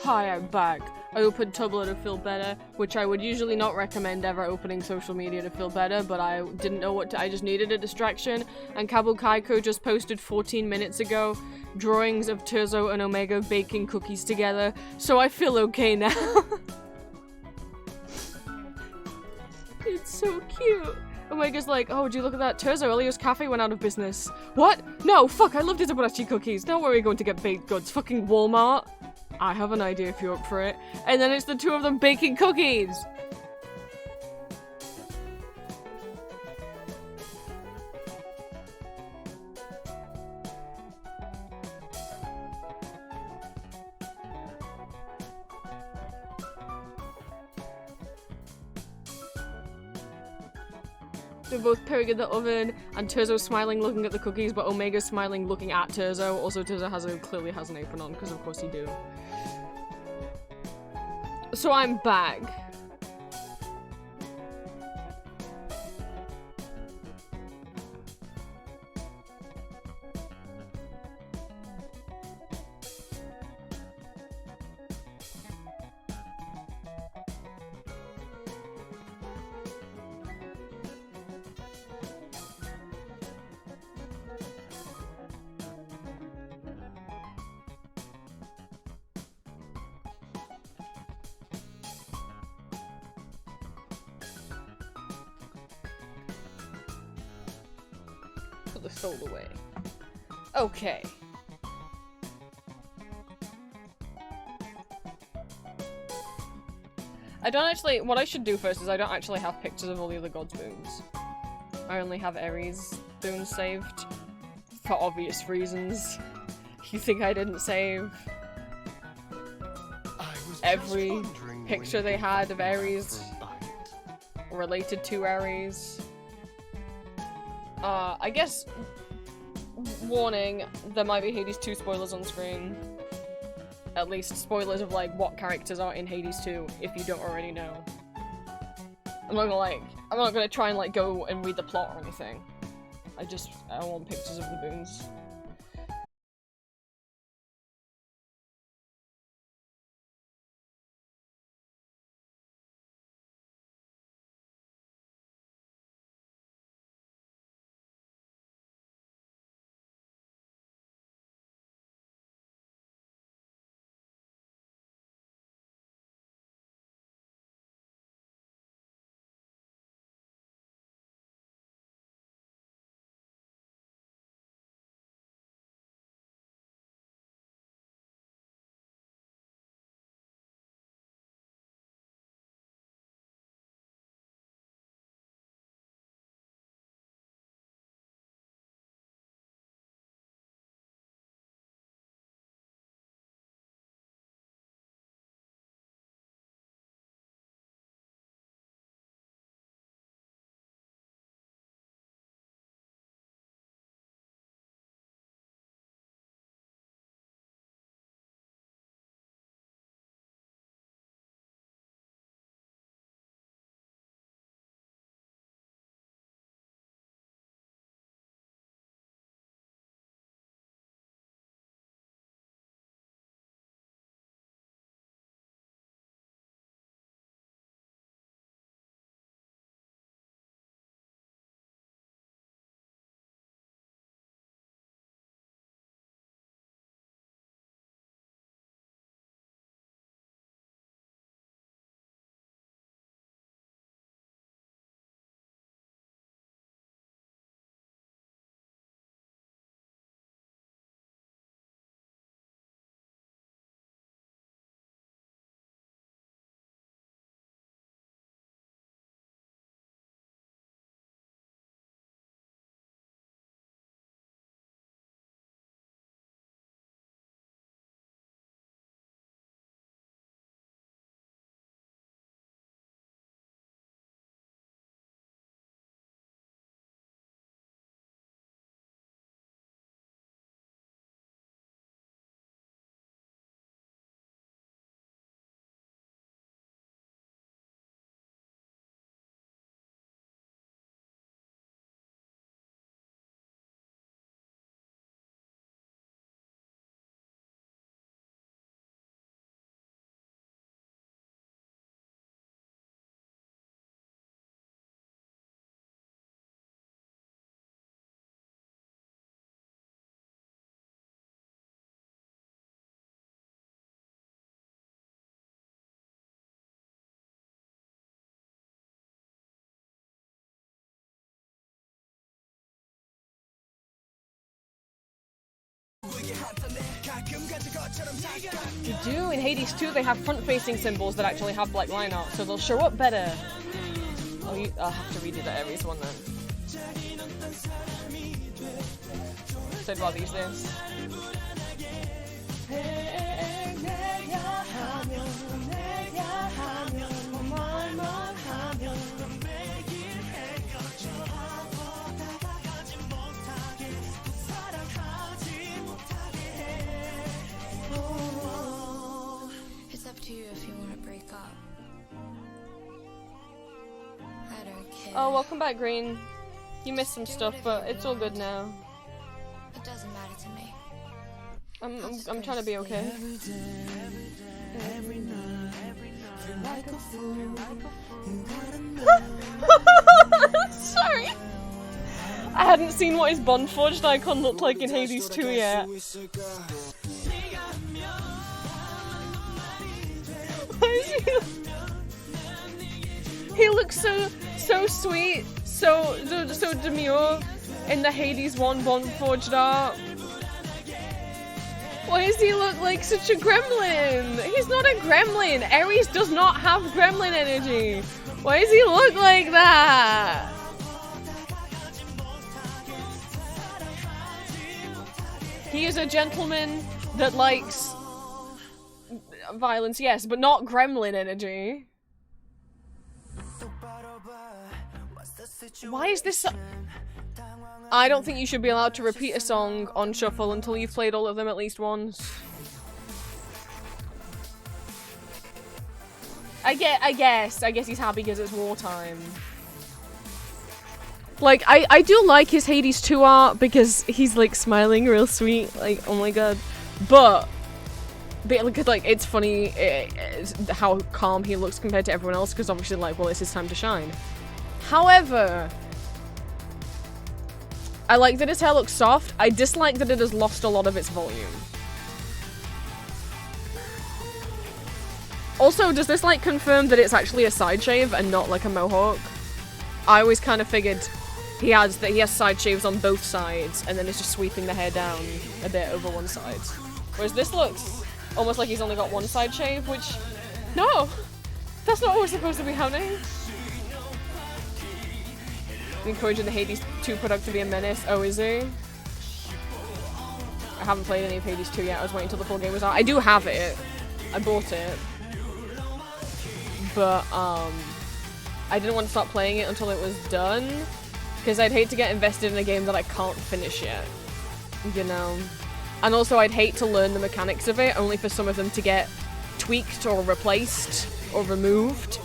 Hi, I'm back. I opened Tumblr to feel better, which I would usually not recommend ever opening social media to feel better, but I didn't know what to- I just needed a distraction, and Kabu Kaiko just posted 14 minutes ago drawings of Terzo and Omega baking cookies together, so I feel okay now. It's so cute. Omega's like, oh, would you look at that? Terzo, Elio's cafe went out of business. What? No, fuck, I love Dizaborachi cookies. Now where are we going to get baked goods? Fucking Walmart? I have an idea if you're up for it. And then it's the two of them baking cookies! They're both peering in the oven, and Terzo smiling looking at the cookies, but Omega's smiling looking at Terzo. Also, Terzo clearly has an apron on, because of course he do. So I'm back. The soul away. Okay. I don't actually- what I should do first is I don't actually have pictures of all the other gods' boons. I only have Ares' boons saved. For obvious reasons. You think I didn't save every picture they had of Ares related to Ares? I guess, warning, there might be Hades 2 spoilers on screen. At least spoilers of, like, what characters are in Hades 2, if you don't already know. I'm not gonna try and, like, go and read the plot or anything. I want pictures of the boons. You do, in Hades 2 they have front-facing symbols that actually have black line art, so they'll show up better. Oh, I'll have to redo the Ares one then. Said about these days. Oh, welcome back, Green. You missed some stuff, but it's all good now. It doesn't matter to me. I'm trying to be okay. Sorry. I hadn't seen what his Bond Forged icon looked like in Hades 2 yet. He looks so sweet, so demure in the Hades 1 Bond Forged art. Why does he look like such a gremlin? He's not a gremlin. Ares does not have gremlin energy. Why does he look like that? He is a gentleman that likes violence, yes, but not gremlin energy. Why is this so— I don't think you should be allowed to repeat a song on shuffle until you've played all of them at least once. I guess he's happy because it's wartime. Like, I do like his Hades 2 art because he's like smiling real sweet, like, oh my god. But like, it's funny how calm he looks compared to everyone else, because obviously, like, well, it's his time to shine. However, I like that his hair looks soft. I dislike that it has lost a lot of its volume. Also, does this, like, confirm that it's actually a side shave and not, like, a mohawk? I always kind of figured he has side shaves on both sides, and then it's just sweeping the hair down a bit over one side. Whereas this looks almost like he's only got one side shave, which... No! That's not what's supposed to be happening. Encouraging the Hades 2 product to be a menace. Oh, is he? I haven't played any of Hades 2 yet. I was waiting until the full game was out. I do have it. I bought it. But, I didn't want to start playing it until it was done, because I'd hate to get invested in a game that I can't finish yet. You know? And also, I'd hate to learn the mechanics of it, only for some of them to get tweaked or replaced or removed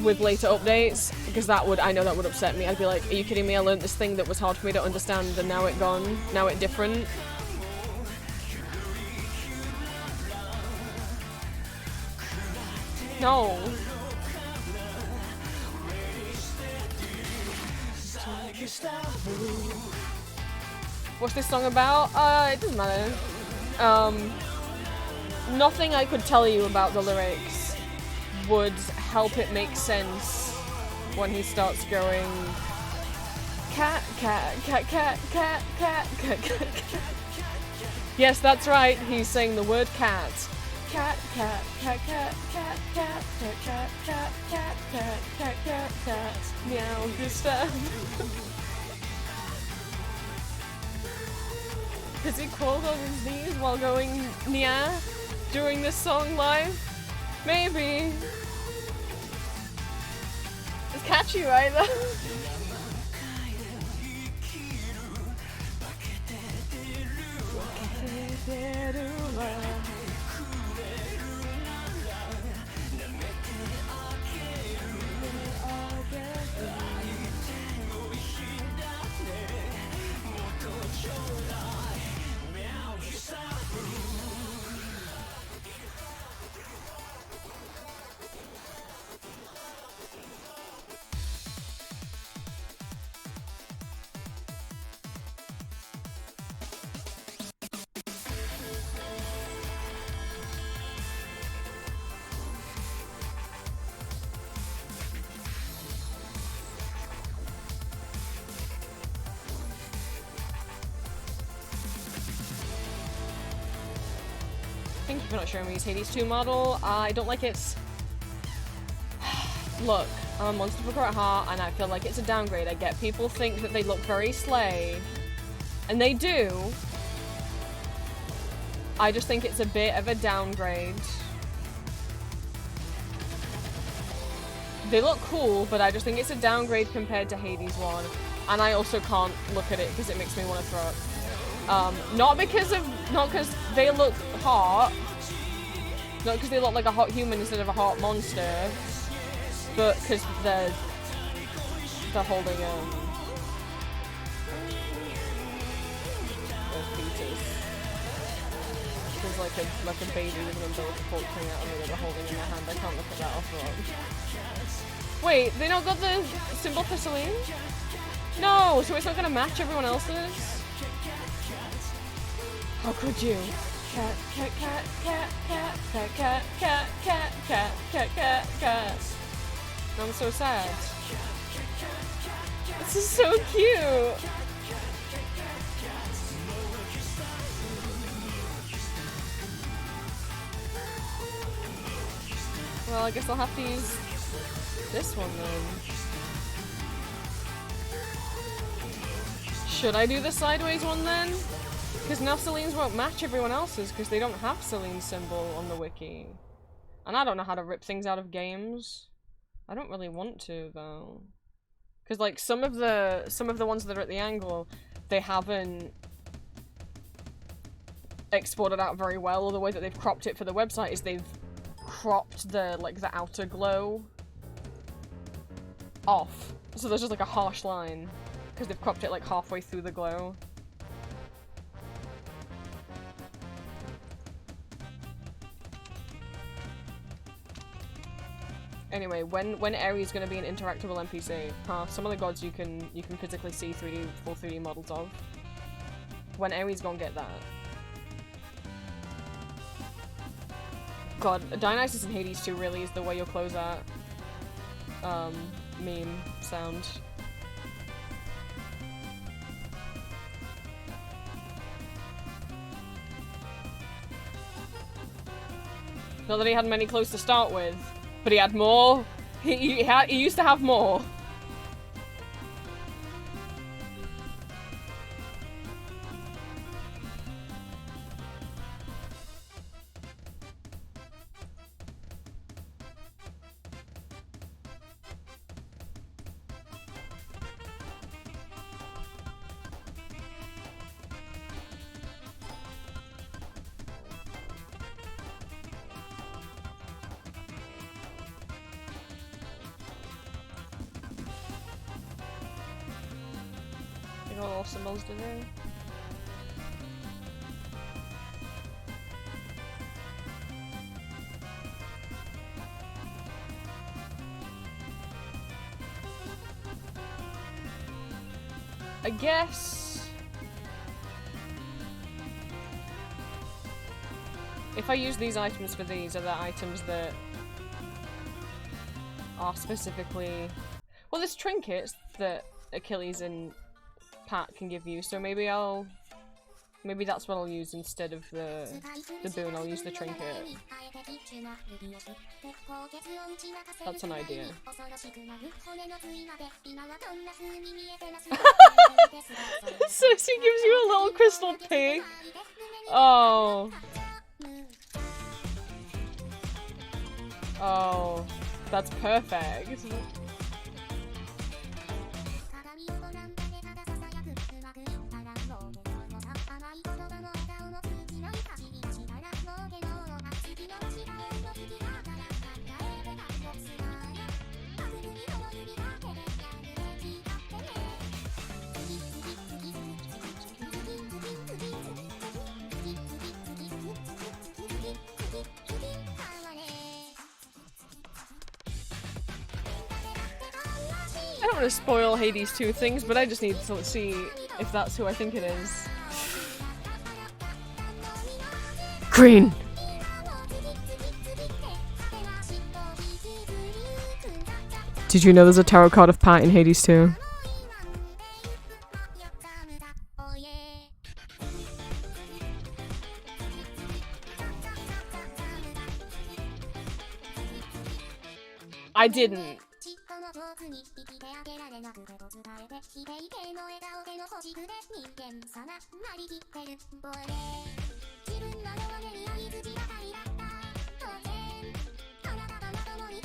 with later updates, because I know that would upset me. I'd be like, are you kidding me? I learned this thing that was hard for me to understand, and now it gone. Now it different. No. What's this song about? It doesn't matter. Nothing I could tell you about the lyrics would help it make sense when he starts going cat, cat, cat, cat, cat, cat, cat, cat, cat. Yes, that's right, he's saying the word cat. Cat, cat, cat, cat, cat, cat, cat, cat, cat, cat, cat, cat, cat, cat, meow, Gustav. Has he crawled on his knees while going nya during this song live? Maybe. It's catchy, right? Thank you for not showing me his Hades 2 model. I don't like its... Look, I'm a monster booker at heart, and I feel like it's a downgrade. I get people think that they look very slay, and they do. I just think it's a bit of a downgrade. They look cool, but I just think it's a downgrade compared to Hades 1. And I also can't look at it because it makes me want to throw up. Not because they look hot, not because they look like a hot human instead of a hot monster, but because they're holding those fetus. There's like a baby with an umbilical cord coming out of it that they're holding in their hand. I can't look at that off wrong. Wait, they not got the symbol for Celine? No, so it's not gonna match everyone else's? How could you? Cat, cat, cat, cat, cat, cat, cat, cat, cat, cat, cat, cat, cat. I'm so sad. This is so cute. Well, I guess I'll have to use this one then. Should I do the sideways one then? Because now Celine's won't match everyone else's because they don't have Celine's symbol on the wiki. And I don't know how to rip things out of games. I don't really want to though. Because like some of the ones that are at the angle, they haven't exported out very well, or the way that they've cropped it for the website is they've cropped the outer glow off. So there's just like a harsh line because they've cropped it like halfway through the glow. Anyway, when Aeries gonna be an interactable NPC? Huh? Some of the gods you can physically see full 3D models of. When Aeries gonna get that? God, Dionysus and Hades 2 really is the way you'll close that meme sound. Not that he had many clothes to start with. But he had more. He used to have more. Little symbols to do. I guess if I use these items for these, are the items that are specifically, well, there's trinkets that Achilles and Pat can give you, so maybe that's what I'll use instead of the boon. I'll use the trinket. That's an idea. So she gives you a little crystal pig. Oh. Oh, that's perfect. I don't want to spoil Hades 2 things, but I just need to see if that's who I think it is. Green! Did you know there's a tarot card of Pat in Hades 2? I didn't.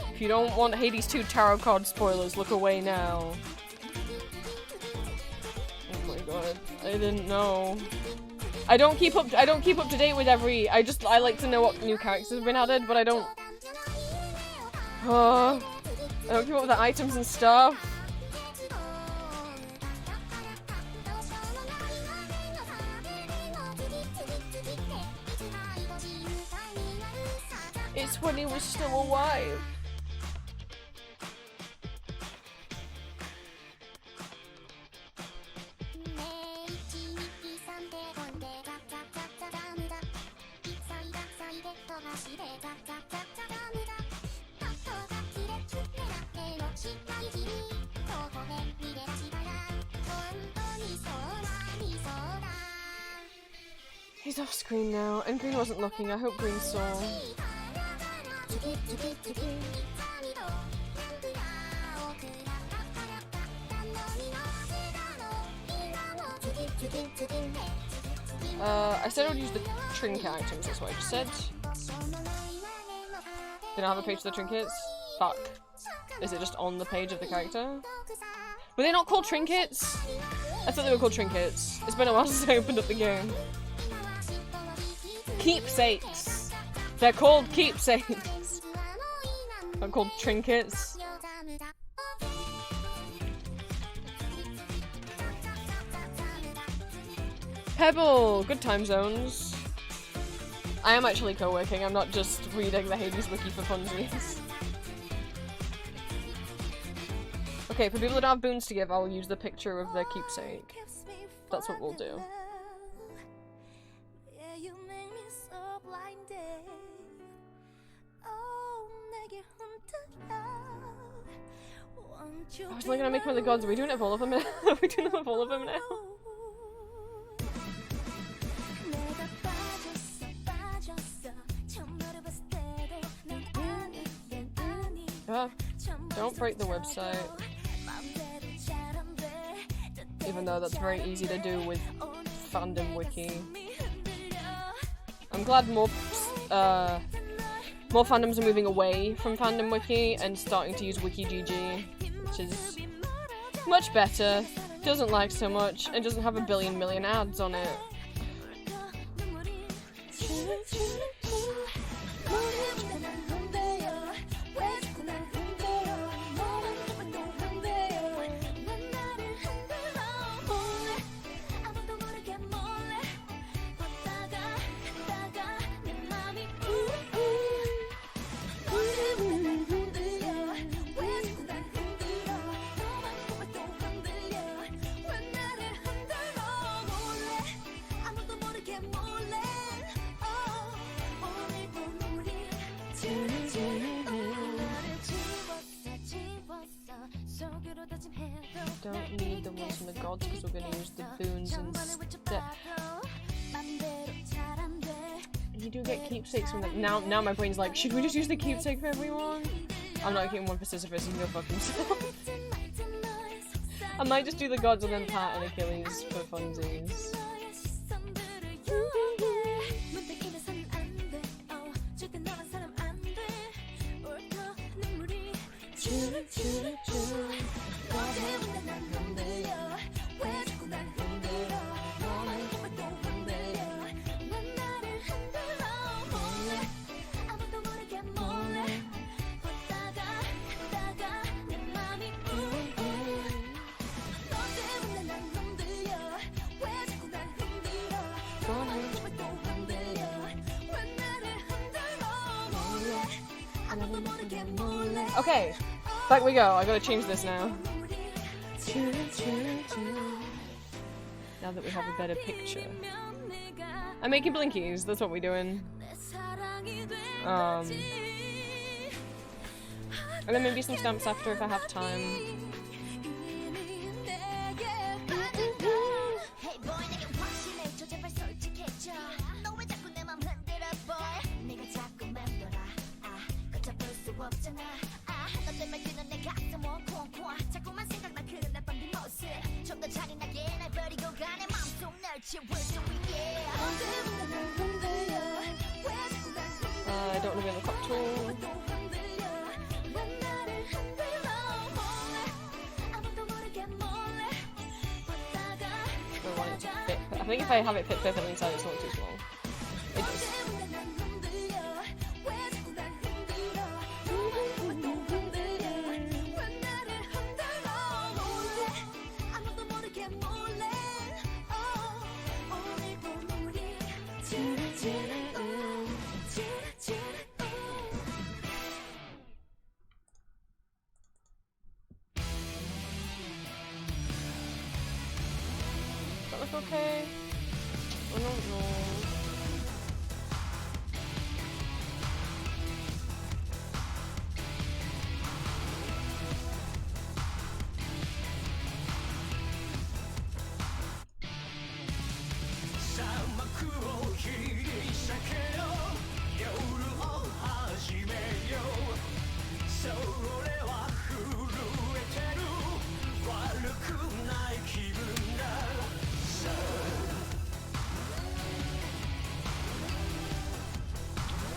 If you don't want Hades 2 tarot card spoilers, look away now. Oh my god, I didn't know. I don't keep up to date with every. I like to know what new characters have been added, but I don't. I don't keep up with the items and stuff. just when he was still alive. He's off screen now, and Green wasn't looking. I hope Green saw. I said I would use the trinket items, that's what I just said. Did I have a page for the trinkets? Fuck. Is it just on the page of the character? Were they not called trinkets? I thought they were called trinkets. It's been a while since I opened up the game. Keepsakes! They're called keepsakes! They're called trinkets. Pebble! Good time zones. I am actually co-working, I'm not just reading the Hades wiki for funsies. Okay, for people that don't have boons to give, I'll use the picture of their keepsake. That's what we'll do. I was like, gonna make one of the gods. Are we doing it with all of them? Are we doing it with all of them now? Don't break the website. Even though that's very easy to do with Fandom Wiki. I'm glad more fandoms are moving away from Fandom Wiki and starting to use WikiGG, which is much better, doesn't lag so much, and doesn't have a billion million ads on it. Don't need the ones from the gods because we're going to use the boons instead. You do get keepsakes from them. Now my brain's like, should we just use the keepsake for everyone? I'm not getting one for Sisyphus, you can go fuck himself. I might just do the gods and then Pat and Achilles for funsies. Okay, back we go. I gotta change this now. Now that we have a better picture. I'm making blinkies, that's what we're doing. And then maybe some stamps after if I have time. I don't want to be on the clock tool. I want it to fit. I think if I have it fit perfectly inside, it's not too small. It does.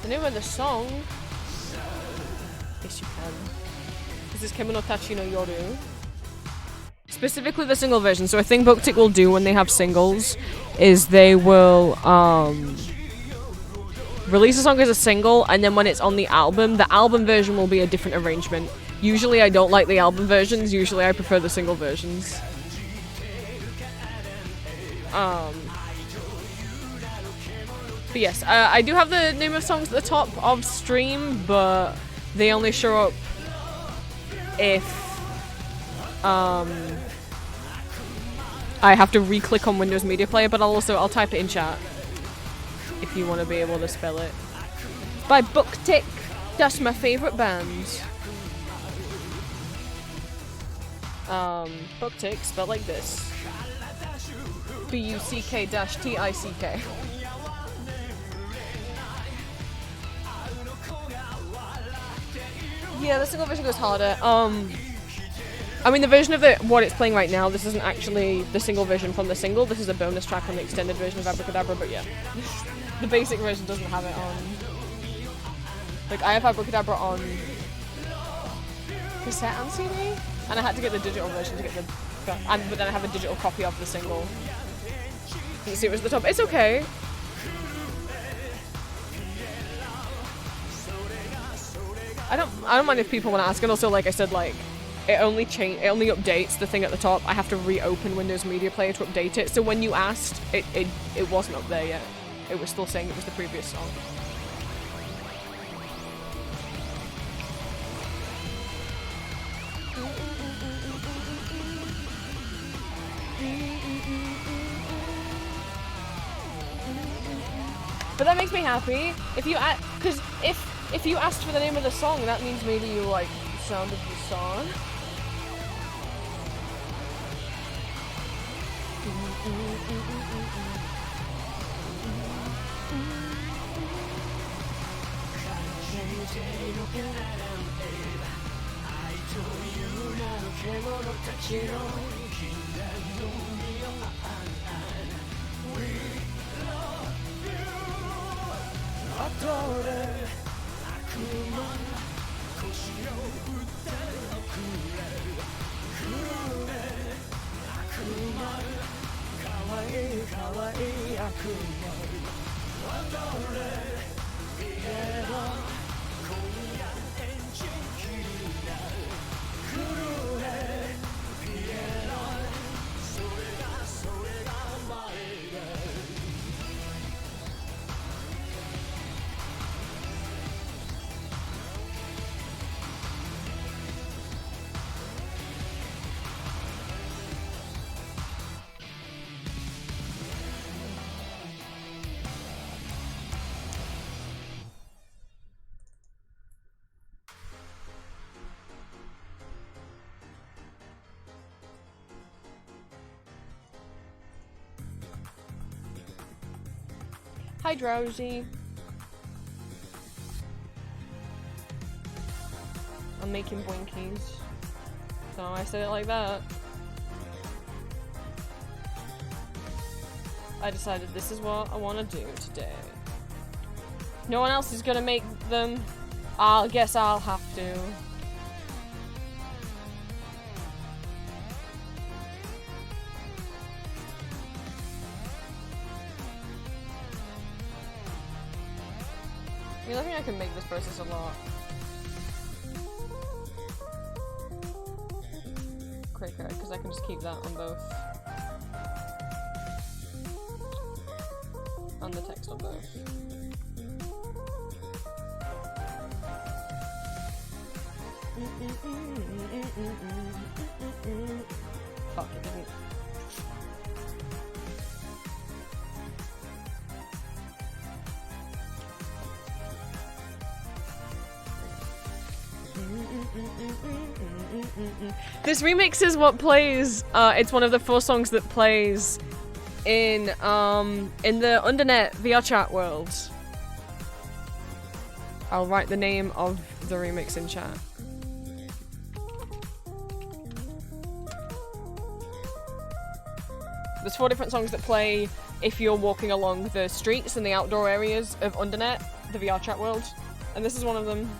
The name of the song. Yes, you can. This is Kemono Tachi no Yoru. Specifically the single version. So a thing BookTik will do when they have singles is they will release a song as a single, and then when it's on the album version will be a different arrangement. Usually I don't like the album versions, usually I prefer the single versions. But yes, I do have the name of songs at the top of stream, but they only show up if I have to re-click on Windows Media Player, but I'll type it in chat if you want to be able to spell it. By BookTik, that's my favorite band. BookTik, spelled like this. BUCK-TICK. Yeah, the single version goes harder. I mean, the version of what it's playing right now, this isn't actually the single version from the single. This is a bonus track on the extended version of Abracadabra, but yeah. The basic version doesn't have it on. Like, I have Abracadabra on cassette and CD, and I had to get the digital version to get the... but then I have a digital copy of the single. You see it was at the top. It's okay. I don't mind if people want to ask, and also, like I said, like, it only updates the thing at the top. I have to reopen Windows Media Player to update it. So when you asked, it wasn't up there yet. It was still saying it was the previous song. But that makes me happy. If you because if you asked for the name of the song, that means maybe you like the sound of the song. Hi, Drowsy. I'm making blinkies. So I said it like that. I decided this is what I want to do today. No one else is gonna make them. I guess I'll have to. I think I can make this process a lot quicker, because I can just keep that on both. On the text on both. Fuck, it didn't. This remix is what plays. It's one of the 4 songs that plays in the Undernet VR chat world. I'll write the name of the remix in chat. There's 4 different songs that play if you're walking along the streets and the outdoor areas of Undernet, the VR chat world. And this is one of them.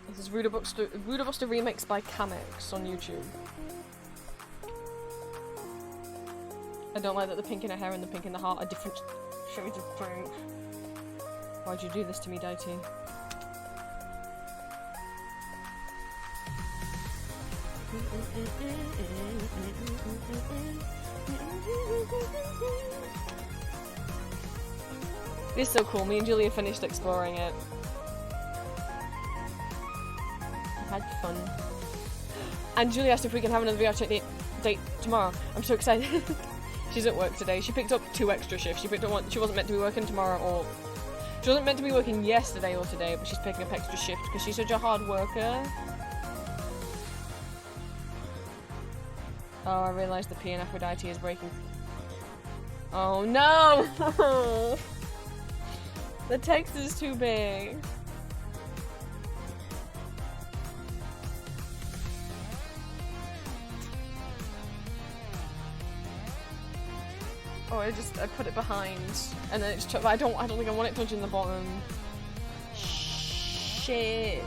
This is Rudabuster Remix by Kamix on YouTube. I don't like that the pink in her hair and the pink in the heart are different shades of pink. Why'd you do this to me, Daity? This is so cool. Me and Julia finished exploring it. I had fun. And Julia asked if we can have another VR chat date tomorrow. I'm so excited. She's at work today. She picked up 2 extra shifts. She picked up one. She wasn't meant to be working tomorrow, or she wasn't meant to be working yesterday or today, but she's picking up extra shifts because she's such a hard worker. Oh, I realised the P in Aphrodite is breaking. Oh no! The text is too big. Oh, I put it behind, and then it's. I don't think I want it touching the bottom. Shit.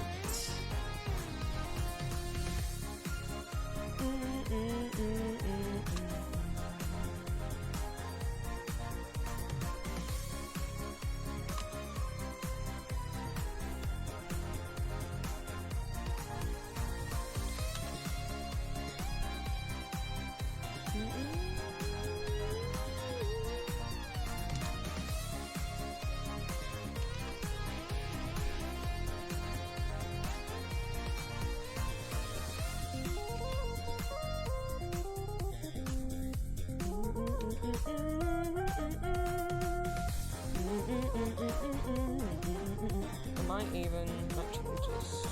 I might even actually just...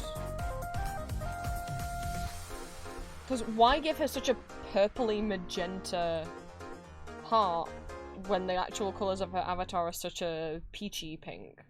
Because why give her such a purpley magenta heart when the actual colours of her avatar are such a peachy pink?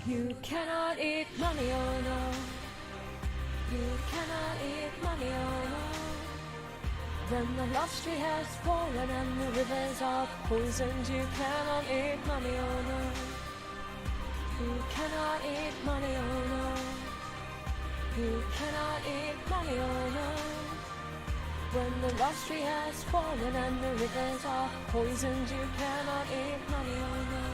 You cannot eat money, oh no. You cannot eat money, oh no. When the last tree has fallen and the rivers are poisoned, you cannot eat money, oh no. You cannot eat money, oh no. You cannot eat money, oh no. When the last tree has fallen and the rivers are poisoned, you cannot eat money, oh no.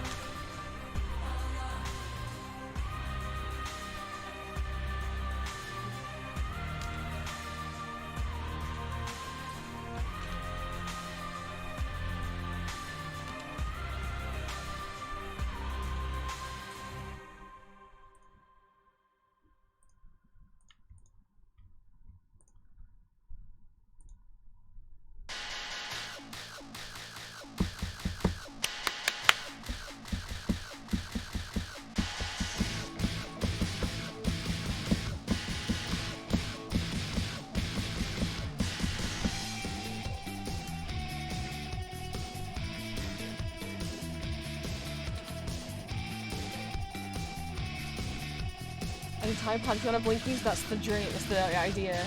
Entire Pantheon of Blinkies, that's the dream, that's the idea.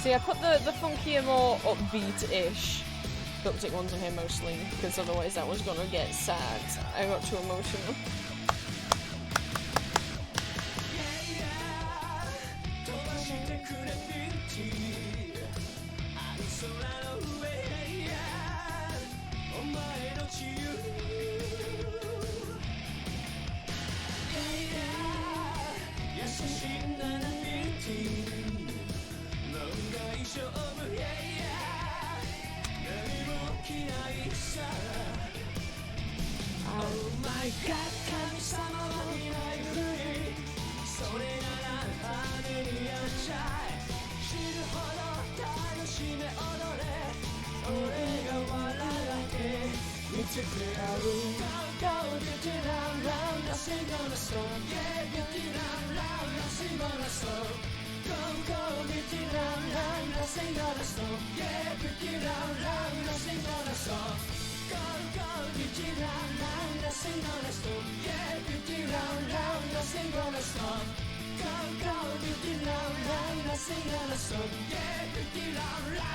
See, I put the funkier, more upbeat-ish Cryptic ones on here mostly, because otherwise that was gonna get sad. I got too emotional.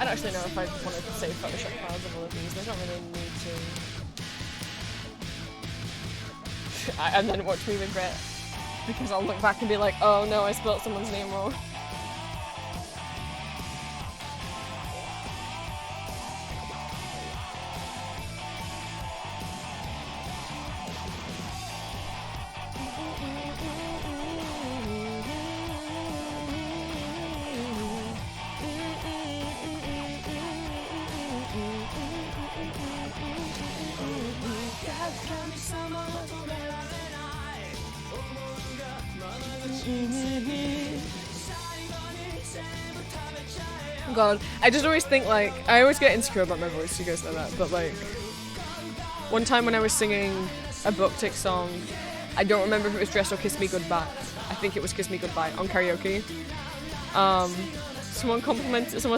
I don't actually know if I wanted to save Photoshop files of all of these. There's not really need to. And then watch me regret, because I'll look back and be like, oh no, I spelled someone's name wrong. God, I just always think, like, I always get insecure about my voice, you guys know that, but like, one time when I was singing a BookTik song, I don't remember if it was Dress or Kiss Me Goodbye, I think it was Kiss Me Goodbye, on karaoke. Someone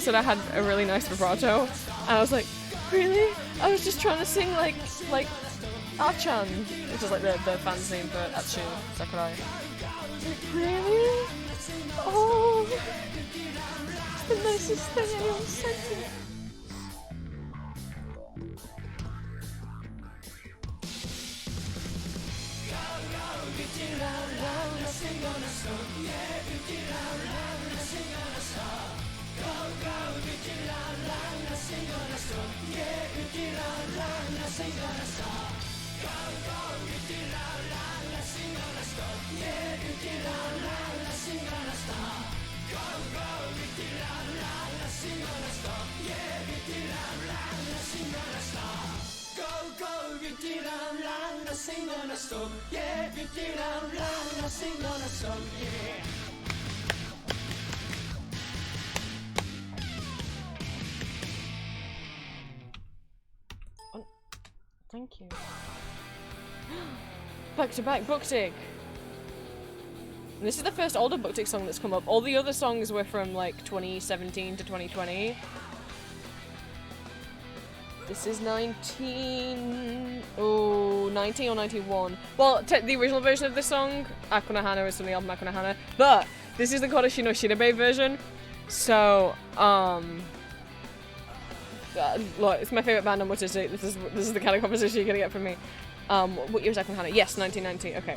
said I had a really nice vibrato, and I was like, Really? I was just trying to sing like Achan, which is like the fan's name for Atsu Sakurai. Really? Oh, it's the nicest thing anyone said to me. Thank you. Back to back Booktick. And this is the first older Booktick song that's come up. All the other songs were from like 2017 to 2020. This is 19 or 91. Well, the original version of this song, Akunahana, is from the album Akunahana, but this is the Kodoshi no Shirabe version. So, look, it's my favorite band on What Is It. This is the kind of composition you're gonna get from me. What year was Akunahana? Yes, 1990. Okay.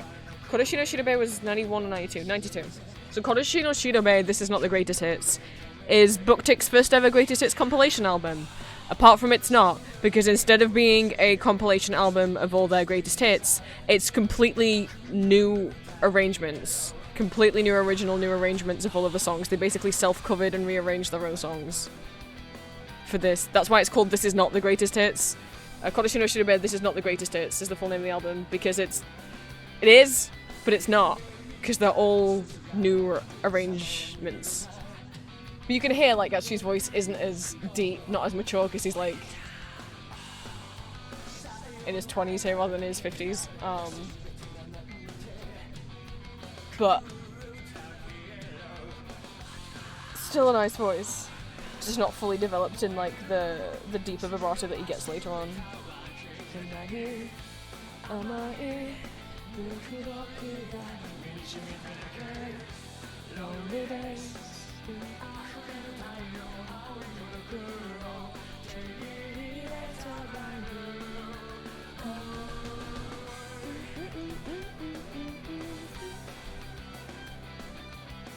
Kodoshi no Shirabe was 91 or 92? 92. So Kodoshi no Shirabe, This Is Not the Greatest Hits, is Booktick's first ever greatest hits compilation album. Apart from it's not, because instead of being a compilation album of all their greatest hits, it's completely new arrangements. Completely new original new arrangements of all of the songs. They basically self-covered and rearranged their own songs for this. That's why it's called This Is Not the Greatest Hits. Kodoshi no Shirabe, This Is Not the Greatest Hits is the full name of the album, because it is, but it's not, because they're all new arrangements. But you can hear, like, Atsu's voice isn't as deep, not as mature, because he's, like, in his 20s here rather than his 50s. But still a nice voice. Just not fully developed in, like, the deeper vibrato that he gets later on.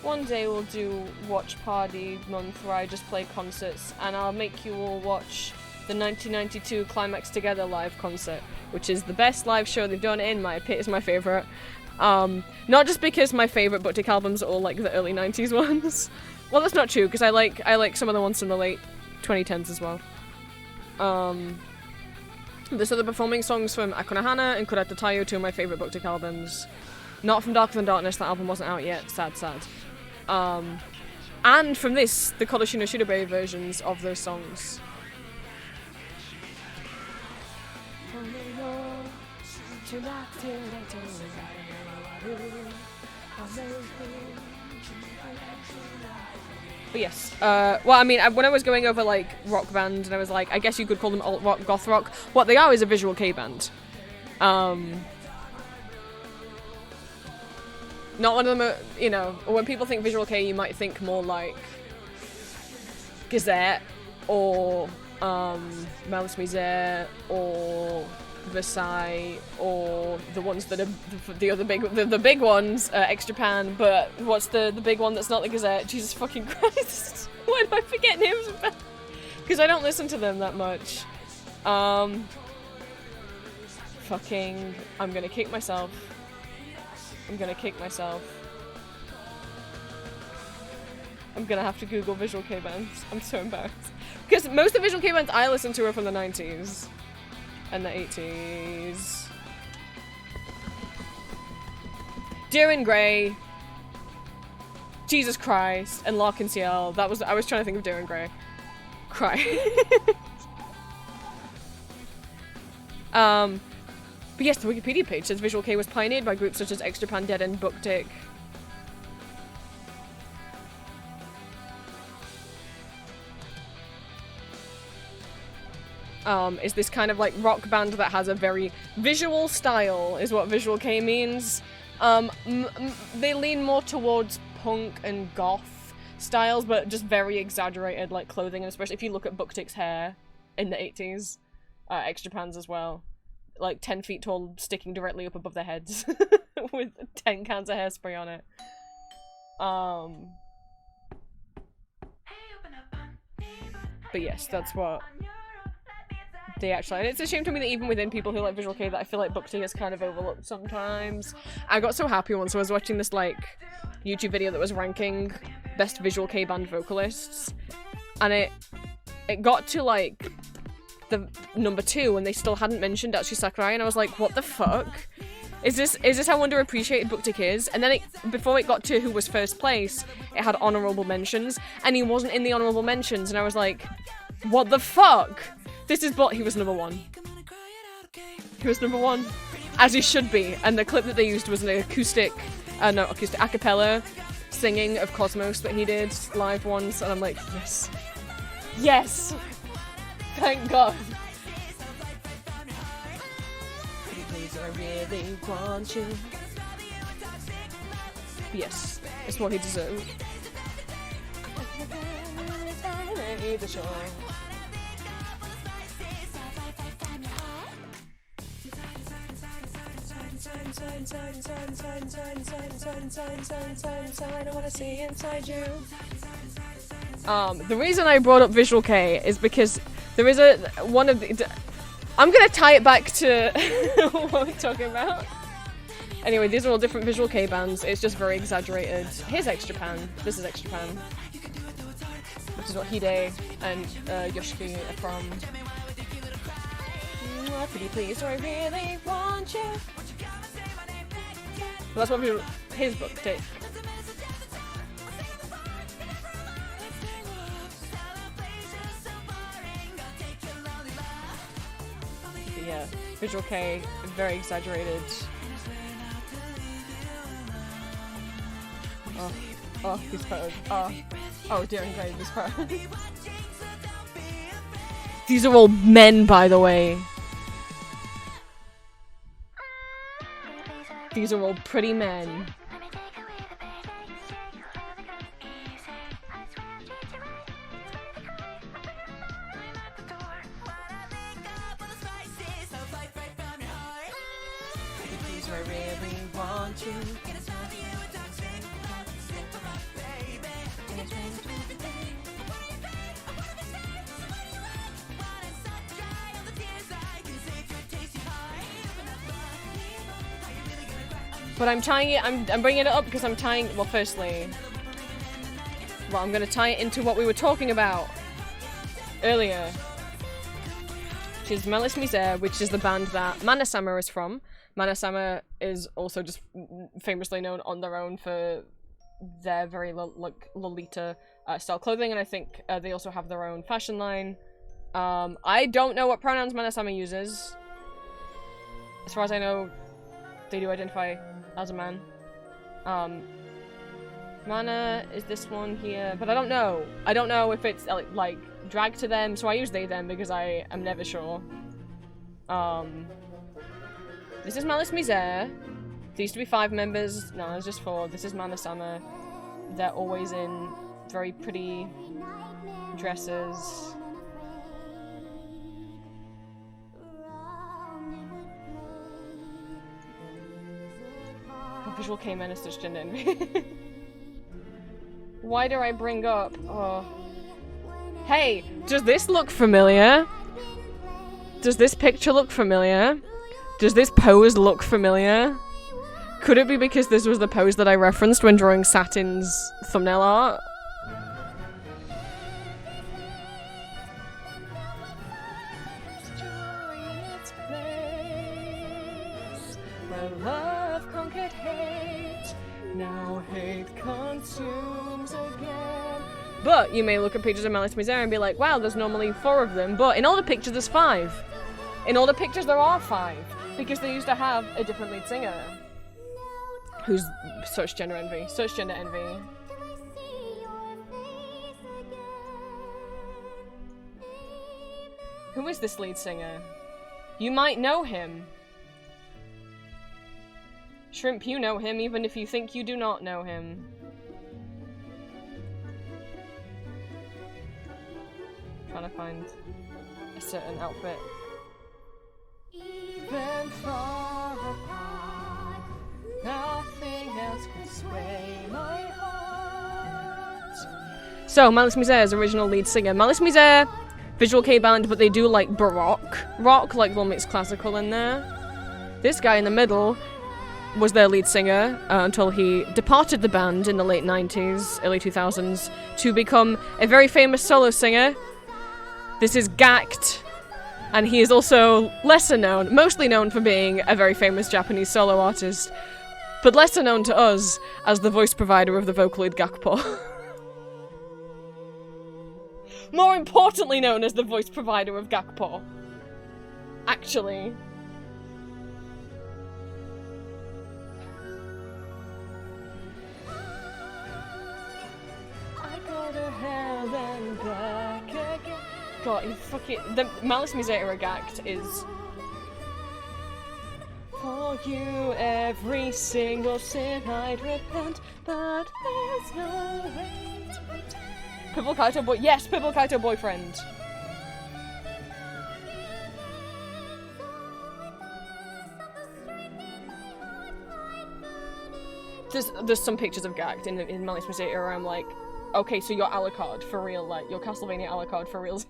One day we'll do Watch Party month where I just play concerts, and I'll make you all watch the 1992 Climax Together live concert, which is the best live show they've done in my pit. Is my favourite. Not just because my favourite Booktick albums are all like the early 90s ones. Well, that's not true, because I like some of the ones from the late 2010s as well. This are the performing songs from Akunahana and Kurata Tayo, two of my favourite Booktick albums. Not from Darker Than Darkness, that album wasn't out yet, sad. And from this, the Kodoshi no Shirabe versions of those songs. But yes, well, I mean, when I was going over, like, rock band, and I was like, I guess you could call them alt-rock, goth rock, what they are is a visual K band. Not one of them, you know, when people think visual K, you might think more like Gazette, or Malice Misere, or Versailles, or the ones that are the other big, the big ones, X Japan. But what's the big one that's not the Gazette? Jesus fucking Christ! Why do I forget names? Because I don't listen to them that much. Fucking, I'm gonna kick myself. I'm gonna have to Google visual K bands. I'm so embarrassed. Because most of the visual K bands I listen to are from the 90s and the 80s. Deer Grey, Jesus Christ, and Larkin Ciel. I was trying to think of Deer Grey. Cry. But yes, the Wikipedia page says Visual K was pioneered by groups such as X Japan, Dead and Booktick. is this kind of like rock band that has a very visual style, is what Visual Kei means. They lean more towards punk and goth styles, but just very exaggerated like clothing, and especially if you look at Booktick's hair in the 80s, Extra Pans as well, like 10 feet tall, sticking directly up above their heads with 10 cans of hairspray on it. But yes, that's what they actually, and it's a shame to me that even within people who like Visual Kei that I feel like Booktick is kind of overlooked sometimes. I got so happy once I was watching this like YouTube video that was ranking best Visual Kei band vocalists, and it got to like the number 2 and they still hadn't mentioned Dachi Sakurai, and I was like, what the fuck? Is this how underappreciated Booktick is? And then before it got to who was first place, it had honorable mentions, and he wasn't in the honorable mentions, and I was like, what the fuck? This is he was number 1. He was number 1, as he should be. And the clip that they used was an acoustic a cappella singing of Cosmos that he did live once, and I'm like, yes. Yes! Thank God. Please, I really want you. Yes, it's what he deserved. The reason I brought up Visual Kei is because there is I'm gonna tie it back to what we're talking about. Anyway, these are all different Visual Kei bands. It's just very exaggerated. Here's Extra Pan. This is Extra Pan. Which is what Hide and Yoshiki are from. Pretty please, I really want you. Well, that's what his book did. Yeah, Visual Kei, very exaggerated. Oh, these photos. Oh, dear and great, these photos. These are all men, by the way. These are all pretty men. These I really want you. But I'm tying it, I'm bringing it up because I'm tying, well firstly, I'm gonna tie it into what we were talking about earlier. Which is Malice Misère, which is the band that Mana-sama is from. Mana-sama is also just famously known on their own for their very like Lolita style clothing, and I think they also have their own fashion line. I don't know what pronouns Mana-sama uses. As far as I know, they do identify as a man. Mana is this one here, but I don't know. I don't know if it's like drag to them, so I use they them because I am never sure. This is Malice Misère. There used to be 5 members, no, there's just 4. This is Mana-sama. They're always in very pretty dresses. Visual Kei Men is such gender envy. Why do I bring up? Oh. Hey, does this look familiar? Does this picture look familiar? Does this pose look familiar? Could it be because this was the pose that I referenced when drawing Satin's thumbnail art? But you may look at pictures of Malice Misère and be like, wow, there's normally 4 of them, but in all the pictures there's 5. In all the pictures there are 5, because they used to have a different lead singer. Who's such gender envy. Such gender envy. Who is this lead singer? You might know him. Shrimp, you know him, even if you think you do not know him. Trying to find a certain outfit. Even far apart, nothing else can sway my heart. So, Malice Misere's original lead singer. Malice Misere, visual K band, but they do like baroque rock, like they'll mix classical in there. This guy in the middle was their lead singer until he departed the band in the late 90s, early 2000s, to become a very famous solo singer. This is Gackt, and he is also lesser known, mostly known for being a very famous Japanese solo artist, but lesser known to us as the voice provider of the Vocaloid Gakpo. More importantly known as the voice provider of Gakpo. Actually. I go to hell and back again. God, you fucking... The Malice Misere Gackt is... For you, every single sin I'd repent, but there's no way to pretend. Pibble Kaito boy... Yes, Pibble Kaito boyfriend. There's some pictures of Gackt in Malice Misere where I'm like, okay, so you're Alucard for real, like, you're Castlevania Alucard for real.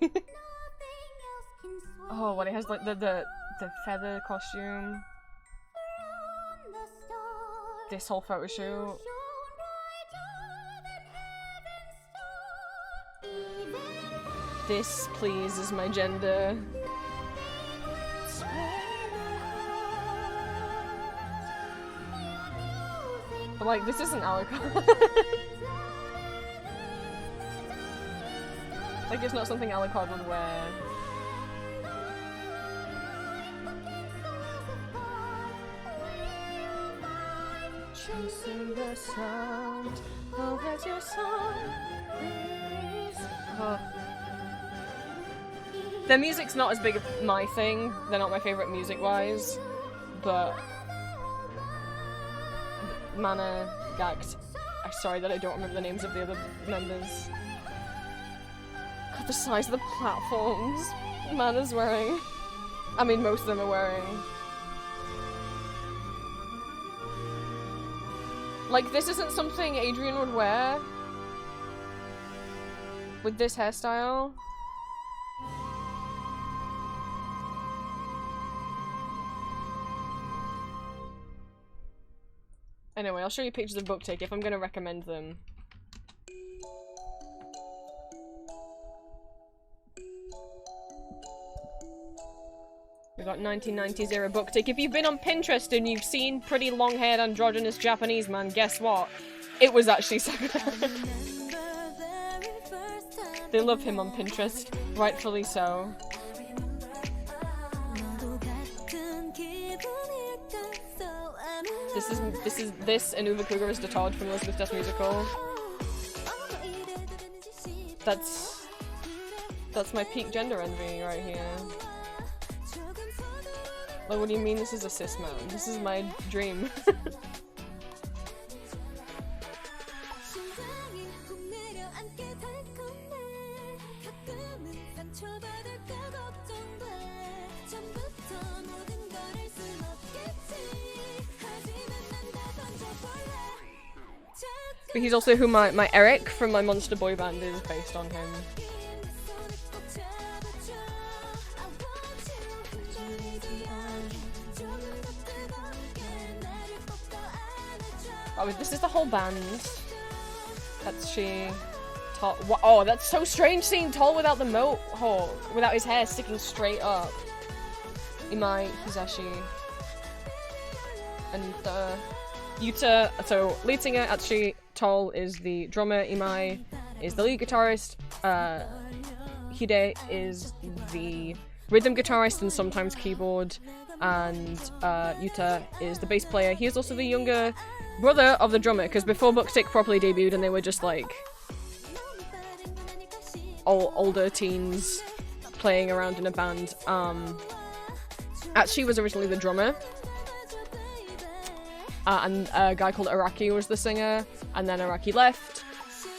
Oh, when it has like the feather costume. This whole photo shoot. This, please, is my gender. But like, this isn't Alucard. Like, it's not something Alucard would wear. Chasing the sound, oh, as your song plays. Oh. Their music's not as big of my thing. They're not my favorite music-wise, but Mana, Gackt. I'm sorry that I don't remember the names of the other members. God, the size of the platforms Mana's wearing. I mean, most of them are wearing. Like, this isn't something Adrian would wear with this hairstyle. Anyway, I'll show you pictures of BookTake if I'm gonna recommend them. We got 1990s era BookTake. If you've been on Pinterest and you've seen pretty long-haired androgynous Japanese man, guess what? It was actually Sakura. They love him on Pinterest, rightfully so. This and Uwe Kruger is the Todd from Elizabeth Death Musical. That's my peak gender envy right here. Like, what do you mean this is a cis man? This is my dream. But he's also who my Eric from my Monster Boy band is based on him. Oh, this is the whole band. That's she. Tall. Oh, that's so strange seeing Tall without the mohawk, without his hair sticking straight up. Imai, Hisashi, and Yuta. So lead singer Atsushi, Tall is the drummer, Imai is the lead guitarist, Hide is the rhythm guitarist and sometimes keyboard, and Yuta is the bass player. He is also the younger brother of the drummer, because before BookTake properly debuted and they were just like older teens, playing around in a band. Atsushi was originally the drummer, and a guy called Araki was the singer, and then Araki left,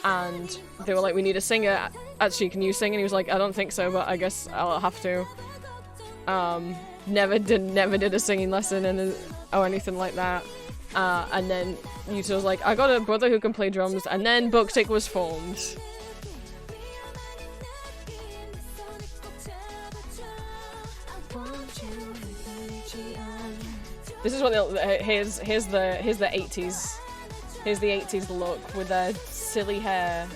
and they were like, we need a singer. Atsushi, can you sing? And he was like, I don't think so, but I guess I'll have to. Never did a singing lesson or anything like that. And then Yuta was like, I got a brother who can play drums, and then BookTik was formed. This is what here's the 80s. Here's the 80s look with their silly hair.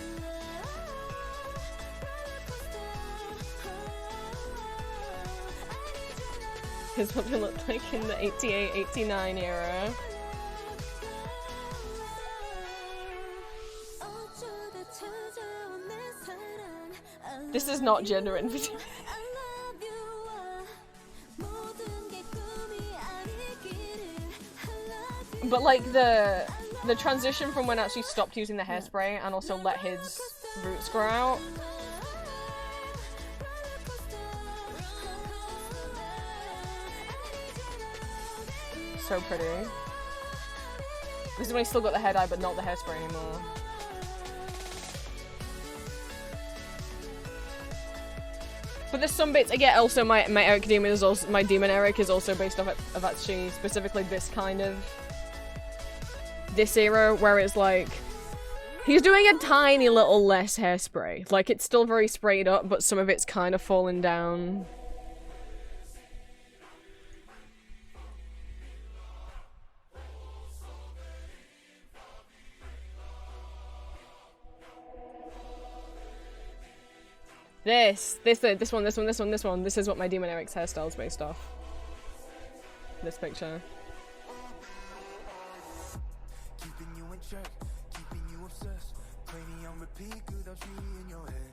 Here's what they looked like in the 88, 89 era. This is not gender inverted. But like the transition from when actually stopped using the hairspray and also let his roots grow out. So pretty. This is when he still got the hair dye but not the hairspray anymore. But there's some bits, again, also my Eric Demon is also, my Demon Eric is also based off of Atsushi, specifically this era where it's like, he's doing a tiny little less hairspray. Like, it's still very sprayed up, but some of it's kind of falling down. This one. This is what my Demon Eric's hairstyle is based off. This picture. Keeping you in check, keeping you obsessed. Play me on repeat, good I'll treat in your head.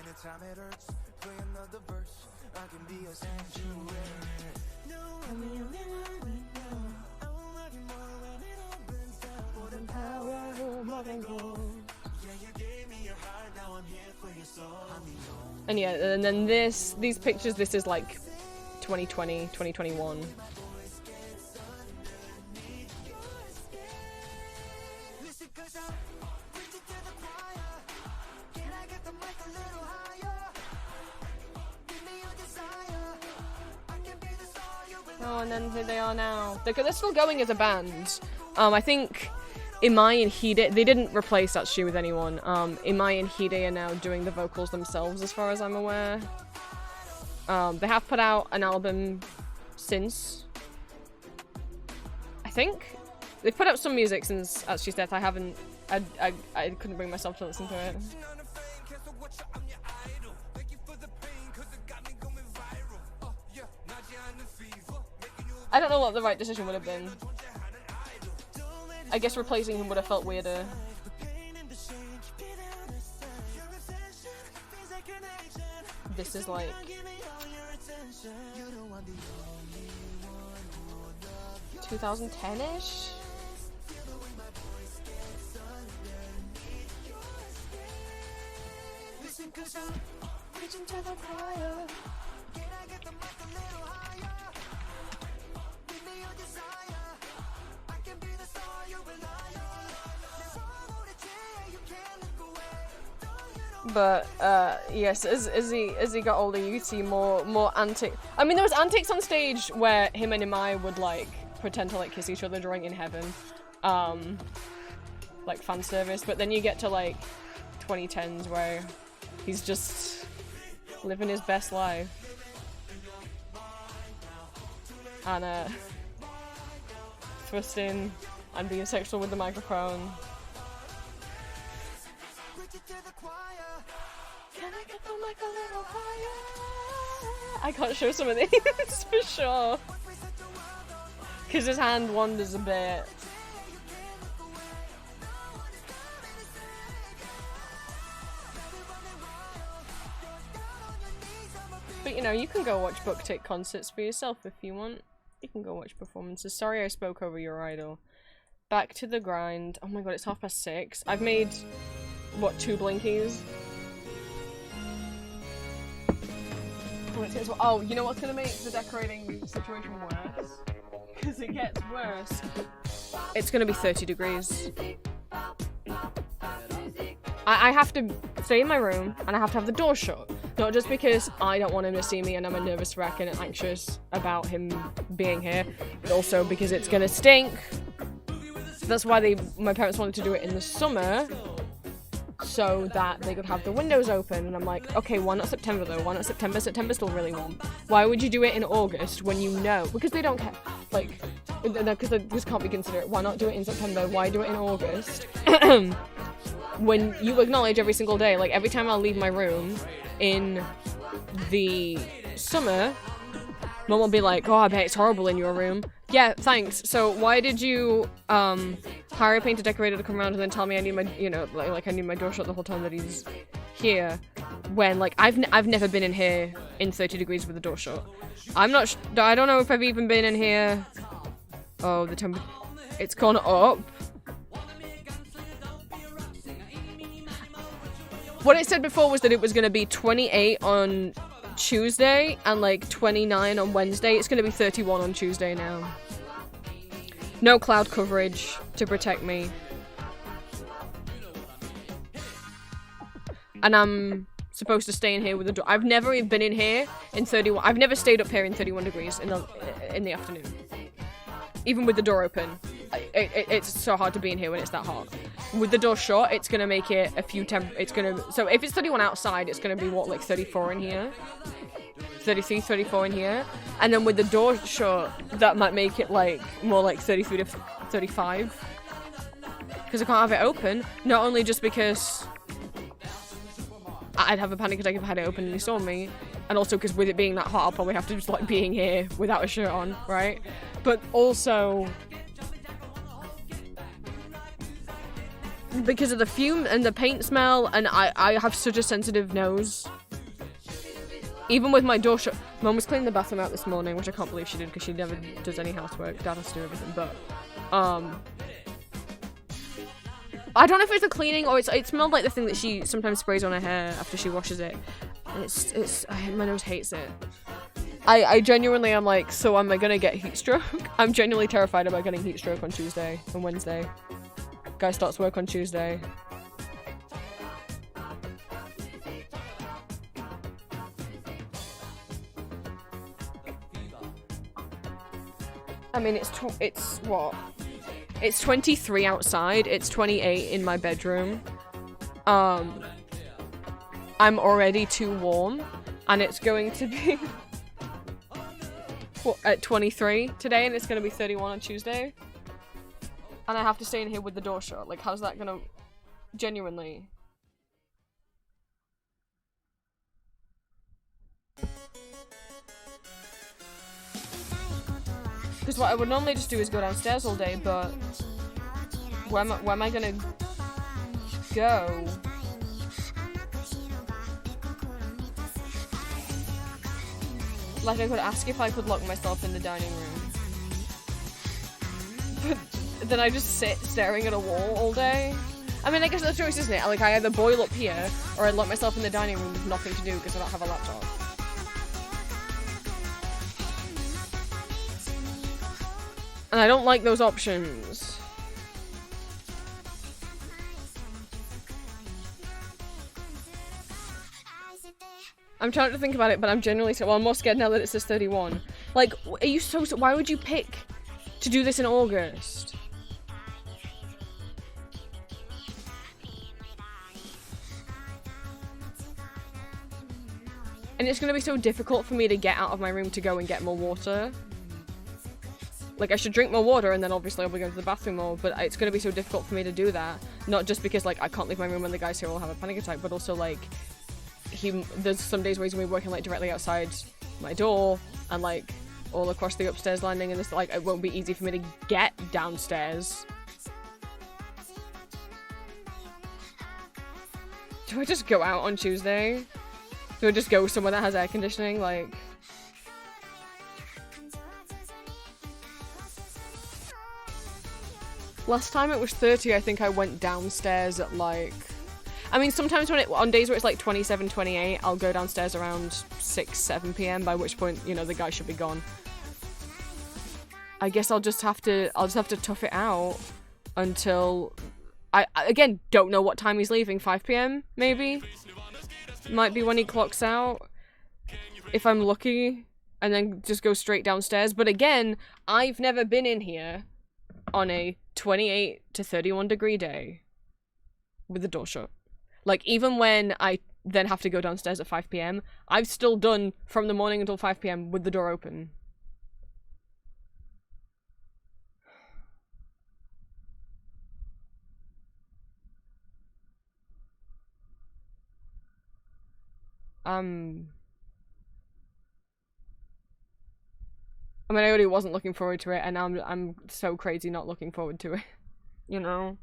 Anytime it hurts, play another verse. I can be a sanctuary. No, I'm the only one we know. I will love you more when it all burns down. More than power, more than gold. Yeah, you gave me your heart, now I'm here for your soul. I'm the only. And yeah, and then these pictures, this is like 2020, 2021. Oh, and then here they are now. They're still going as a band. I think Imai and Hide, they didn't replace Atsushi with anyone. Imai and Hide are now doing the vocals themselves, as far as I'm aware. They have put out an album since. I think they've put out some music since Atsushi's death. I couldn't bring myself to listen to it. I don't know what the right decision would have been. I guess replacing him would have felt weirder. This is like 2010-ish? But yes, as he got older, you could see more antic. I mean, there was antics on stage where him and Imai would like pretend to like kiss each other during In Heaven, like fan service. But then you get to like 2010s where he's just living his best life and thrusting and being sexual with the microphone. Can I get the mic a little higher? I can't show some of these for sure. Because his hand wanders a bit. But you know, you can go watch BookTik concerts for yourself if you want. You can go watch performances. Sorry I spoke over your idol. Back to the grind. Oh my god, it's 6:30. I've made, what, 2 blinkies? Oh, you know what's gonna make the decorating situation worse? Because it gets worse. It's gonna be 30 degrees. I have to stay in my room and I have to have the door shut. Not just because I don't want him to see me and I'm a nervous wreck and anxious about him being here, but also because it's gonna stink. That's why my parents wanted to do it in the summer, so that they could have the windows open. And I'm like, okay, why not September though? Why not September? September's still really warm. Why would you do it in August when you know? Because they don't care. Like, because this can't be considerate. Why not do it in September? Why do it in August? When you acknowledge every single day, like every time I leave my room in the summer, Mom will be like, oh, I bet it's horrible in your room. Yeah, thanks. So why did you hire a painter decorator to come around and then tell me I need my, you know, like I need my door shut the whole time that he's here, when like I've never been in here in 30 degrees with the door shut. I don't know if I've even been in here. Oh, the temperature, it's gone up. What it said before was that it was going to be 28 on Tuesday and like 29 on Wednesday. It's going to be 31 on Tuesday now. No cloud coverage to protect me. And I'm supposed to stay in here with the door. I've never even been in here in 31. I've never stayed up here in 31 degrees in the afternoon. Even with the door open. It's so hard to be in here when it's that hot. With the door shut, it's gonna make it a few so if it's 31 outside, it's gonna be what, like 34 in here? 33, 34 in here? And then with the door shut, that might make it like more like 33 to 35. Because I can't have it open. Not only just because I'd have a panic attack if I had it open and he saw me, and also because with it being that hot, I'll probably have to just like being here without a shirt on, right? But also because of the fume and the paint smell, and I have such a sensitive nose. Even with my door shut. Mum was cleaning the bathroom out this morning, which I can't believe she did because she never does any housework. Dad has to do everything, but I don't know if it's the cleaning or it smelled like the thing that she sometimes sprays on her hair after she washes it. And my nose hates it. I genuinely am like, so am I gonna get heat stroke? I'm genuinely terrified about getting heat stroke on Tuesday and Wednesday. Guy starts work on Tuesday. I mean, it's what? It's 23 outside. It's 28 in my bedroom. I'm already too warm, and it's going to be at 23 today, and it's going to be 31 on Tuesday. And I have to stay in here with the door shut. Like, how's that gonna... Genuinely. Because what I would normally just do is go downstairs all day, but... Where am I gonna go? Like, I could ask if I could lock myself in the dining room. But then I just sit staring at a wall all day. I mean, I guess that's the choice, isn't it? Like, I either boil up here, or I lock myself in the dining room with nothing to do because I don't have a laptop. And I don't like those options. I'm trying to think about it, but I'm genuinely so... Well, I'm more scared now that it says 31. Like, are you so... Why would you pick to do this in August? And it's going to be so difficult for me to get out of my room to go and get more water. Like, I should drink more water, and then obviously I'll be going to the bathroom more, but it's going to be so difficult for me to do that. Not just because, like, I can't leave my room when the guys here will have a panic attack, but also, like, there's some days where he's going to be working, like, directly outside my door, and, like, all across the upstairs landing, and it's, like, it won't be easy for me to get downstairs. Do I just go out on Tuesday? Do I just go somewhere that has air conditioning? Like... Last time it was 30, I think I went downstairs at like... I mean, sometimes on days where it's like 27, 28, I'll go downstairs around 6, 7 p.m, by which point, you know, the guy should be gone. I guess I'll just have to tough it out until I again don't know what time he's leaving. 5 p.m. maybe? Might be when he clocks out. If I'm lucky. And then just go straight downstairs. But again, I've never been in here on a 28 to 31 degree day with the door shut. Like, even when I then have to go downstairs at 5 p.m, I've still done from the morning until 5 p.m with the door open. I mean, I already wasn't looking forward to it, and now I'm so crazy not looking forward to it. You know?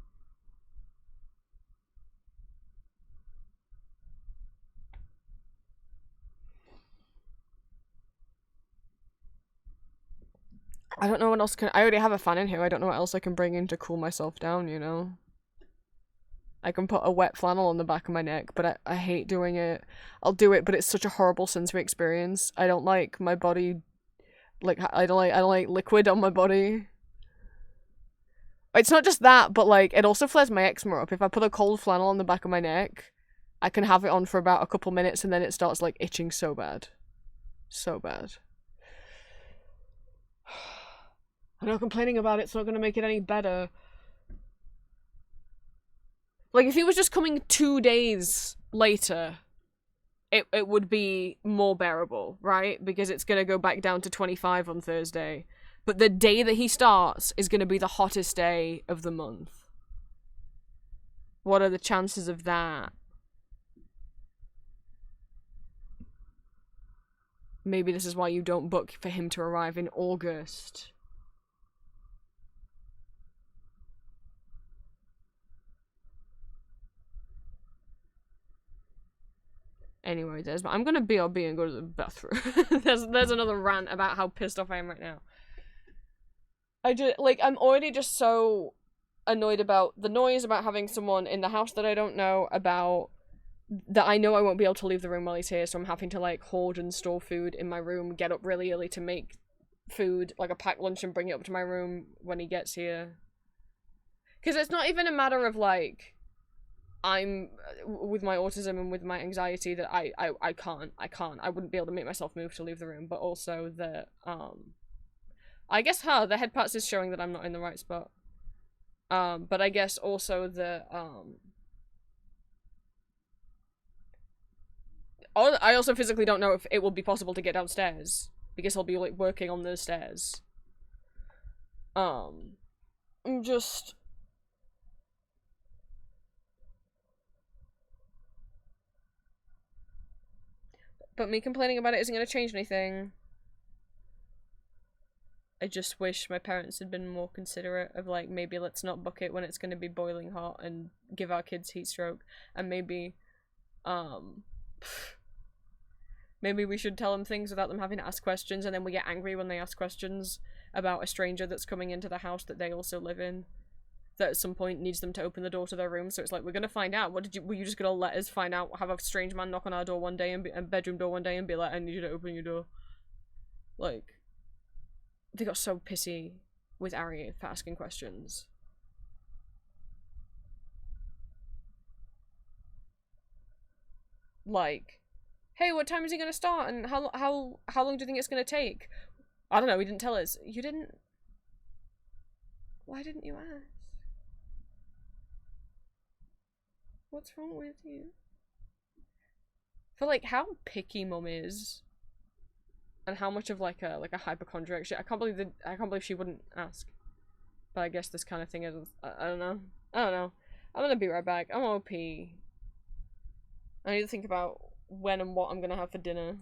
I don't know what else I already have a fan in here. I don't know what else I can bring in to cool myself down, you know? I can put a wet flannel on the back of my neck, but I hate doing it. I'll do it, but it's such a horrible sensory experience. I don't like my body... Like, I don't like liquid on my body. It's not just that, but like, it also flares my eczema up. If I put a cold flannel on the back of my neck, I can have it on for about a couple minutes and then it starts like itching so bad. So bad. I know complaining about it's not gonna make it any better. Like, if he was just coming 2 days later, it would be more bearable, right? Because it's gonna go back down to 25 on Thursday. But the day that he starts is gonna be the hottest day of the month. What are the chances of that? Maybe this is why you don't book for him to arrive in August. Anyway, I'm gonna BRB and go to the bathroom. there's another rant about how pissed off I am right now. I'm already just so annoyed about the noise, about having someone in the house that I don't know, about that I know I won't be able to leave the room while he's here, so I'm having to like hoard and store food in my room, get up really early to make food, like a packed lunch, and bring it up to my room when he gets here. Because it's not even a matter of like, I'm with my autism and with my anxiety that I wouldn't be able to make myself move to leave the room, but also that I guess the head parts is showing that I'm not in the right spot. But I guess also that I also physically don't know if it will be possible to get downstairs because he'll be like working on those stairs. I'm just But me complaining about it isn't going to change anything. I just wish my parents had been more considerate of, like, maybe let's not book it when it's going to be boiling hot and give our kids heat stroke. And maybe, maybe we should tell them things without them having to ask questions, and then we get angry when they ask questions about a stranger that's coming into the house that they also live in. That at some point needs them to open the door to their room, so it's like, we're gonna find out. Were you just gonna let us find out, have a strange man knock on our door one day, and bedroom door one day, and be like, I need you to open your door? Like, they got so pissy with Ari for asking questions. Like, hey, what time is he gonna start, and how long do you think it's gonna take? I don't know, he didn't tell us. You didn't? Why didn't you ask? What's wrong with you? For like how picky mum is, and how much of like a hypochondriac shit. I can't believe she wouldn't ask. But I guess this kind of thing is, I don't know. I'm gonna be right back. I'm OP. I need to think about when and what I'm gonna have for dinner.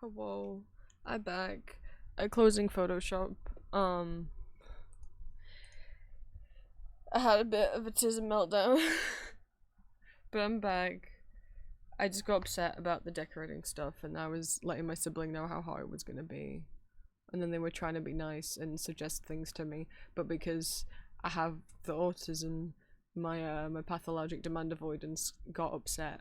Whoa. I'm back. Closing Photoshop. I had a bit of a tism meltdown. But I'm back. I just got upset about the decorating stuff, and I was letting my sibling know how hard it was gonna be. And then they were trying to be nice and suggest things to me, but because I have the autism, my pathologic demand avoidance got upset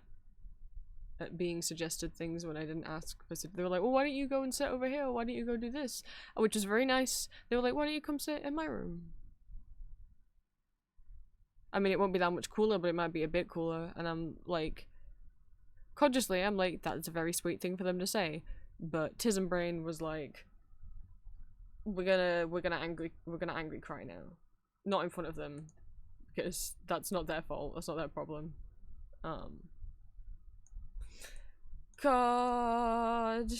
at being suggested things when I didn't ask. They were like, well, why don't you go and sit over here? Why don't you go do this? Which is very nice. They were like, why don't you come sit in my room? I mean, it won't be that much cooler, but it might be a bit cooler. And I'm like, consciously, I'm like, that's a very sweet thing for them to say. But Tism Brain was like, we're gonna angry cry now. Not in front of them, because that's not their fault. That's not their problem. God.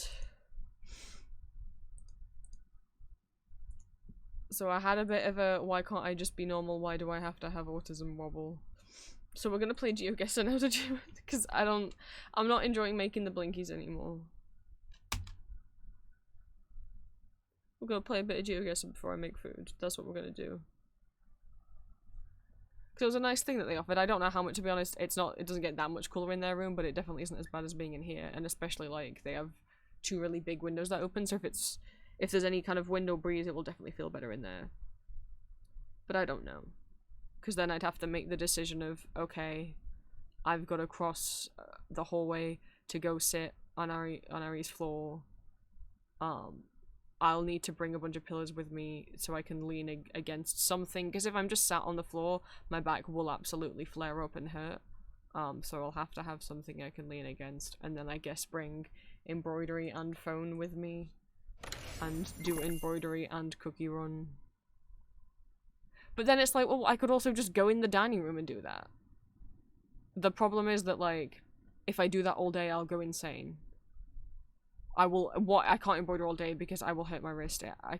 So I had a bit of a why can't I just be normal? Why do I have to have autism wobble? So we're gonna play GeoGuessr now to do it, because I'm not enjoying making the blinkies anymore. We're gonna play a bit of GeoGuessr before I make food. That's what we're gonna do. Because it was a nice thing that they offered. I don't know how much, to be honest. It doesn't get that much cooler in their room, but it definitely isn't as bad as being in here. And especially, like, they have 2 really big windows that open, so if there's any kind of window breeze, it will definitely feel better in there. But I don't know. Because then I'd have to make the decision of, okay, I've got to cross the hallway to go sit on Ari's floor. I'll need to bring a bunch of pillows with me so I can lean against something, because if I'm just sat on the floor, my back will absolutely flare up and hurt. So I'll have to have something I can lean against, and then I guess bring embroidery and phone with me, and do embroidery and cookie run. But then it's like, well, I could also just go in the dining room and do that. The problem is that, like, if I do that all day, I'll go insane. I can't embroider all day because I will hurt my wrist. I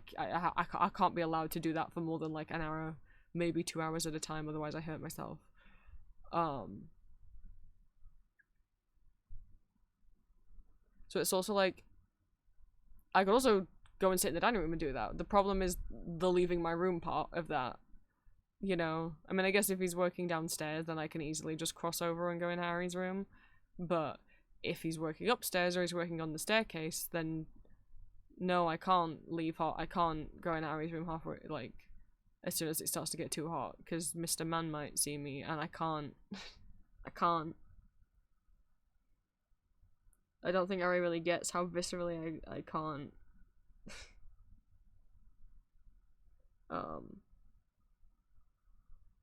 can't be allowed to do that for more than like an hour, maybe 2 hours at a time, otherwise I hurt myself. So it's also like, I could also go and sit in the dining room and do that. The problem is the leaving my room part of that. You know? I mean, I guess if he's working downstairs, then I can easily just cross over and go in Harry's room. But if he's working upstairs or he's working on the staircase, then no, I can't leave I can't go in Harry's room halfway, like, as soon as it starts to get too hot, because Mr. Man might see me, and I can't. I can't. I don't think Harry really gets how viscerally I can't.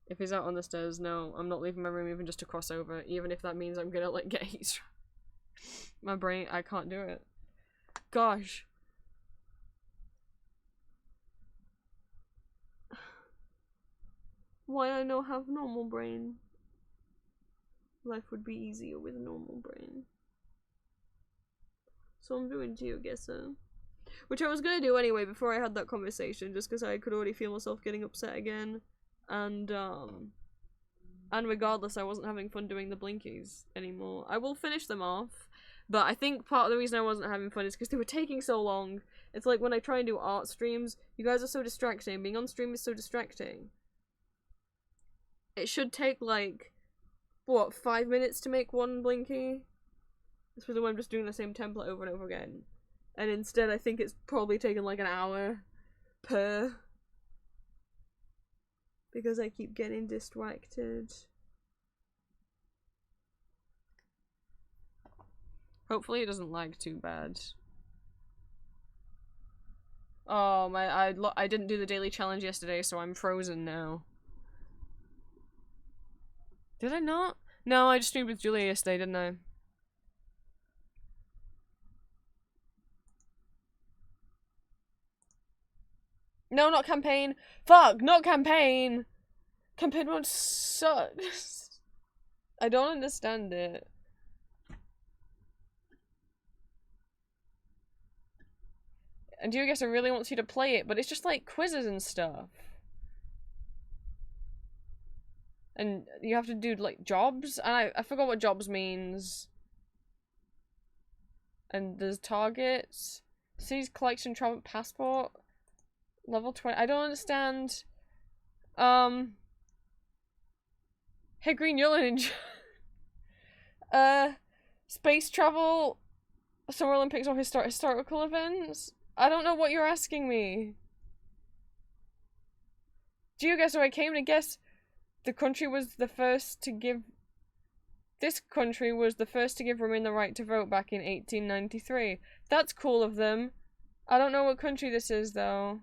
If he's out on the stairs, no, I'm not leaving my room even just to cross over, even if that means I'm gonna, like, get heat stroke. My brain, I can't do it. Gosh. Why I don't have normal brain? Life would be easier with a normal brain. So I'm doing GeoGuessr. Which I was gonna do anyway before I had that conversation, just because I could already feel myself getting upset again. And regardless, I wasn't having fun doing the blinkies anymore. I will finish them off, but I think part of the reason I wasn't having fun is because they were taking so long. It's like when I try and do art streams, you guys are so distracting. Being on stream is so distracting. It should take, like, what, 5 minutes to make one blinky? Especially when I'm just doing the same template over and over again. And instead, I think it's probably taken like an hour per. Because I keep getting distracted. Hopefully it doesn't lag too bad. Oh, I didn't do the daily challenge yesterday, so I'm frozen now. Did I not? No, I just streamed with Julia yesterday, didn't I? No, not campaign. Fuck, not campaign. Campaign mode sucks. I don't understand it. And GeoGuessr really wants you to play it, but it's just like quizzes and stuff. And you have to do like jobs, and I forgot what jobs means. And there's targets. City's collection travel passport. Level 20. I don't understand. Hey, Green, you're in. Space travel. Summer Olympics or historical events? I don't know what you're asking me. GeoGuessr, I came to guess the country was the first to give... This country was the first to give women the right to vote back in 1893. That's cool of them. I don't know what country this is, though.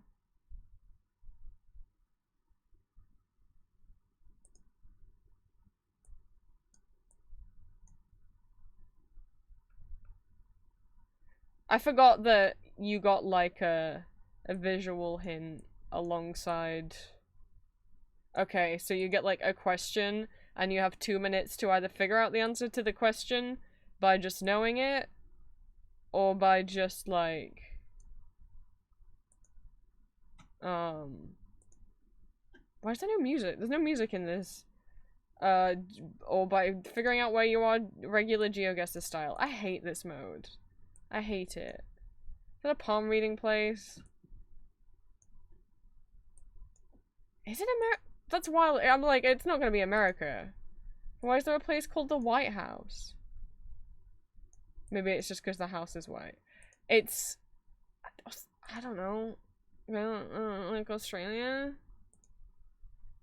I forgot that you got, like, a visual hint alongside... Okay, so you get, like, a question, and you have 2 minutes to either figure out the answer to the question by just knowing it, or by just, like... Why is there no music? There's no music in this. Or by figuring out where you are, regular GeoGuessr style. I hate this mode. I hate it. Is that a palm reading place? Is it America? That's wild. I'm like, it's not gonna be America. Why is there a place called the White House? Maybe it's just because the house is white. It's... I don't know. Like Australia?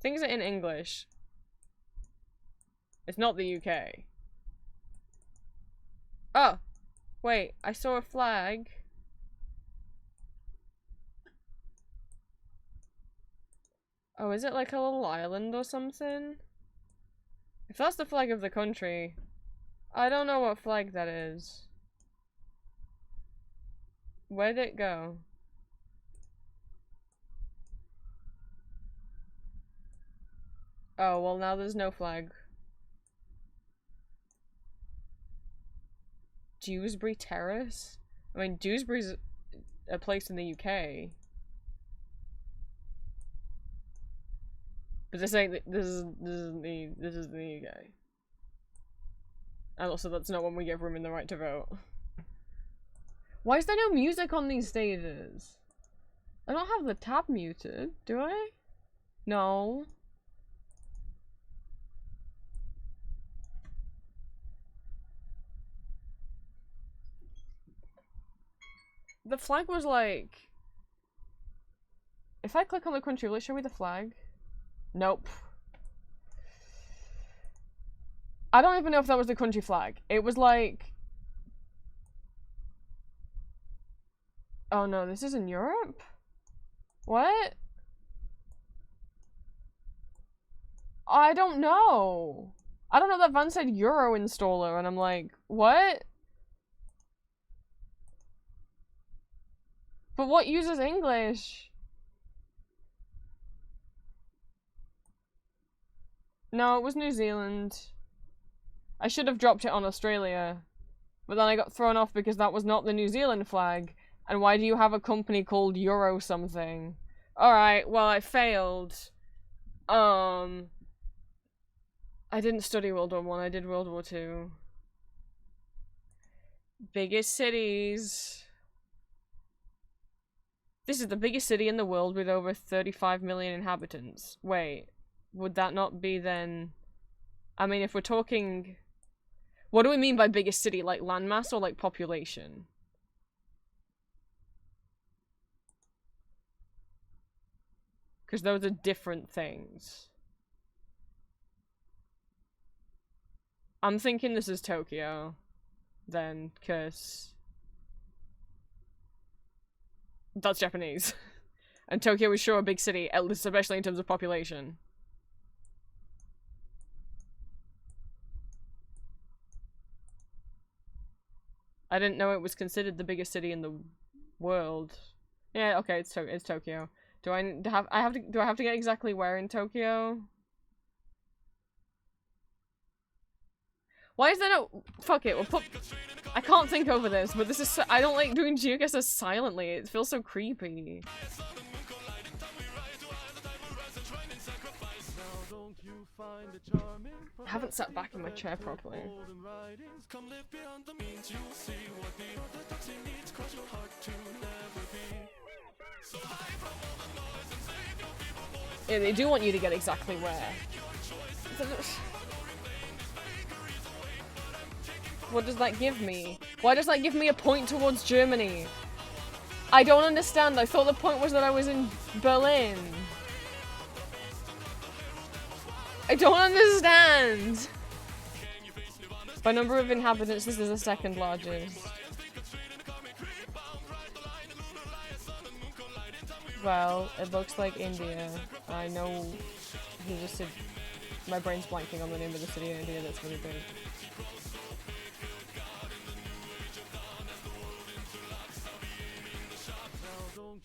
Things are in English. It's not the UK. Oh! Wait, I saw a flag. Oh, is it like a little island or something? If that's the flag of the country, I don't know what flag that is. Where'd it go? Oh, well now there's no flag. Dewsbury Terrace? I mean, Dewsbury's a place in the UK. But this ain't this is the UK. And also that's not when we give women the right to vote. Why is there no music on these stages? I don't have the tab muted, do I? No. The flag was like... If I click on the country, will it show me the flag? Nope. I don't even know if that was the country flag. It was like... Oh no, this is in Europe? What? I don't know. I don't know, that van said Euro installer and I'm like, what? But what uses English? No, it was New Zealand. I should have dropped it on Australia. But then I got thrown off because that was not the New Zealand flag. And why do you have a company called Euro something? Alright, well I failed. I didn't study World War One, I did World War Two. Biggest cities. This is the biggest city in the world with over 35 million inhabitants. Wait, would that not be then... I mean, if we're talking... What do we mean by biggest city? Like landmass or like population? Because those are different things. I'm thinking this is Tokyo. Then, because... That's Japanese. And Tokyo is sure a big city, at least especially in terms of population. I didn't know it was considered the biggest city in the world. Yeah, okay, it's Tokyo. Do I have to get exactly where in Tokyo? Why is there no... Fuck it, we'll put... I can't think over this, but this is so... I don't like doing GeoGuessr silently. It feels so creepy. Now don't you I haven't sat back in my chair properly. Come live beyond the means, you'll see what the orthodoxy needs. Cross your heart to never be. So high from all the noise and save your people, boys. Yeah, they do want you to get exactly where. What does that give me? Why does that give me a point towards Germany? I don't understand. I thought the point was that I was in Berlin. I don't understand. By number of inhabitants, this is the second largest. Well, it looks like India. I know he just said my brain's blanking on the name of the city in India that's really big.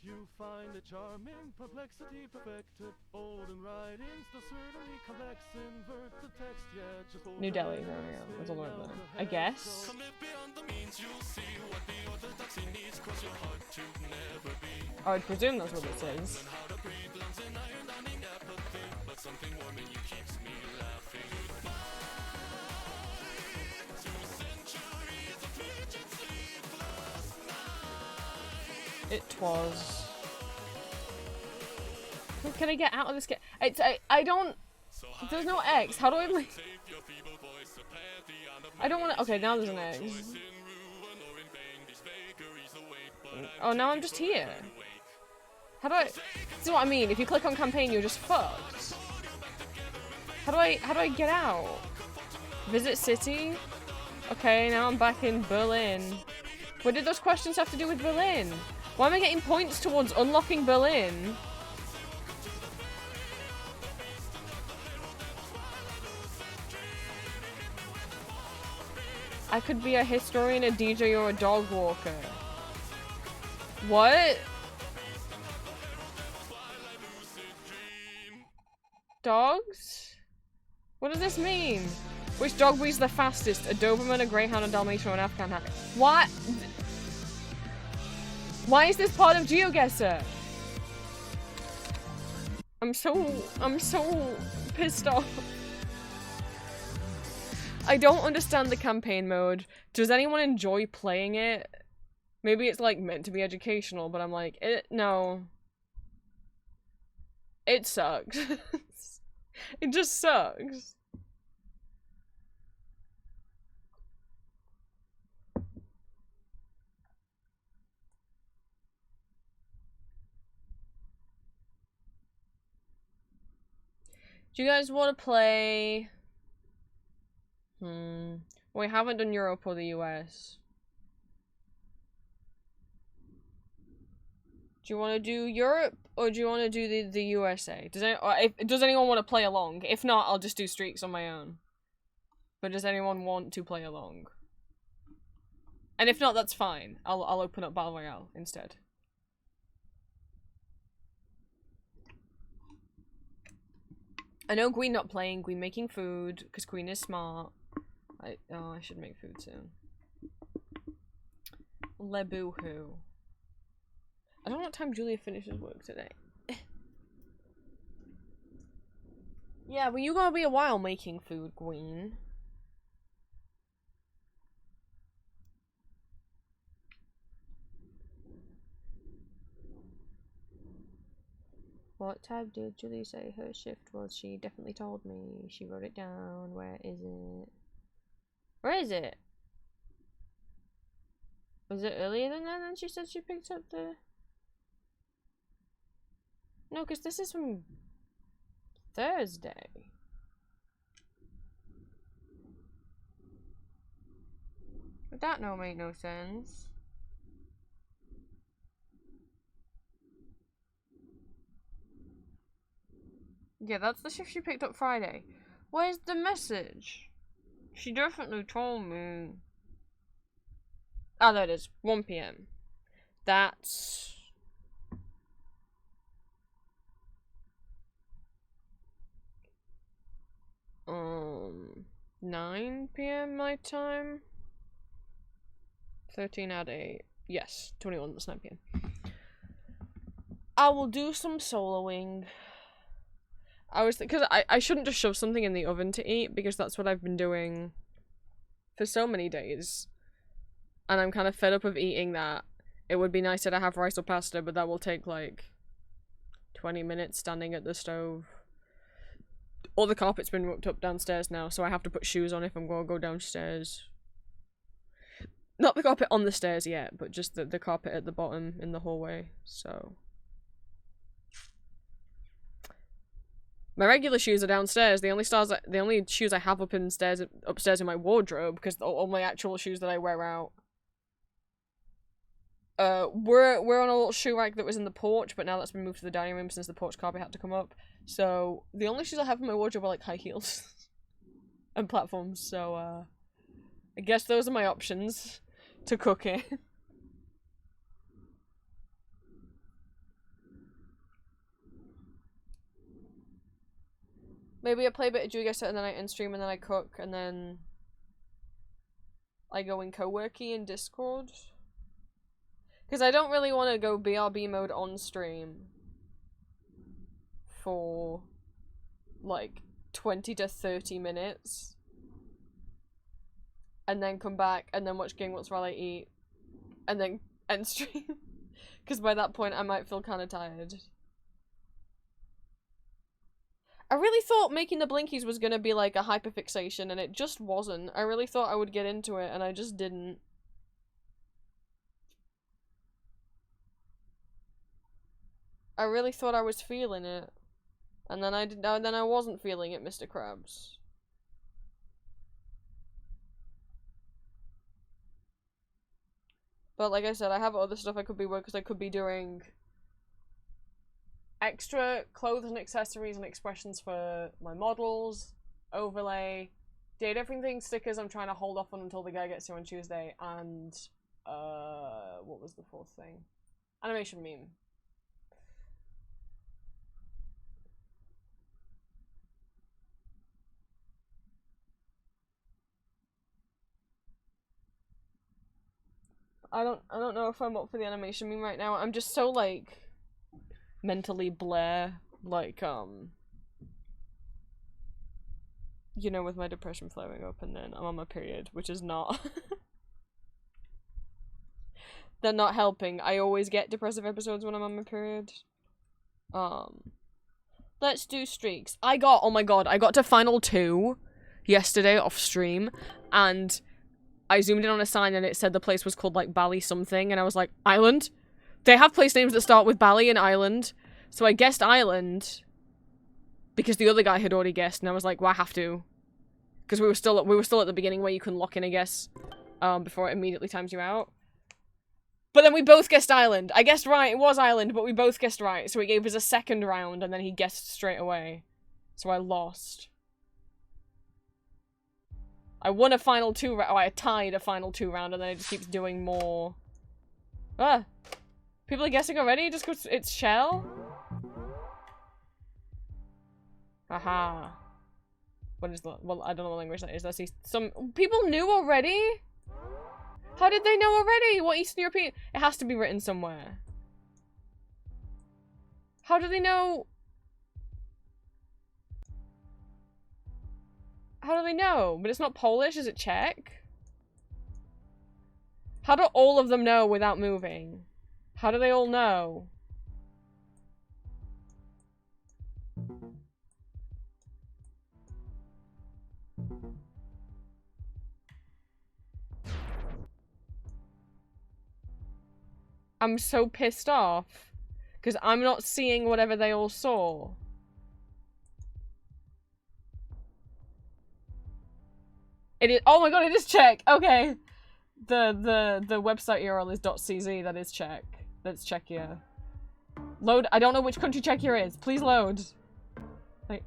You find a charming perplexity perfected olden writings, the certainly complex invert the text, yeah, just hold New Delhi, there we go. That's all the way up there. I guess. Come live beyond the means, you'll see what the orthodoxy needs. Cross your heart to never be. I would presume that's what it says. How to breathe lungs in iron landing apathy, but something warm in you keeps me laughing. 2 centuries of frigid sleepless night. It was. Can I get out of this game? I don't. There's no X. How do I like? I don't want to. Okay, now there's an X. Oh, now I'm just here. How do I? See what I mean? If you click on campaign, you're just fucked. How do I get out? Visit city? Okay, now I'm back in Berlin. What did those questions have to do with Berlin? Why am I getting points towards unlocking Berlin? I could be a historian, a DJ, or a dog walker. What? Dogs? What does this mean? Which dog breeds the fastest? A Doberman, a Greyhound, a Dalmatian, or an Afghan Hack? What? Why is this part of GeoGuessr? I'm so pissed off. I don't understand the campaign mode. Does anyone enjoy playing it? Maybe it's like meant to be educational, but I'm like, no. It sucks. It just sucks. Do you guys want to play? We haven't done Europe or the US. Do you want to do Europe or do you want to do the USA? Does anyone want to play along? If not, I'll just do streaks on my own. But does anyone want to play along? And if not, that's fine. I'll open up Battle Royale instead. I know Queen not playing, Queen making food, because Queen is smart. I should make food soon. Leboohoo. I don't know what time Julia finishes work today. Yeah, but you gotta be a while making food, Queen. What time did Julie say her shift was? She definitely told me. She wrote it down. Where is it? Where is it? Was it earlier than that? And she said she picked up the... No, because this is from Thursday. But that no make no sense. Yeah, that's the shift she picked up Friday. Where's the message? She definitely told me. Ah, there it is. 1 PM. That's... 9 PM my time? 13 out of 8. Yes, 21, that's 9 PM. I will do some soloing. I was because I shouldn't just shove something in the oven to eat because that's what I've been doing for so many days. And I'm kind of fed up of eating that. It would be nicer to have rice or pasta, but that will take like 20 minutes standing at the stove. All the carpet's been ripped up downstairs now, so I have to put shoes on if I'm gonna go downstairs. Not the carpet on the stairs yet, but just the carpet at the bottom in the hallway, so. My regular shoes are downstairs. The only shoes I have upstairs in my wardrobe, because all my actual shoes that I wear out. We're on a little shoe rack that was in the porch, but now that's been moved to the dining room since the porch carpet had to come up. So the only shoes I have in my wardrobe are like high heels and platforms. So I guess those are my options to cook in. Maybe I play a bit of Juga Set and then I end stream and then I cook and then I go in co-worky in Discord. Because I don't really want to go BRB mode on stream for like 20 to 30 minutes and then come back and then watch Game Watch while I eat and then end stream. Because by that point I might feel kind of tired. I really thought making the blinkies was gonna be like a hyperfixation, and it just wasn't. I really thought I would get into it, and I just didn't. I really thought I was feeling it, and then I wasn't feeling it, Mr. Krabs. But like I said, I have other stuff I could be working, because I could be doing extra clothes and accessories and expressions for my models, overlay, date everything stickers I'm trying to hold off on until the guy gets here on Tuesday, and what was the fourth thing? Animation meme. I don't know if I'm up for the animation meme right now. I'm just so like mentally blare, like you know, with my depression flaring up, and then I'm on my period, which is not they're not helping. I always get depressive episodes when I'm on my period. Let's do streaks. Oh my god, I got to Final 2 yesterday off stream, and I zoomed in on a sign and it said the place was called like Bali something, and I was like, Island? They have place names that start with Bali and Island, so I guessed Island because the other guy had already guessed, and I was like, well, I have to, because we were still at the beginning where you can lock in a guess before it immediately times you out. But then we both guessed Island. I guessed right, it was Island, but we both guessed right, so he gave us a second round, and then he guessed straight away, so I lost. I won a Final 2 round. Oh, I tied a Final 2 round, and then it just keeps doing more. Ah. People are guessing already just because it's Shell? Aha. What is that? Well, I don't know what language that is. I see some people knew already? How did they know already? What Eastern European? It has to be written somewhere. How do they know? How do they know? But it's not Polish, is it Czech? How do all of them know without moving? How do they all know? I'm so pissed off. Because I'm not seeing whatever they all saw. It is- oh my god, it is Czech! Okay. The website URL is .cz, that is Czech. That's Czechia. Load- I don't know which country Czechia is. Please load. Like,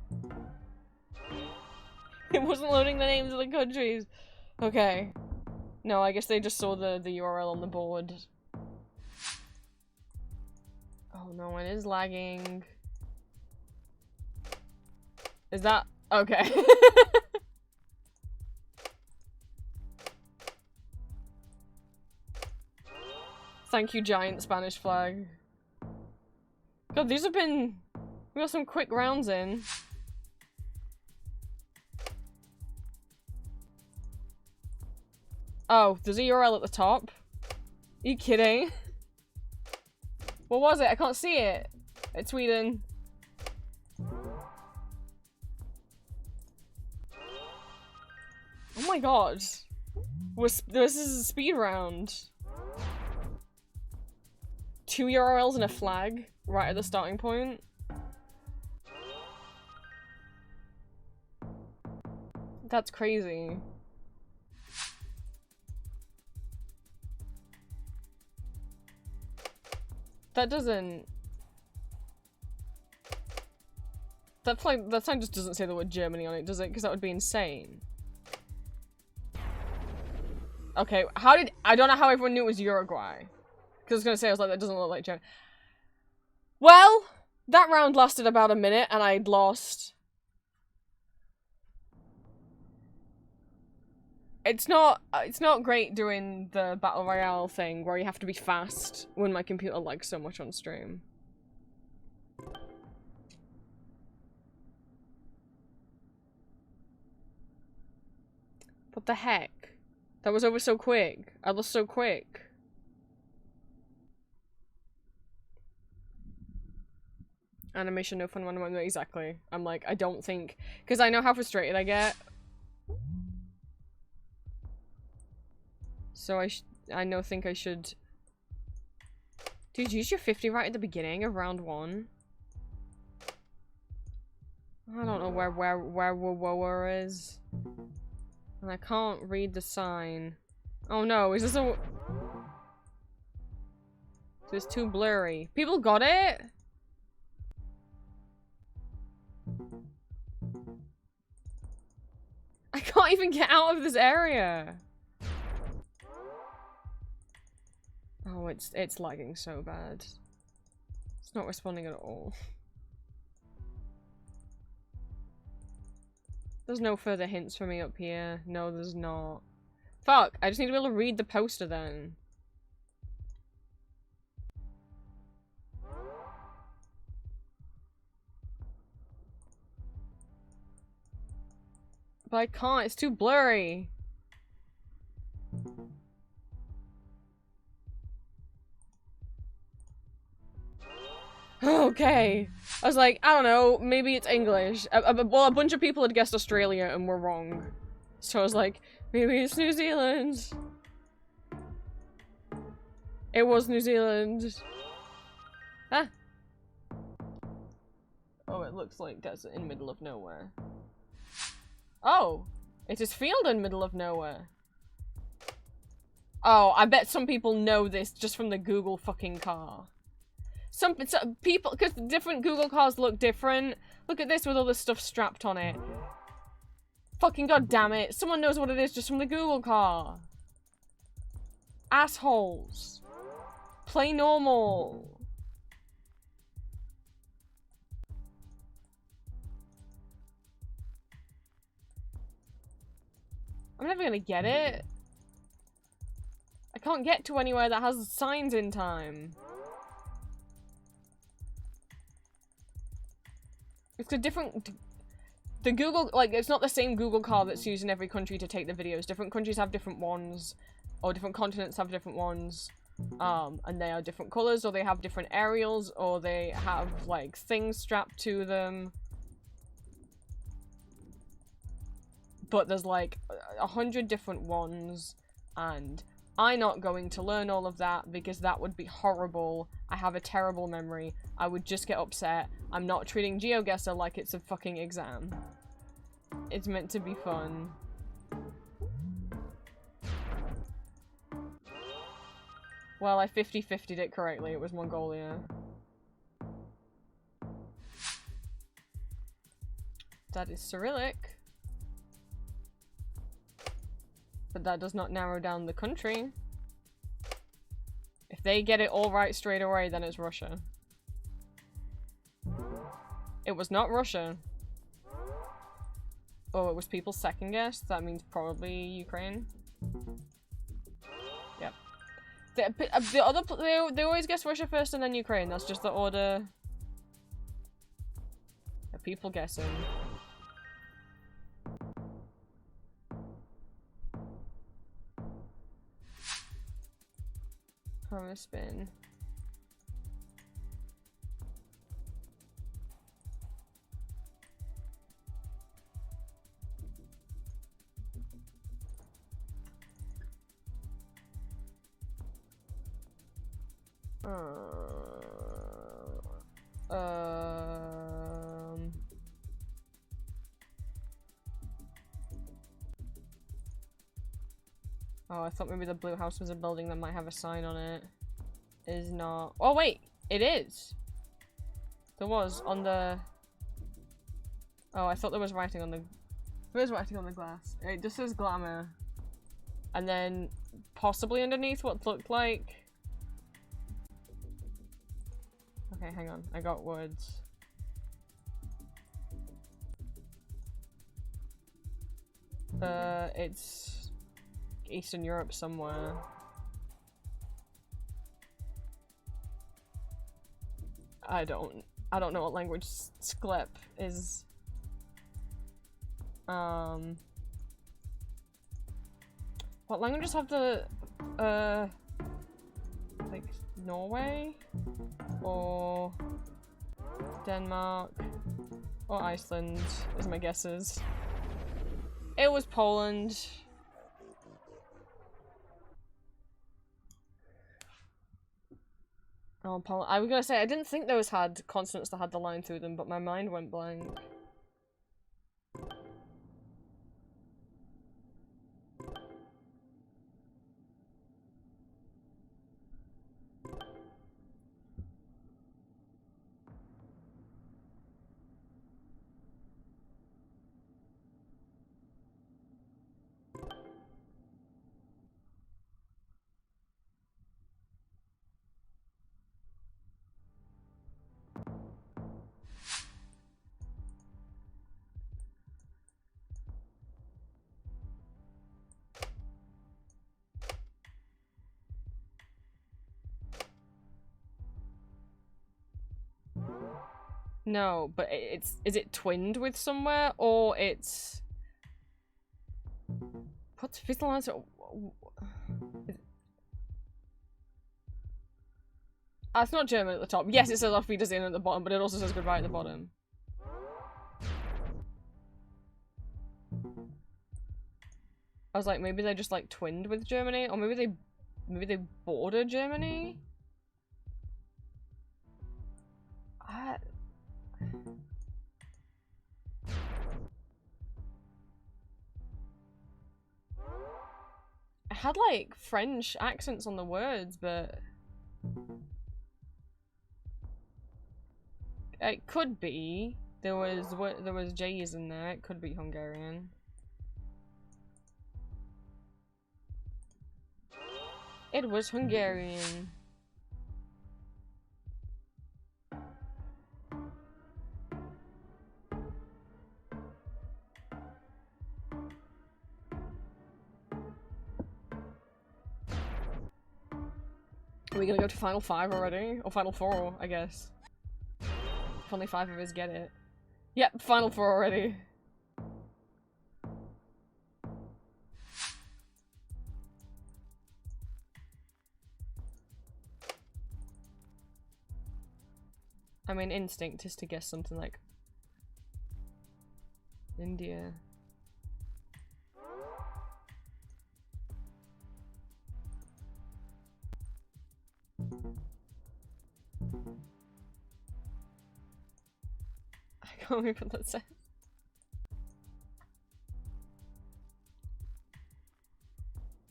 it wasn't loading the names of the countries. Okay. No, I guess they just saw the URL on the board. Oh no, it is lagging. Is that- okay. Thank you, giant Spanish flag. God, these have been... we got some quick rounds in. Oh, there's a URL at the top. Are you kidding? What was it? I can't see it. It's Sweden. Oh my god. This is a speed round. 2 URLs and a flag right at the starting point. That's crazy. That doesn't... That sign just doesn't say the word Germany on it, does it? Because that would be insane. Okay, how did... I don't know how everyone knew it was Uruguay. Because I was going to say, I was like, that doesn't look like Germany. Well, that round lasted about a minute and I'd lost. It's not great doing the Battle Royale thing where you have to be fast when my computer lags so much on stream. What the heck? That was over so quick. I lost so quick. Animation, no fun, one, exactly. I'm like, I don't think... Because I know how frustrated I get. So I think I should... Dude, use your 50 right at the beginning of round 1. I don't know where Wower is. And I can't read the sign. Oh no, is this a... So it's too blurry. People got it? I can't even get out of this area. Oh, it's lagging so bad. It's not responding at all. There's no further hints for me up here. No, there's not. Fuck, I just need to be able to read the poster then. But I can't, it's too blurry. Okay. I was like, I don't know, maybe it's English. Well, a bunch of people had guessed Australia and were wrong. So I was like, maybe it's New Zealand. It was New Zealand. Ah. Oh, it looks like desert in middle of nowhere. Oh, it is field in middle of nowhere. Oh, I bet some people know this just from the Google fucking car. Some people, because different Google cars look different. Look at this with all this stuff strapped on it. Fucking goddamn it. Someone knows what it is just from the Google car. Assholes. Play normal. I'm never gonna get it. I can't get to anywhere that has signs in time. It's a different... The Google... Like, it's not the same Google car that's used in every country to take the videos. Different countries have different ones. Or different continents have different ones. And they are different colours, or they have different aerials, or they have, like, things strapped to them. But there's, like, 100 different ones, and I'm not going to learn all of that because that would be horrible. I have a terrible memory. I would just get upset. I'm not treating GeoGuessr like it's a fucking exam. It's meant to be fun. Well, I 50-50'd it correctly. It was Mongolia. That is Cyrillic. But that does not narrow down the country. If they get it all right straight away, then it's Russia. It was not Russia. Oh, it was people's second guess? That means probably Ukraine. Yep. They always guess Russia first and then Ukraine. That's just the order. The people guessing. a spin. Oh, I thought maybe the blue house was a building that might have a sign on it. Is not. Oh wait, it is. There was on the. Oh, I thought there was writing on the. There is writing on the glass. It just says glamour, and then possibly underneath what looked like. Okay, hang on. I got words. It's Eastern Europe somewhere. I don't know what language Sklep is. What languages have the like Norway or Denmark or Iceland is my guesses. It was Poland. Oh, Poland. I was gonna say, I didn't think those had consonants that had the line through them, but my mind went blank. No, but is it twinned with somewhere, or it's... What's the answer? It's not German at the top. Yes, it says Auf Wiedersehen at the bottom, but it also says goodbye at the bottom. I was like, maybe they just like twinned with Germany, or maybe they border Germany? It had like French accents on the words, but it could be. There was J's in there. It could be Hungarian. It was Hungarian. Are we gonna go to Final 5 already? Or Final 4, I guess. If only 5 of us get it. Yep, Final 4 already. I mean, instinct is to guess something like India. I can't remember what that says.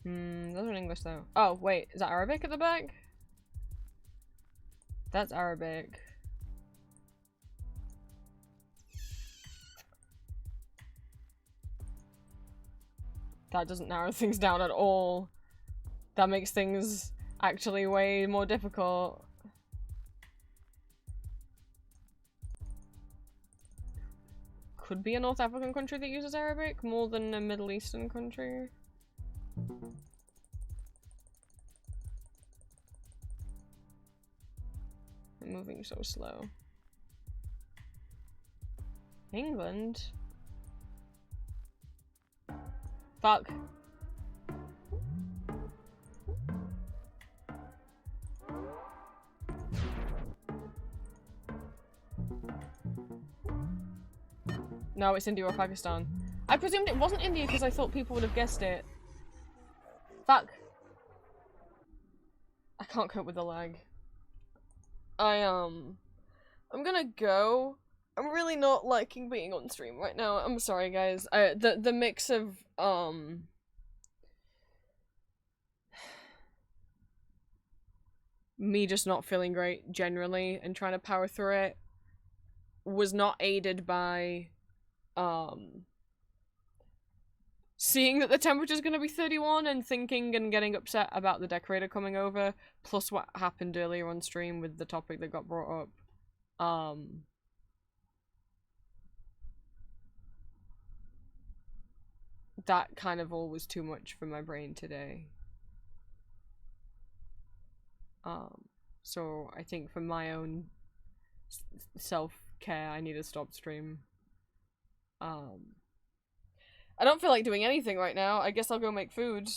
Those are in English though. Oh, wait, is that Arabic at the back? That's Arabic. That doesn't narrow things down at all. That makes things actually way more difficult. Could be a North African country that uses Arabic more than a Middle Eastern country. I'm moving so slow. England? Fuck. No, it's India or Pakistan. I presumed it wasn't India because I thought people would have guessed it. Fuck. I can't cope with the lag. I'm gonna go. I'm really not liking being on stream right now. I'm sorry, guys. The mix of, me just not feeling great generally and trying to power through it was not aided by, seeing that the temperature's gonna be 31 and thinking and getting upset about the decorator coming over, plus what happened earlier on stream with the topic that got brought up. That kind of all was too much for my brain today. So I think for my own self-care, I need to stop stream. I don't feel like doing anything right now. I guess I'll go make food.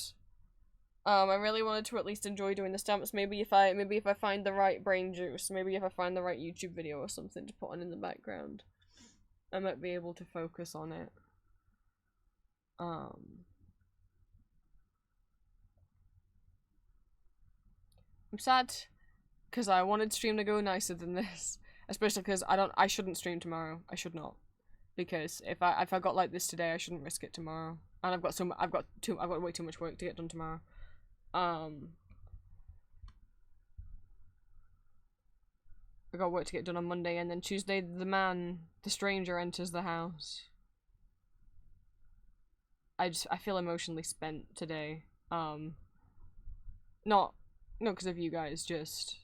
I really wanted to at least enjoy doing the stamps. Maybe if I find the right brain juice, maybe if I find the right YouTube video or something to put on in the background, I might be able to focus on it. I'm sad because I wanted stream to go nicer than this, especially because I shouldn't stream tomorrow. I should not, because if I got like this today, I shouldn't risk it tomorrow. And I've got way too much work to get done tomorrow. I got work to get done on Monday, and then Tuesday the stranger enters the house. I feel emotionally spent today. Not because of you guys, just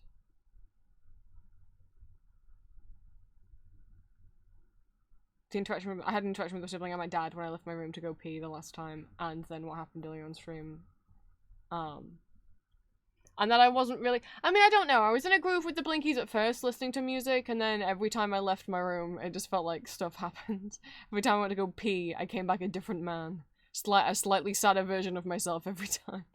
the interaction with, I had an interaction with a sibling and my dad when I left my room to go pee the last time, and then what happened earlier on stream. And that I wasn't really, I mean, I don't know, I was in a groove with the Blinkies at first, listening to music, and then every time I left my room, it just felt like stuff happened. Every time I went to go pee, I came back a different man. A slightly sadder version of myself every time.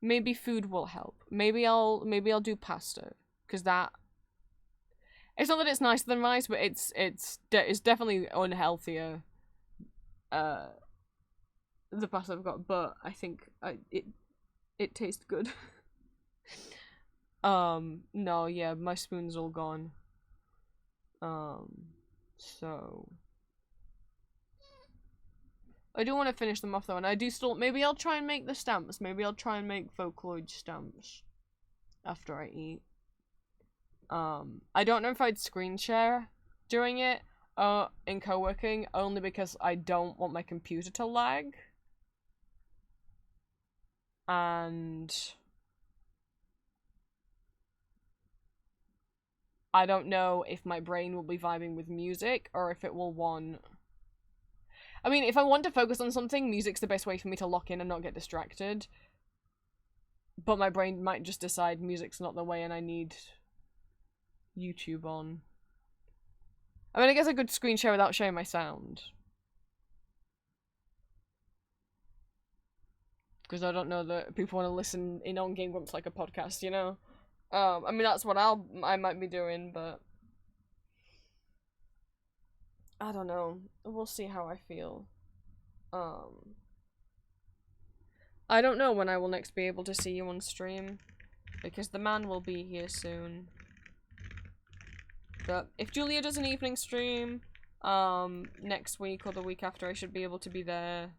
Maybe food will help. Maybe I'll do pasta, because that, it's not that it's nicer than rice, but it's definitely unhealthier. The pasta I've got, but I think it tastes good. No, yeah, my spoon's all gone. So I do want to finish them off though, and I do still, maybe I'll try and make the stamps. Maybe I'll try and make Vocaloid stamps after I eat. I don't know if I'd screen share doing it in co-working, only because I don't want my computer to lag. And I don't know if my brain will be vibing with music or if it will want, I mean, if I want to focus on something, music's the best way for me to lock in and not get distracted. But my brain might just decide music's not the way and I need YouTube on. I mean, I guess I could screen share without sharing my sound. Because I don't know that people want to listen in on Game Grumps like a podcast, you know? I mean, that's what I might be doing, but I don't know. We'll see how I feel. I don't know when I will next be able to see you on stream, because the man will be here soon. But if Julia does an evening stream, next week or the week after, I should be able to be there.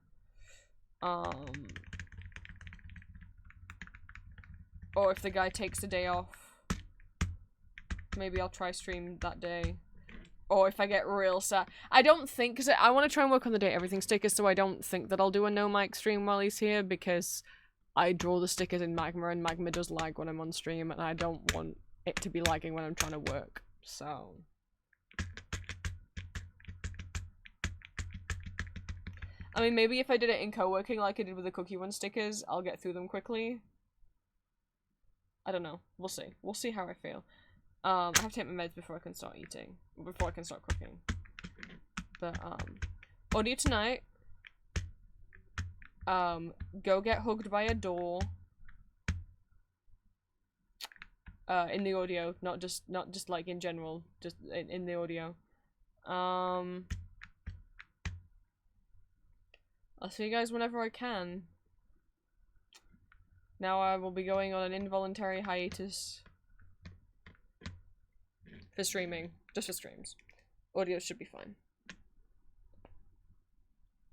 Or if the guy takes a day off, maybe I'll try stream that day. Or if I get real sad. I don't think, because I want to try and work on the Date Everything stickers, so I don't think that I'll do a no mic stream while he's here, because I draw the stickers in Magma, and Magma does lag when I'm on stream, and I don't want it to be lagging when I'm trying to work, so. I mean, maybe if I did it in co-working like I did with the Cookie Run stickers, I'll get through them quickly. I don't know. We'll see. We'll see how I feel. I have to take my meds before I can start eating. Before I can start cooking. But, audio tonight. Go get hugged by a door. in the audio, not just like in general, just in the audio. I'll see you guys whenever I can. Now I will be going on an involuntary hiatus for streaming, just for streams. Audio should be fine.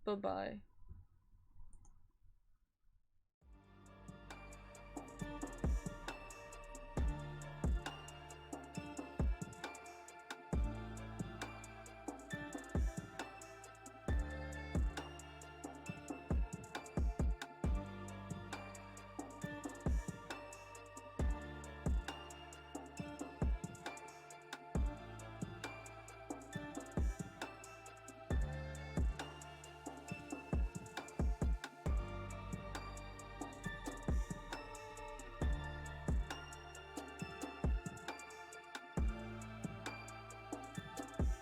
Bye-bye.